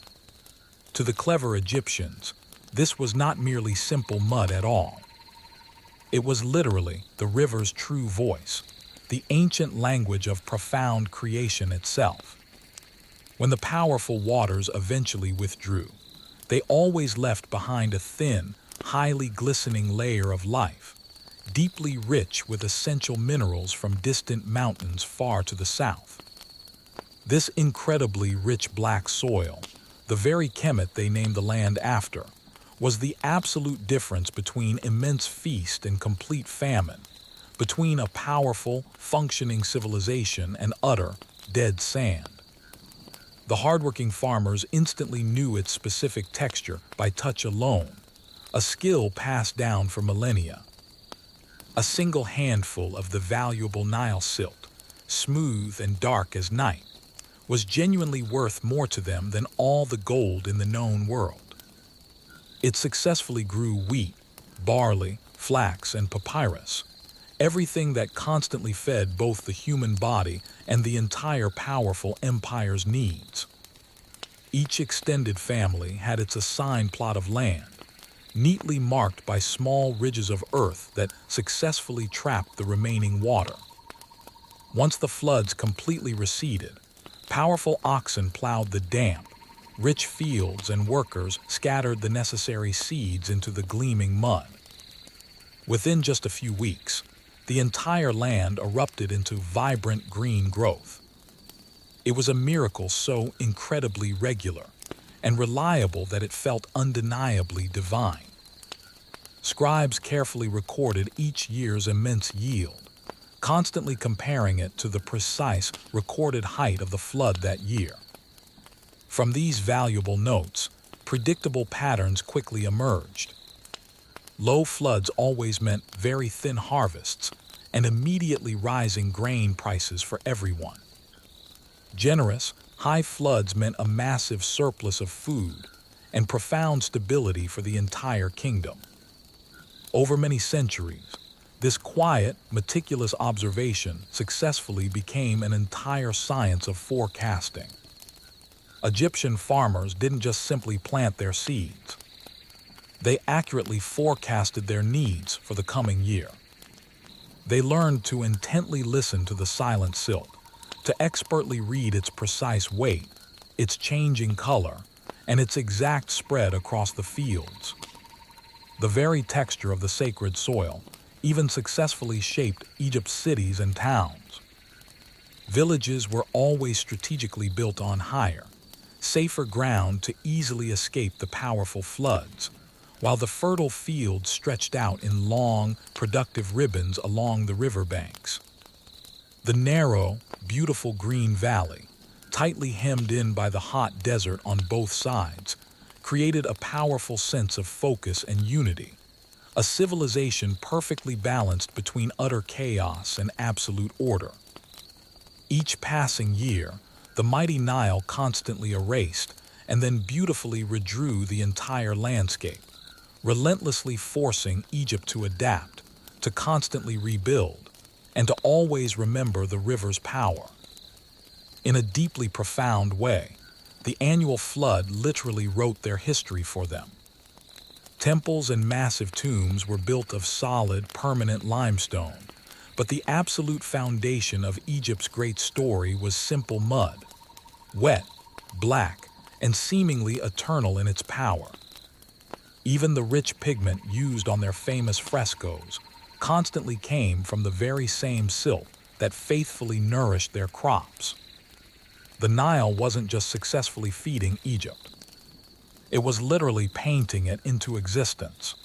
S1: To the clever Egyptians, this was not merely simple mud at all. It was literally the river's true voice, the ancient language of profound creation itself. When the powerful waters eventually withdrew, they always left behind a thin, highly glistening layer of life, deeply rich with essential minerals from distant mountains far to the south. This incredibly rich black soil, the very Kemet they named the land after, was the absolute difference between immense feast and complete famine, between a powerful, functioning civilization and utter, dead sand. The hardworking farmers instantly knew its specific texture by touch alone, a skill passed down for millennia. A single handful of the valuable Nile silt, smooth and dark as night, was genuinely worth more to them than all the gold in the known world. It successfully grew wheat, barley, flax, and papyrus, everything that constantly fed both the human body and the entire powerful empire's needs. Each extended family had its assigned plot of land, neatly marked by small ridges of earth that successfully trapped the remaining water. Once the floods completely receded, powerful oxen plowed the damp, rich fields and workers scattered the necessary seeds into the gleaming mud. Within just a few weeks, the entire land erupted into vibrant green growth. It was a miracle so incredibly regular and reliable that it felt undeniably divine. Scribes carefully recorded each year's immense yield, constantly comparing it to the precise recorded height of the flood that year. From these valuable notes, predictable patterns quickly emerged. Low floods always meant very thin harvests and immediately rising grain prices for everyone. Generous, high floods meant a massive surplus of food and profound stability for the entire kingdom. Over many centuries, this quiet, meticulous observation successfully became an entire science of forecasting. Egyptian farmers didn't just simply plant their seeds. They accurately forecasted their needs for the coming year. They learned to intently listen to the silent silt, to expertly read its precise weight, its changing color, and its exact spread across the fields. The very texture of the sacred soil even successfully shaped Egypt's cities and towns. Villages were always strategically built on higher, safer ground to easily escape the powerful floods, while the fertile fields stretched out in long, productive ribbons along the riverbanks. The narrow, beautiful green valley, tightly hemmed in by the hot desert on both sides, created a powerful sense of focus and unity, a civilization perfectly balanced between utter chaos and absolute order. Each passing year, the mighty Nile constantly erased and then beautifully redrew the entire landscape, relentlessly forcing Egypt to adapt, to constantly rebuild, and to always remember the river's power. In a deeply profound way, the annual flood literally wrote their history for them. Temples and massive tombs were built of solid, permanent limestone, but the absolute foundation of Egypt's great story was simple mud, wet, black, and seemingly eternal in its power. Even the rich pigment used on their famous frescoes constantly came from the very same silt that faithfully nourished their crops. The Nile wasn't just successfully feeding Egypt. It was literally painting it into existence.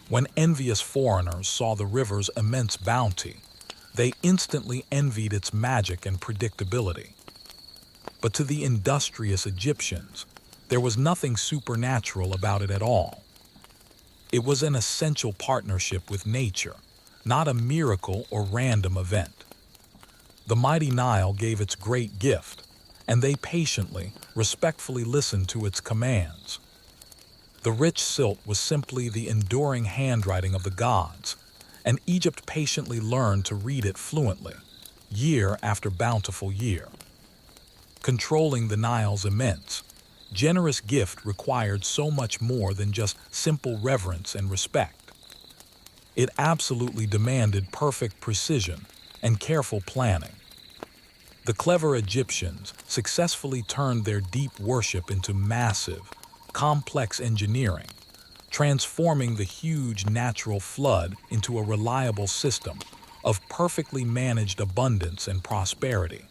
S1: When envious foreigners saw the river's immense bounty, they instantly envied its magic and predictability. But to the industrious Egyptians, there was nothing supernatural about it at all. It was an essential partnership with nature, not a miracle or random event. The mighty Nile gave its great gift, and they patiently, respectfully listened to its commands. The rich silt was simply the enduring handwriting of the gods, and Egypt patiently learned to read it fluently, year after bountiful year. Controlling the Nile's immense, generous gift required so much more than just simple reverence and respect. It absolutely demanded perfect precision and careful planning. The clever Egyptians successfully turned their deep worship into massive, complex engineering, transforming the huge natural flood into a reliable system of perfectly managed abundance and prosperity.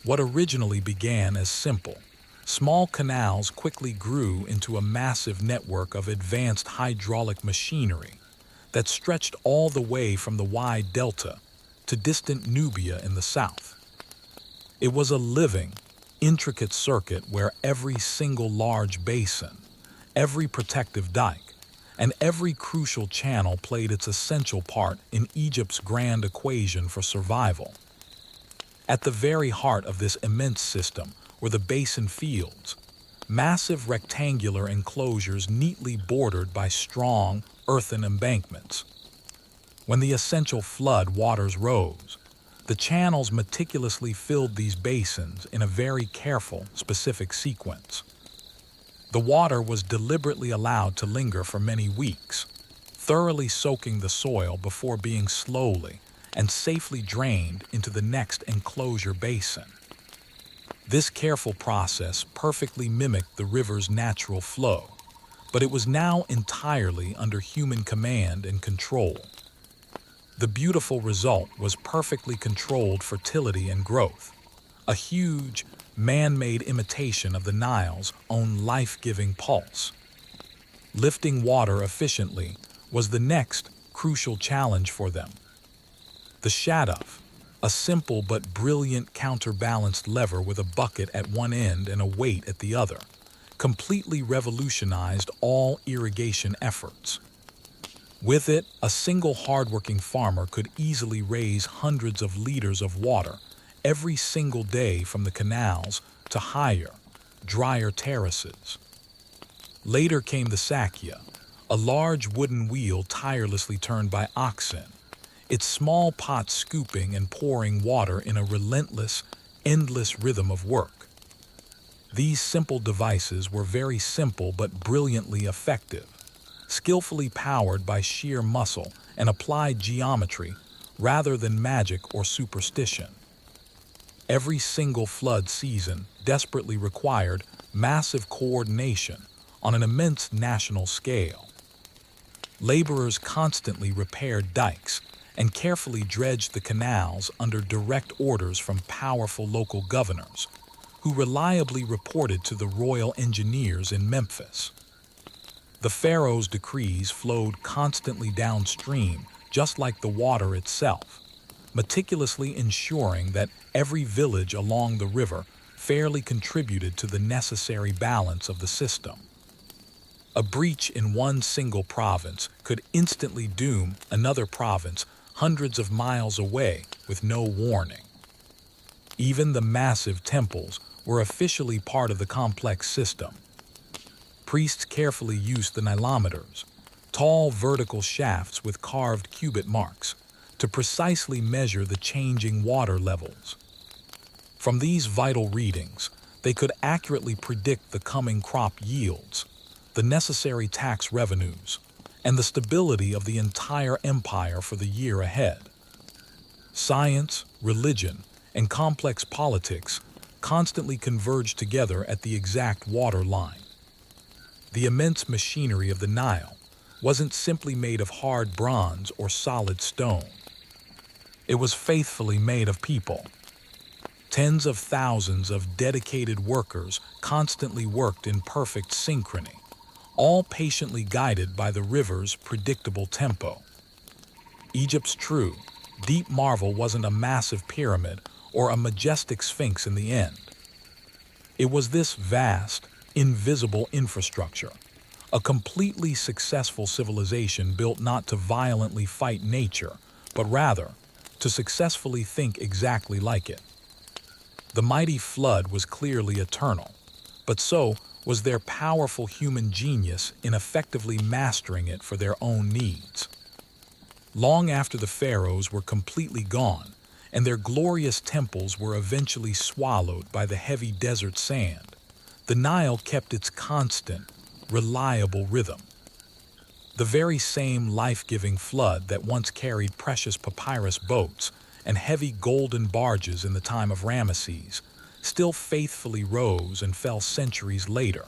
S1: What originally began as simple, small canals quickly grew into a massive network of advanced hydraulic machinery that stretched all the way from the wide delta to distant Nubia in the south. It was a living, intricate circuit where every single large basin, every protective dike, and every crucial channel played its essential part in Egypt's grand equation for survival. At the very heart of this immense system were the basin fields, massive rectangular enclosures neatly bordered by strong, earthen embankments. When the essential flood waters rose, the channels meticulously filled these basins in a very careful, specific sequence. The water was deliberately allowed to linger for many weeks, thoroughly soaking the soil before being slowly and safely drained into the next enclosure basin. This careful process perfectly mimicked the river's natural flow, but it was now entirely under human command and control. The beautiful result was perfectly controlled fertility and growth, a huge, man-made imitation of the Nile's own life-giving pulse. Lifting water efficiently was the next crucial challenge for them. The shaduf, a simple but brilliant counterbalanced lever with a bucket at one end and a weight at the other, completely revolutionized all irrigation efforts. With it, a single hardworking farmer could easily raise hundreds of liters of water every single day from the canals to higher, drier terraces. Later came the sakya, a large wooden wheel tirelessly turned by oxen, its small pot scooping and pouring water in a relentless, endless rhythm of work. These simple devices were very simple but brilliantly effective, skillfully powered by sheer muscle and applied geometry rather than magic or superstition. Every single flood season desperately required massive coordination on an immense national scale. Laborers constantly repaired dikes and carefully dredged the canals under direct orders from powerful local governors, who reliably reported to the royal engineers in Memphis. The pharaoh's decrees flowed constantly downstream, just like the water itself, meticulously ensuring that every village along the river fairly contributed to the necessary balance of the system. A breach in one single province could instantly doom another province hundreds of miles away with no warning. Even the massive temples were officially part of the complex system. Priests carefully used the nilometers, tall vertical shafts with carved cubit marks, to precisely measure the changing water levels. From these vital readings, they could accurately predict the coming crop yields, the necessary tax revenues, and the stability of the entire empire for the year ahead. Science, religion, and complex politics constantly converged together at the exact water line. The immense machinery of the Nile wasn't simply made of hard bronze or solid stone. It was faithfully made of people. Tens of thousands of dedicated workers constantly worked in perfect synchrony, all patiently guided by the river's predictable tempo. Egypt's true, deep marvel wasn't a massive pyramid or a majestic sphinx in the end. It was this vast, invisible infrastructure, a completely successful civilization built not to violently fight nature, but rather to successfully think exactly like it. The mighty flood was clearly eternal, but so was their powerful human genius in effectively mastering it for their own needs. Long after the pharaohs were completely gone, and their glorious temples were eventually swallowed by the heavy desert sand, the Nile kept its constant, reliable rhythm. The very same life-giving flood that once carried precious papyrus boats and heavy golden barges in the time of Ramesses still faithfully rose and fell centuries later,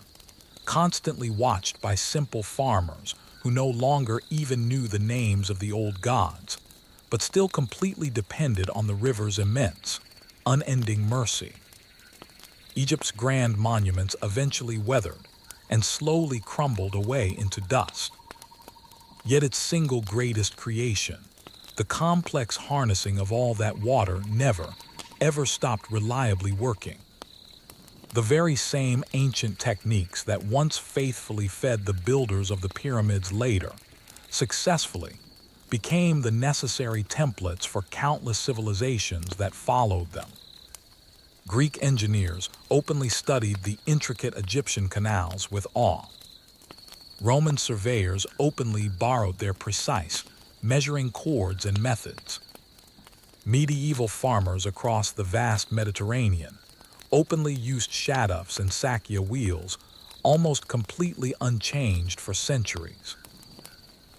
S1: constantly watched by simple farmers who no longer even knew the names of the old gods, but still completely depended on the river's immense, unending mercy. Egypt's grand monuments eventually weathered and slowly crumbled away into dust. Yet its single greatest creation, the complex harnessing of all that water, never, ever stopped reliably working. The very same ancient techniques that once faithfully fed the builders of the pyramids later, successfully, became the necessary templates for countless civilizations that followed them. Greek engineers openly studied the intricate Egyptian canals with awe. Roman surveyors openly borrowed their precise, measuring cords and methods. Medieval farmers across the vast Mediterranean openly used shadufs and sakya wheels, almost completely unchanged for centuries.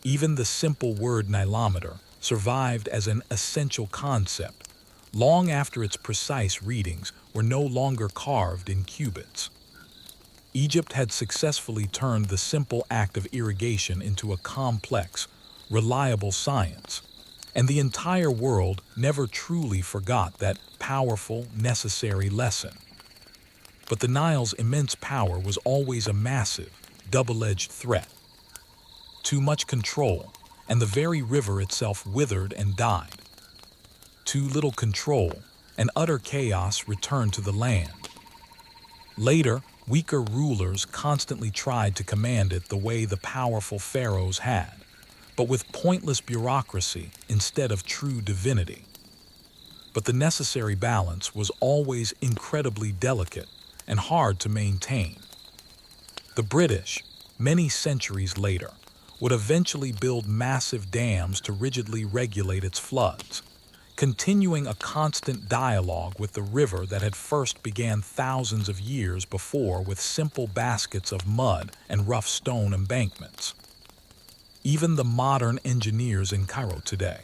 S1: Even the simple word nilometer survived as an essential concept, long after its precise readings were no longer carved in cubits. Egypt had successfully turned the simple act of irrigation into a complex, reliable science, and the entire world never truly forgot that powerful, necessary lesson. But the Nile's immense power was always a massive, double-edged threat. Too much control, and the very river itself withered and died. too little control, and utter chaos returned to the land. Later, weaker rulers constantly tried to command it the way the powerful pharaohs had, but with pointless bureaucracy instead of true divinity. But the necessary balance was always incredibly delicate and hard to maintain. The British, many centuries later, would eventually build massive dams to rigidly regulate its floods, continuing a constant dialogue with the river that had first began thousands of years before with simple baskets of mud and rough stone embankments. Even the modern engineers in Cairo today,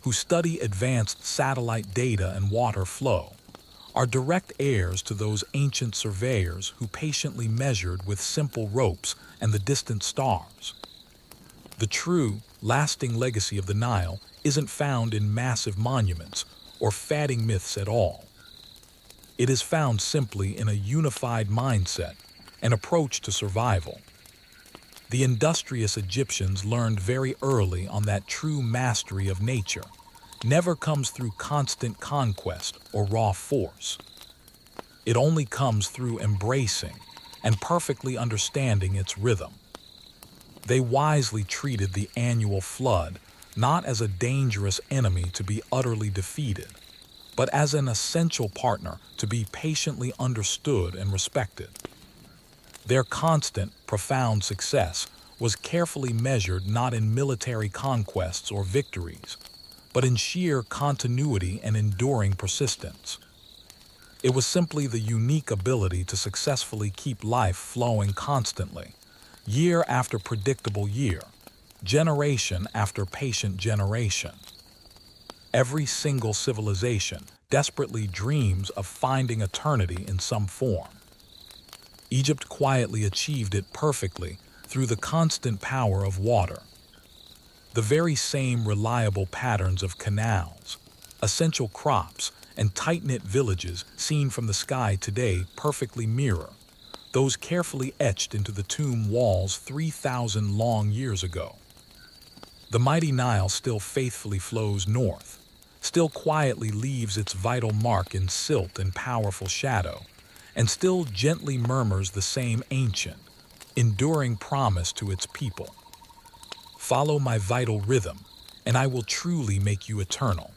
S1: who study advanced satellite data and water flow, are direct heirs to those ancient surveyors who patiently measured with simple ropes and the distant stars. The true, lasting legacy of the Nile isn't found in massive monuments or fatting myths at all. It is found simply in a unified mindset, an approach to survival. The industrious Egyptians learned very early on that true mastery of nature never comes through constant conquest or raw force. It only comes through embracing and perfectly understanding its rhythm. They wisely treated the annual flood not as a dangerous enemy to be utterly defeated, but as an essential partner to be patiently understood and respected. Their constant, profound success was carefully measured not in military conquests or victories, but in sheer continuity and enduring persistence. It was simply the unique ability to successfully keep life flowing constantly, year after predictable year, generation after patient generation. Every single civilization desperately dreams of finding eternity in some form. Egypt quietly achieved it perfectly through the constant power of water. The very same reliable patterns of canals, essential crops, and tight-knit villages seen from the sky today perfectly mirror those carefully etched into the tomb walls 3,000 long years ago. The mighty Nile still faithfully flows north, still quietly leaves its vital mark in silt and powerful shadow, and still gently murmurs the same ancient, enduring promise to its people. Follow my vital rhythm, and I will truly make you eternal.